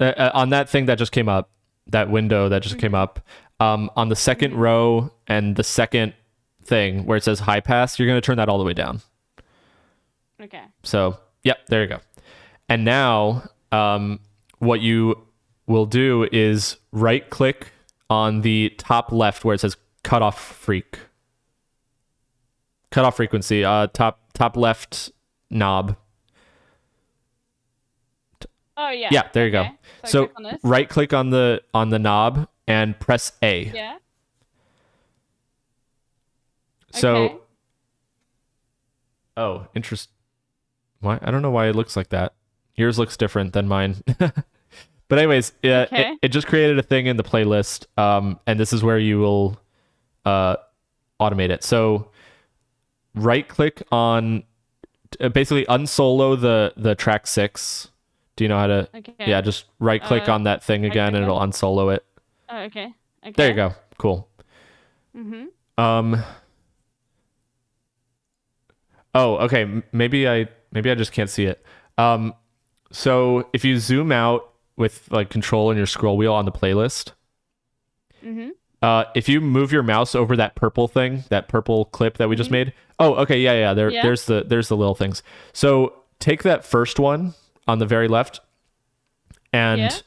on that thing that just came up, that window that just came up, on the second row and the second thing where it says high pass, you're going to turn that all the way down. Okay. So, yep, there you go. And now what you will do is right click on the top left where it says cutoff frequency, top left knob. Oh yeah. Yeah, there you go. Okay. So click on this. right click on the knob and press A. Yeah. So Okay. oh, interest. Why? I don't know why it looks like that. Yours looks different than mine. But anyways, Okay. it just created a thing in the playlist, and this is where you will automate it. So right click on, basically unsolo the track 6. Do you know how to? Okay. Yeah, just right click on that thing again, and it'll unsolo it. Oh, okay. Okay. There you go. Cool. Mhm. Oh, okay. Maybe I just can't see it. So if you zoom out with like control and your scroll wheel on the playlist, if you move your mouse over that purple thing, that purple clip that we just made. Oh, okay, yeah. There's the little things. So take that first one on the very left, and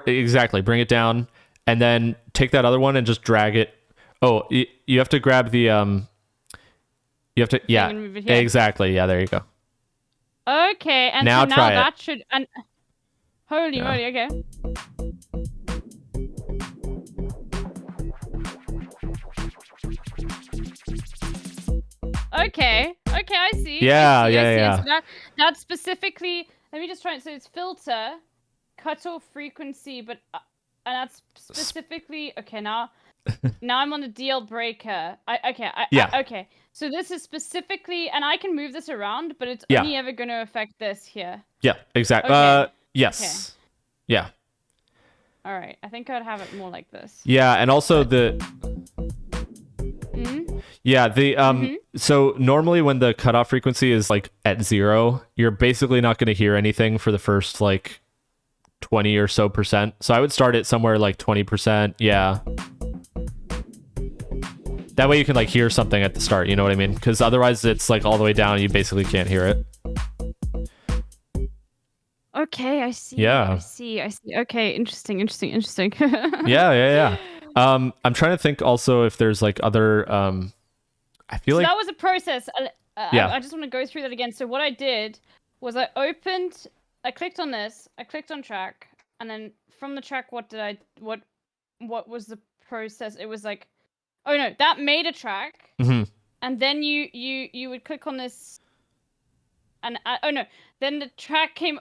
exactly, bring it down, and then take that other one and just drag it. Oh, you have to grab the You have to, yeah, I'm gonna move it here. exactly. Yeah, there you go. Okay, and Now so now try it. that should. And holy Yeah. moly! Okay. Okay. Okay, I see. Yeah, I see, yeah, I see. yeah. And so that specifically. Let me just try it. So it's filter, cutoff frequency, but and that's specifically okay. Now I'm on the deal breaker. Okay. So this is specifically, and I can move this around, but it's Yeah. only ever going to affect this here. Yeah, exactly. Okay. Yes. Yeah. All right. I think I'd have it more like this. Yeah, and also the Mhm. yeah, the so normally when the cutoff frequency is like at 0, you're basically not going to hear anything for the first like 20 or so percent. So I would start it somewhere like 20%. Yeah. That way you can like hear something at the start, you know what I mean? Because otherwise it's like all the way down and you basically can't hear it. Okay, I see. Yeah. I see. Okay, interesting. Yeah. I'm trying to think also if there's like other I feel So like that was a process. Yeah. I just want to go through that again. So what I did was I clicked on this, I clicked on track, and then from the track, what was the process? It was like, oh no, that made a track, Mhm. and then you would click on this, and then the track came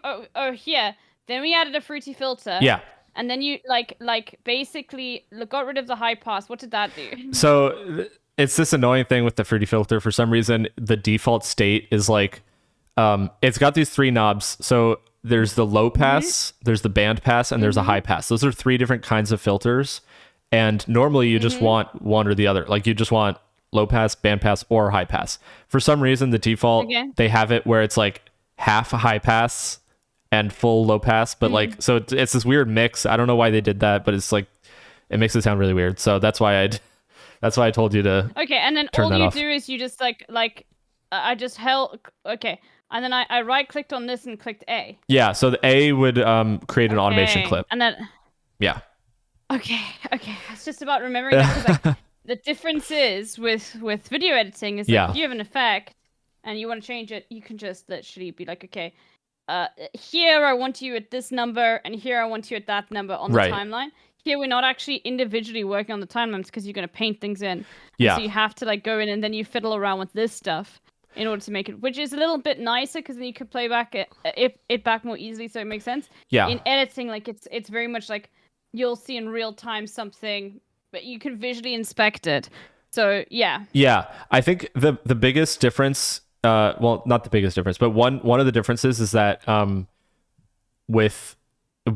here. Then we added a fruity filter. yeah. And then you like basically got rid of the high pass. What did that do? So it's this annoying thing with the fruity filter. For some reason, the default state is like, it's got these 3 knobs. So there's the low pass, there's the band pass, and there's a high pass. Those are 3 different kinds of filters. And normally you just want one or the other. Like you just want low pass, band pass, or high pass. For some reason, the default, they have it where it's like half a high pass and full low pass. But like, so it's this weird mix. I don't know why they did that, but it's like, it makes it sound really weird. So that's why I told you to. Okay, and then turn all that you off. do is you just I just held and then I right clicked on this and clicked A. Yeah. So the A would create an automation Okay, clip. and then Yeah. okay, it's just about remembering that 'cause, like, the difference is with video editing is Yeah. if you have an effect and you want to change it, you can just literally be like, okay, here I want you at this number, and here I want you at that number on the Right. timeline. Here we're not actually individually working on the timelines because you're going to paint things in. Yeah. So you have to like go in and then you fiddle around with this stuff in order to make it, which is a little bit nicer because then you could play back it back more easily, so it makes sense. Yeah. In editing, like it's very much like you'll see in real time something, but you can visually inspect it. So yeah. Yeah, I think the biggest difference, well, not the biggest difference, but one of the differences is that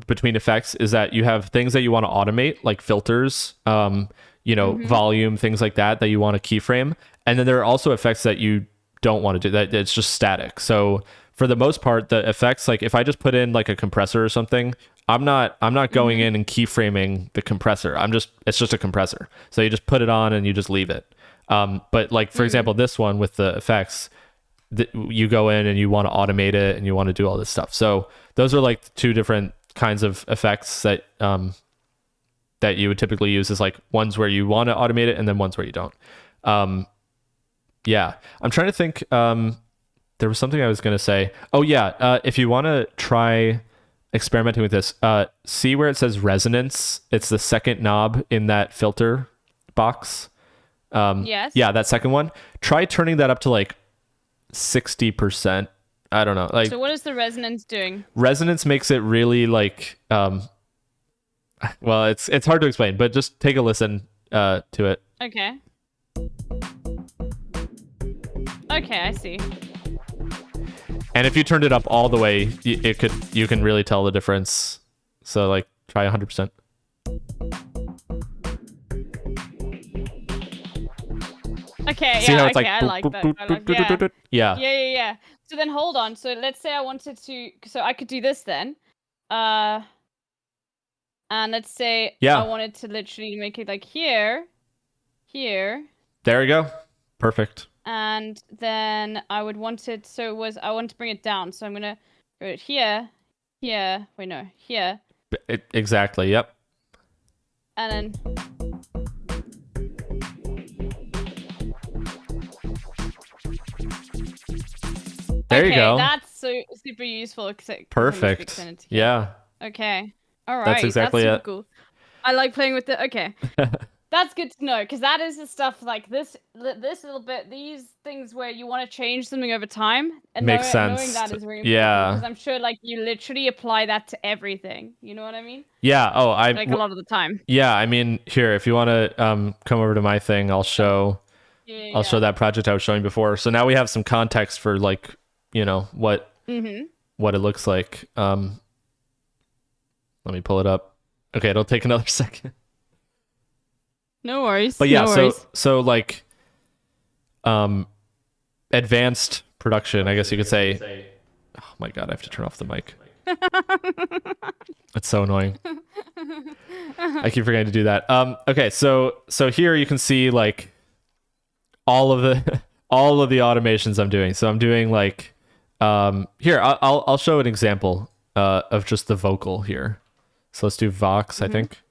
between effects is that you have things that you want to automate, like filters, volume, things like that you want to keyframe, and then there are also effects that you don't want to do. That it's just static. So for the most part, the effects, like if I just put in like a compressor or something, I'm not going in and keyframing the compressor. It's just a compressor. So you just put it on and you just leave it. But like, for example, this one with the effects, you go in and you want to automate it and you want to do all this stuff. So those are like 2 different kinds of effects that you would typically use, is like ones where you want to automate it and then ones where you don't. Yeah, I'm trying to think. There was something I was going to say. Oh yeah. If you want to try experimenting with this, see where it says resonance. It's the second knob in that filter box. Yes. Yeah, that second one. Try turning that up to like 60%. I don't know. Like, So what is the resonance doing? resonance makes it really like well, it's hard to explain, but just take a listen to it. Okay. Okay, I see. And if you turned it up all the way, you can really tell the difference. So like try 100%. Okay, See yeah, how it's okay, like I like that. I like, yeah. yeah. Yeah. So then hold on. So let's say I wanted to, so I could do this then. And let's say Yeah. I wanted to literally make it like here, There we go. Perfect. and then I would want it, so it was, I want to bring it down. So I'm gonna go it here, wait, no, here, Exactly. Yep. and then, There you okay, go. that's so super useful. Perfect. Yeah. Okay. All right. exactly super it. Cool. I like playing with the. Okay. That's good to know, because that is the stuff like this little bit, these things where you want to change something over time, and Makes knowing sense. that is very important. Yeah. Because I'm sure like you literally apply that to everything. You know what I mean? Yeah. Oh, Like a lot of the time. Yeah. I mean, here, if you want to come over to my thing, I'll show. Yeah. I'll show that project I was showing before. So now we have some context for like, what Mm-hmm. what it looks like. Let me pull it up. Okay, it'll take another second. No worries. But yeah, no so worries. so like advanced production, I guess you could say. Oh my god, I have to turn off the mic. It's so annoying. I keep forgetting to do that. Okay, so here you can see like all of the automations I'm doing. So I'm doing like here I'll show an example of just the vocal here. So let's do Vox, I think.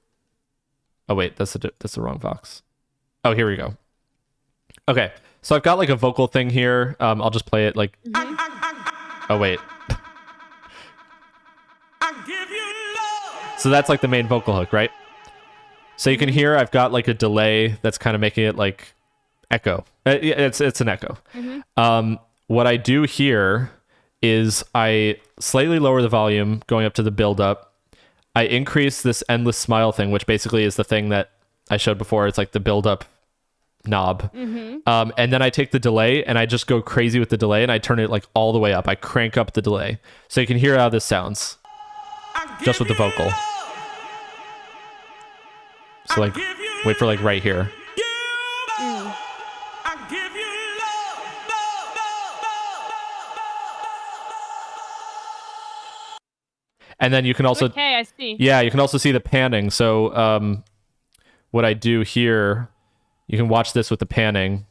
Oh wait, that's the wrong Vox. Oh, here we go. Okay, so I've got like a vocal thing here. I'll just play it like. Oh wait. So that's like the main vocal hook, right? So you can hear I've got like a delay that's kind of making it like echo. It's an echo. What I do here is I slightly lower the volume going up to the build up. I increase this endless smile thing, which basically is the thing that I showed before. It's like the build up knob. And then I take the delay and I just go crazy with the delay and I turn it like all the way up. I crank up the delay. So you can hear how this sounds just with the vocal. So like, wait for like right here. And then you can also, Okay, I see. yeah, you can also see the panning. So what I do here, you can watch this with the panning.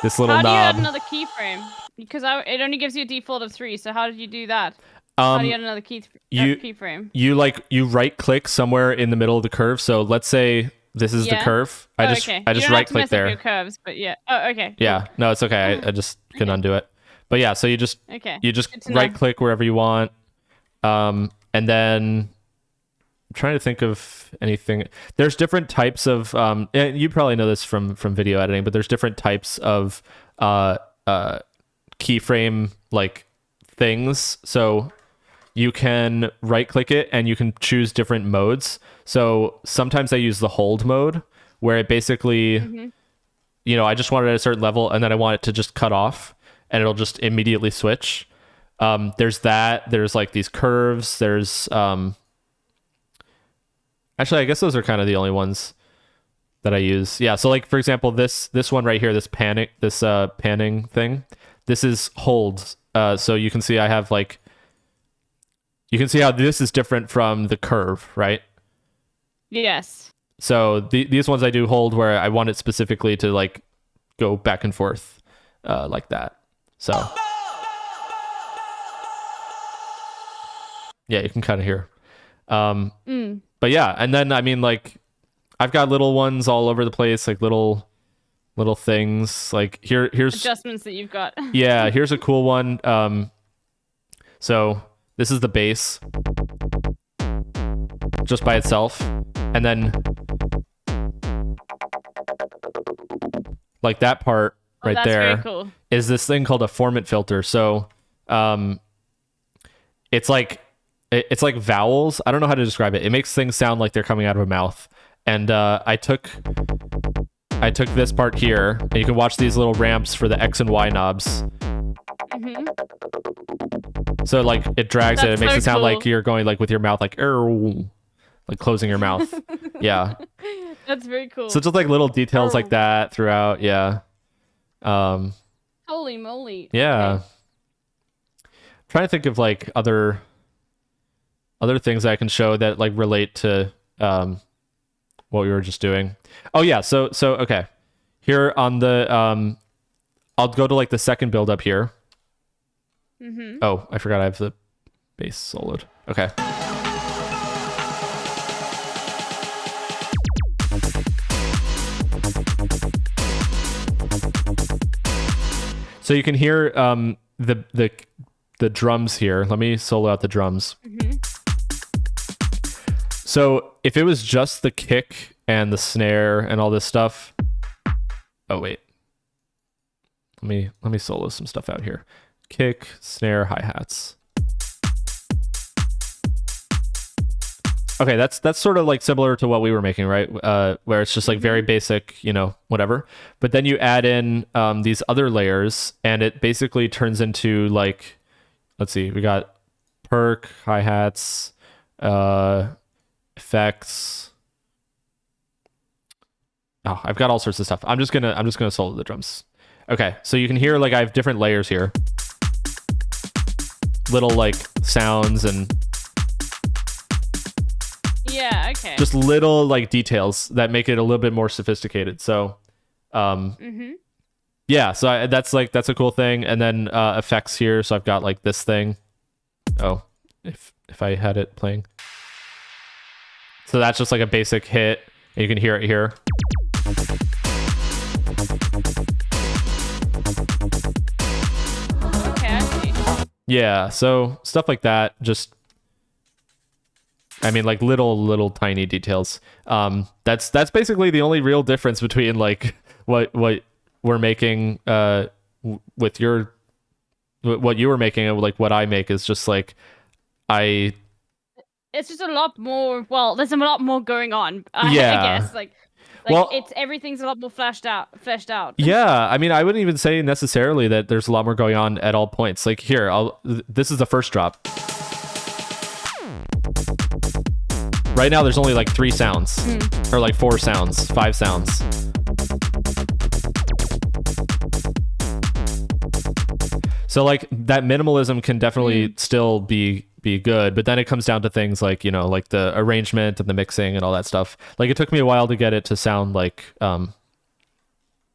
This little How do you add knob. another keyframe? Because it only gives you a default of 3. So how did you do that? How do you add another keyframe? You right click somewhere in the middle of the curve. So let's say this is the curve. I just okay. right you don't have to click mess there. Up your curves, but yeah. Oh, okay. Yeah, no, it's okay. I just can undo it. But yeah, so you just Okay. you just Good to right know. click wherever you want. And then I'm trying to think of anything. There's different types of and you probably know this from video editing, but there's different types of keyframe like things. So you can right click it and you can choose different modes. So sometimes I use the hold mode where it basically I just want it at a certain level and then I want it to just cut off and it'll just immediately switch. There's that. There's like these curves. There's actually, I guess those are kind of the only ones that I use. Yeah. So like, for example, this one right here, this panning thing, this is hold. So you can see I have like, you can see how this is different from the curve, right? Yes. So these ones I do hold where I want it specifically to like go back and forth like that. So yeah, you can kind of hear. But yeah, and then I mean like I've got little ones all over the place, like little things. Like here's Adjustments that you've got. yeah, here's a cool one. So this is the bass just by itself, and then like that part right that's there very cool. is this thing called a formant filter. So it's like vowels. I don't know how to describe it. It makes things sound like they're coming out of a mouth. And I took this part here, and you can watch these little ramps for the X and Y knobs. So like it drags it. It That's makes so it sound cool. like you're going like with your mouth like closing your mouth. Yeah. That's very cool. So just like little details like Oh. that throughout. Yeah. Holy moly. Yeah. Okay. Trying to think of like other things I can show that like relate to what we were just doing. Oh yeah, so okay. Here on the I'll go to like the second build up here. Mm-hmm. Oh, I forgot I have the bass soloed. Okay. So you can hear the drums here. Let me solo out the drums. Mm-hmm. So if it was just the kick and the snare and all this stuff. Oh wait. Let me solo some stuff out here. Kick, snare, hi-hats. Okay, that's sort of like similar to what we were making, right? Where it's just like very basic, whatever. But then you add in these other layers, and it basically turns into like, let's see, we got perk, hi-hats, effects. Oh, I've got all sorts of stuff. I'm just gonna solo the drums. Okay, so you can hear like I have different layers here, little like sounds and Yeah, okay. just little like details that make it a little bit more sophisticated. So, Mm-hmm. yeah, so that's a cool thing. And then effects here. So I've got like this thing. Oh, if I had it playing. So that's just like a basic hit. And you can hear it here. Okay, I see. Yeah, so stuff like that. Just, I mean, like little tiny details. That's basically the only real difference between like what we're making with your what you were making and like what I make is just like It's just a lot more. Well, there's a lot more going on. I Yeah. guess like Well- everything's a lot more fleshed out. Yeah, I mean, I wouldn't even say necessarily that there's a lot more going on at all points. Like here, this is the first drop. Right now, there's only like 3 sounds, or like 4 sounds, 5 sounds. So like that minimalism can definitely still be good, but then it comes down to things like, like the arrangement and the mixing and all that stuff. Like it took me a while to get it to sound like,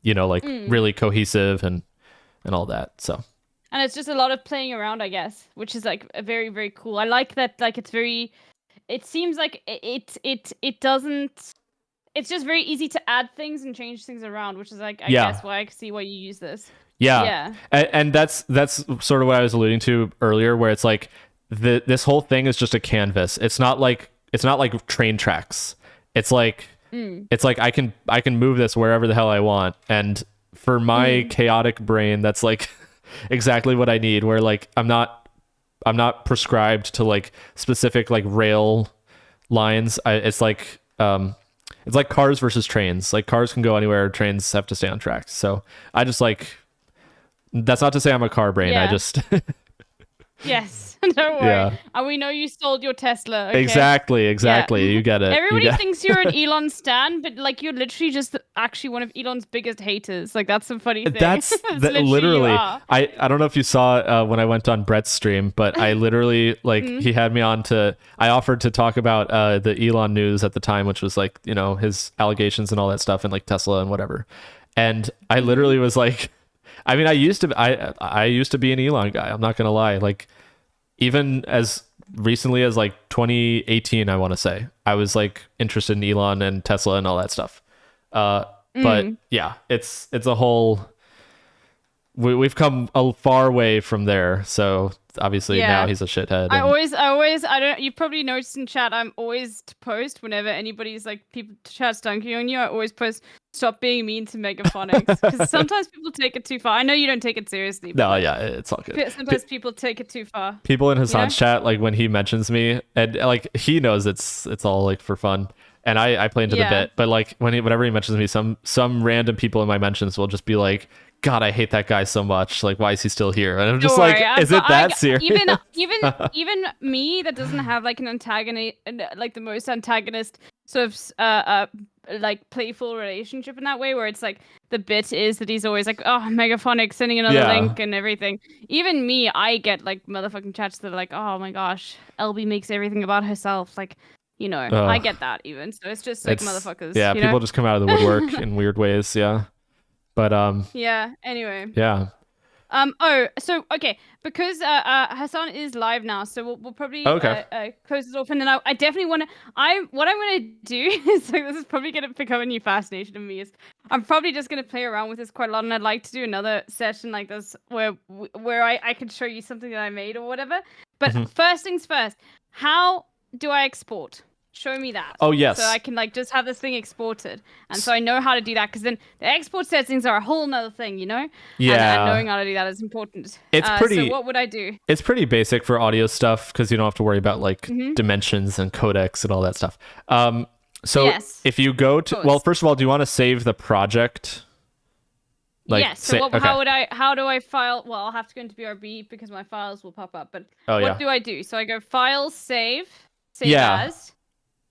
really cohesive and all that. So. And it's just a lot of playing around, I guess, which is like a very, very cool. I like that. Like it's very. It seems like it doesn't. It's just very easy to add things and change things around, which is like I guess why I can see why you use this. Yeah. Yeah. And that's sort of what I was alluding to earlier, where it's like this whole thing is just a canvas. It's not like train tracks. It's like I can move this wherever the hell I want. And for my chaotic brain, that's like exactly what I need, where like I'm not prescribed to like specific like rail lines. It's like cars versus trains. Like cars can go anywhere, trains have to stay on tracks. So I just like, that's not to say I'm a car brain. I Yeah. just Yes. Don't worry. Yeah. And we know you sold your Tesla. Okay? exactly. You get it. Everybody You get- thinks you're an Elon stan, but like you're literally just actually one of Elon's biggest haters. Like that's the funny thing. That's That's you literally. are. I don't know if you saw when I went on Brett's stream, but I literally like he had me on to. I offered to talk about the Elon news at the time, which was like his allegations and all that stuff, and like Tesla and whatever. And I literally was like, I mean, I used to be an Elon guy. I'm not gonna lie. Like even as recently as like 2018, I want to say I was like interested in Elon and Tesla and all that stuff. But yeah, it's a whole. We've come a far way from there. So obviously now he's a shithead. I and- always, I don't, you've probably noticed in chat, I'm always to post whenever anybody's like, people chat's dunking on you, I always post, stop being mean to Megaphonics. Because sometimes people take it too far. I know you don't take it seriously. But No, yeah, it's all good. sometimes people take it too far. People in Hassan's know? chat, like when he mentions me, and like he knows it's all like for fun, and I play into the Yeah. bit. But like whenever he mentions me, some random people in my mentions will just be like, God, I hate that guy so much. Like, why is he still here? And I'm just Don't like, worry, is it that serious? Even me that doesn't have like an antagonist, like the most antagonist sort of like playful relationship in that way, where it's like the bit is that he's always like, oh, Megaphonic sending another Yeah. link and everything. Even me, I get like motherfucking chats that are like, oh my gosh, LB makes everything about herself. Like, you know, I Ugh. get that even. So it's just like motherfuckers. Yeah, you people know? just come out of the woodwork in weird ways. Yeah. But Yeah. Anyway. yeah. Oh, so okay, because Hassan is live now, so we'll probably Okay. close this off, and then I definitely want to. What I'm gonna do is like this is probably gonna become a new fascination of me. Is I'm probably just gonna play around with this quite a lot, and I'd like to do another session like this where I could show you something that I made or whatever. But Mhm. first things first, how do I export? Show me that. Oh, yes. So I can like just have this thing exported, and so I know how to do that. Because then the export settings are a whole nother thing, you know. Yeah. And knowing how to do that is important. It's pretty- So what would I do? It's pretty basic for audio stuff because you don't have to worry about like Mhm. dimensions and codecs and all that stuff. So Yes, if you go to, course. well, first of all, do you want to save the project? yes. So okay. how do I file? Well, I'll have to go into BRB because my files will pop up. But Oh, what yeah. do I do? So I go Files, Save Yeah. as,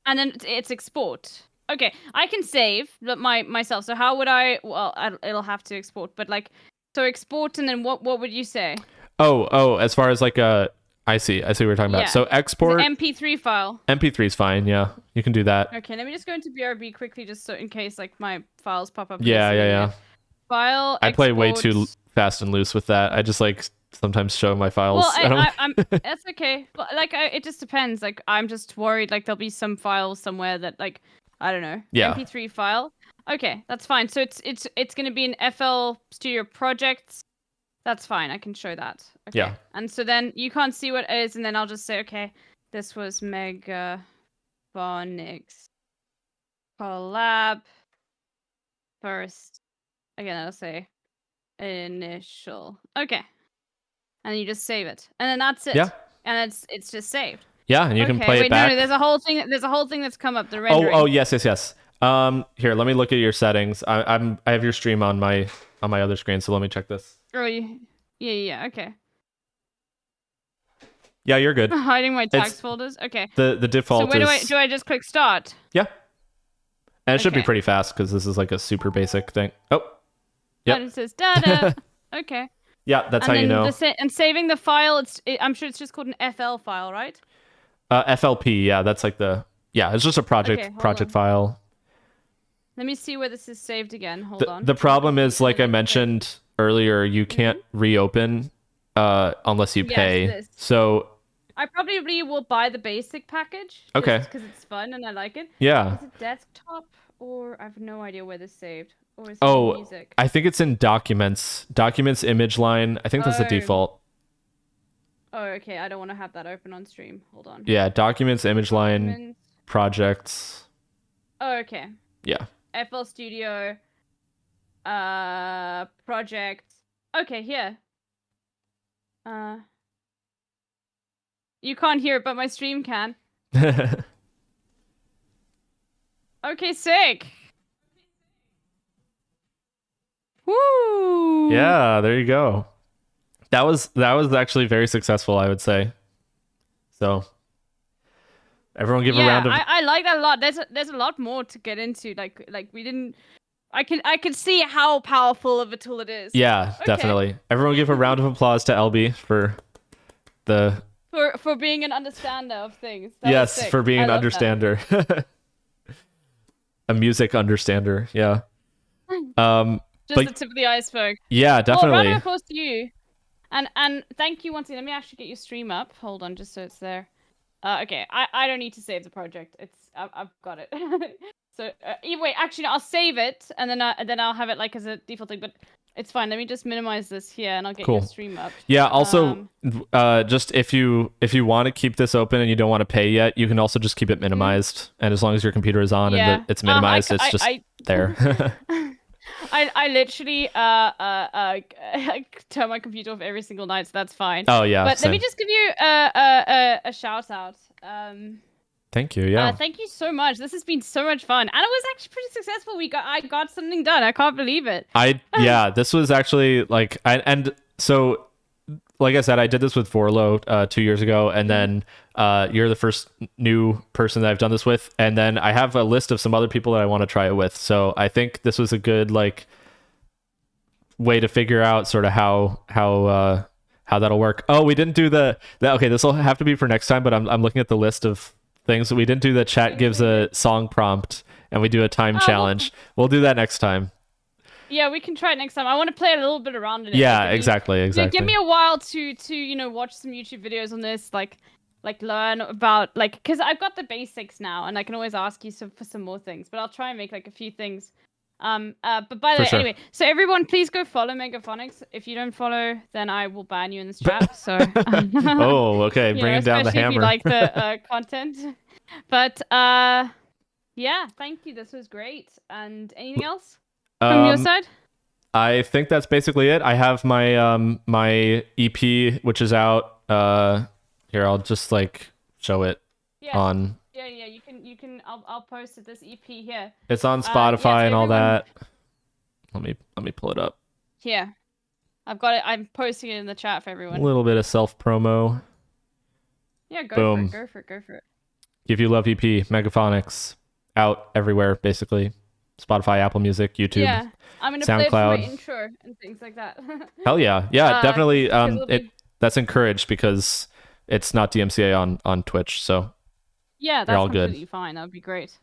and then it's Export. Okay, I can save myself. So how would I? Well, it'll have to export. But like, so export, and then what would you say? Oh, as far as like I see what you're talking about. Yeah. So It's export an MP3 file. MP3 is fine. Yeah, you can do that. Okay, let me just go into BRB quickly, just so in case like my files pop up. Yeah. File. I play way export. too fast and loose with that. I just like sometimes show my files. Well, I don't- I'm that's okay. But like, it just depends. Like, I'm just worried. Like, there'll be some file somewhere that like, I don't know. Yeah. MP3 file. Okay, that's fine. So it's gonna be an FL Studio projects. That's fine. I can show that. Okay. Yeah. And so then you can't see what it is, and then I'll just say, okay, this was Megaphonics collab first. Again, I'll say initial. Okay. And you just save it, and then that's it. Yeah. And it's just saved. Yeah, and you can play wait, it back. No, there's a whole thing. There's a whole thing that's come up. The Oh, rendering. yes. Here, let me look at your settings. I have your stream on my other screen, so let me check this. Oh, yeah. Okay. Yeah, you're good. Hiding my It's- tags folders. Okay. The default So where is do I just click start? yeah, and it should be Okay. pretty fast because this is like a super basic thing. Oh, Yep. And it says data. Okay. yeah, that's And how you then know. and saving the file. I'm sure it's just called an FL file, right? FLP, yeah, that's like it's just a project Okay, hold on. file. Let me see where this is saved again. Hold on. The problem is, like I Okay. mentioned earlier, you can't reopen unless you Yes, pay. this. So I probably will buy the basic package. Okay. Because it's fun and I like it. yeah, Is it desktop or I have no idea where this saved? Or is it Oh, music? I think it's in documents image line. I think that's the Oh. default. Oh, okay. I don't want to have that open on stream. Hold on. Yeah, documents image line Documents. projects. Oh, okay. Yeah. FL Studio. Project. Okay, here. You can't hear it, but my stream can. Okay, sick. Woo! Yeah, there you go. That was actually very successful, I would say. So everyone give a round of I like that a lot. There's a lot more to get into. Like we didn't. I can see how powerful of a tool it is. Yeah, Okay. definitely. Everyone give a round of applause to LB for the For being an understander of things. That was yes, sick. for being I an love that. understander. A music understander, yeah. Just but- the tip of the iceberg. Yeah, Well, definitely. round of applause to you. And thank you once again. Let me actually get your stream up. Hold on, just so it's there. Okay, I don't need to save the project. I've got it. So wait, actually, no, I'll save it and then I'll have it like as a default thing. But it's fine. Let me just minimize this here and I'll get your Cool. stream up. Yeah, also Um, just if you want to keep this open and you don't want to pay yet, you can also just keep it minimized. And as long as your computer is on Yeah. and it's minimized, it's just I there. I literally turn my computer off every single night, so that's fine. Oh yeah. But let me same. just give you a shout out. Thank you. Yeah. Thank you so much. This has been so much fun, and it was actually pretty successful. I got something done. I can't believe it. Yeah, this was actually like and so like I said, I did this with Forlo 2 years ago, and then you're the first new person that I've done this with, and then I have a list of some other people that I want to try it with. So I think this was a good like way to figure out sort of how that'll work. Oh, we didn't do okay, this will have to be for next time, but I'm looking at the list of things. We didn't do the chat gives a song prompt and we do a time challenge. We'll do that next time. Yeah, we can try it next time. I want to play a little bit around in it. Yeah, Like, exactly. Give me a while to watch some YouTube videos on this, like learn about because I've got the basics now, and I can always ask you for some more things. But I'll try and make like a few things. But by the way, anyway, so everyone, please go follow Megaphonics. If you don't follow, then I will ban you in this chat. So. Oh, okay. Bringing down the hammer. If you like the content. But yeah, thank you. This was great. And anything else from your side? I think that's basically it. I have my my EP, which is out. Here, I'll just like show it on. Yeah, you can. I'll post it. This EP here. It's on Spotify and all that. Let me pull it up. Yeah, I've got it. I'm posting it in the chat for everyone. A little bit of self promo. Yeah, go Boom. for it. Go for it. Give You Love EP, Megaphonics, out everywhere basically. Spotify, Apple Music, YouTube. Yeah, I'm gonna play it for SoundCloud. my intro and things like that. Hell yeah, yeah, definitely. because That's encouraged because it's not DMCA on Twitch, so. Yeah, They're that's all good. completely fine. That would be great.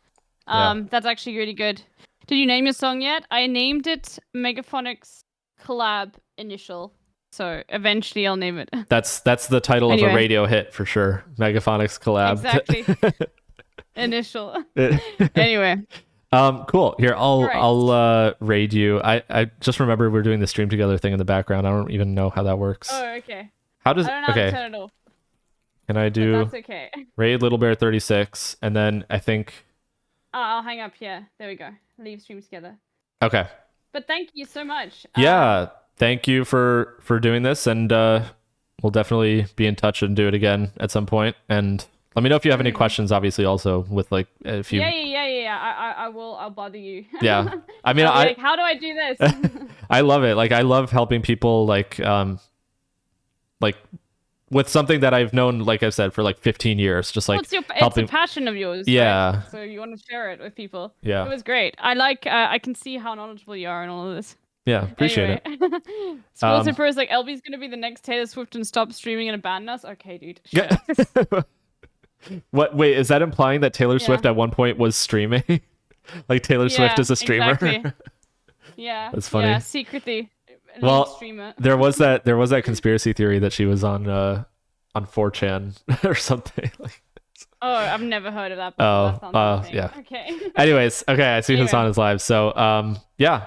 Yeah. That's actually really good. Did you name your song yet? I named it Megaphonics Collab Initial. So eventually I'll name it. That's the title of a radio hit for sure. Megaphonics collab. Exactly. Initial. Anyway. Cool. Here, Right. I'll raid you. I just remember we're doing the stream together thing in the background. I don't even know how that works. Oh, okay. How does I don't know how to turn it off. Can I But do that's okay. raid Little Bear 36 and then I think I'll hang up here. There we go. Leave stream together. okay. But thank you so much. Yeah, thank you for doing this, and we'll definitely be in touch and do it again at some point. And let me know if you have any questions. Obviously, also with like if you. Yeah. I will. I'll bother you. Yeah, I mean, I'll be like, how do I do this? I love it. Like I love helping people. Like with something that I've known, like I said, for like 15 years. Just like Well, helping. it's a passion of yours. Yeah. Right? So you want to share it with people. Yeah. It was great. I can see how knowledgeable you are in all of this. Yeah, appreciate it. Sports Pro is like, LB's gonna be the next Taylor Swift and stop streaming and abandon us. Okay, dude. Yeah. What? Wait, is that implying that Taylor Swift at one point was streaming? Like Taylor Swift is a streamer? Exactly. Yeah. That's funny. Yeah, secretly. a Well, lead streamer. there was that conspiracy theory that she was on 4chan or something. Like, Oh, I've never heard of that. Oh, That sounds amazing. yeah. Okay. anyways, okay, I see Anyway. Hassan is live. So, yeah,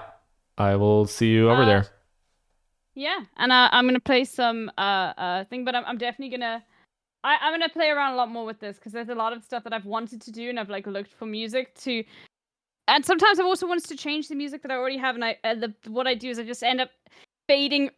I will see you over there. Yeah, and I'm gonna play some thing, but I'm definitely gonna I'm gonna play around a lot more with this because there's a lot of stuff that I've wanted to do and I've like looked for music to, and sometimes I've also wanted to change the music that I already have, and what I do is I just end up fading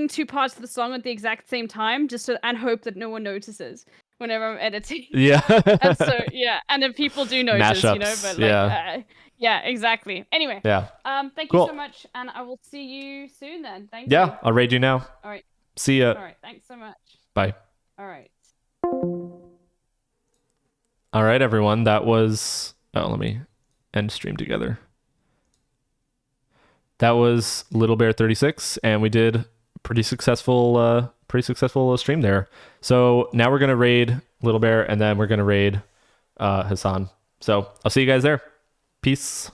two parts of the song at the exact same time and hope that no one notices whenever I'm editing. Yeah. And so yeah, and then people do notice, you know, Mashups, but like yeah, exactly. Anyway, Yeah. thank Cool. you so much, and I will see you soon then. Thank you. Yeah, I'll raid you now. All right. See ya. All right. Thanks so much. Bye. All right. All right, everyone. That was. Oh, let me end stream together. That was Little Bear 36, and we did pretty successful stream there. So now we're gonna raid Little Bear, and then we're gonna raid Hassan. So I'll see you guys there. Peace.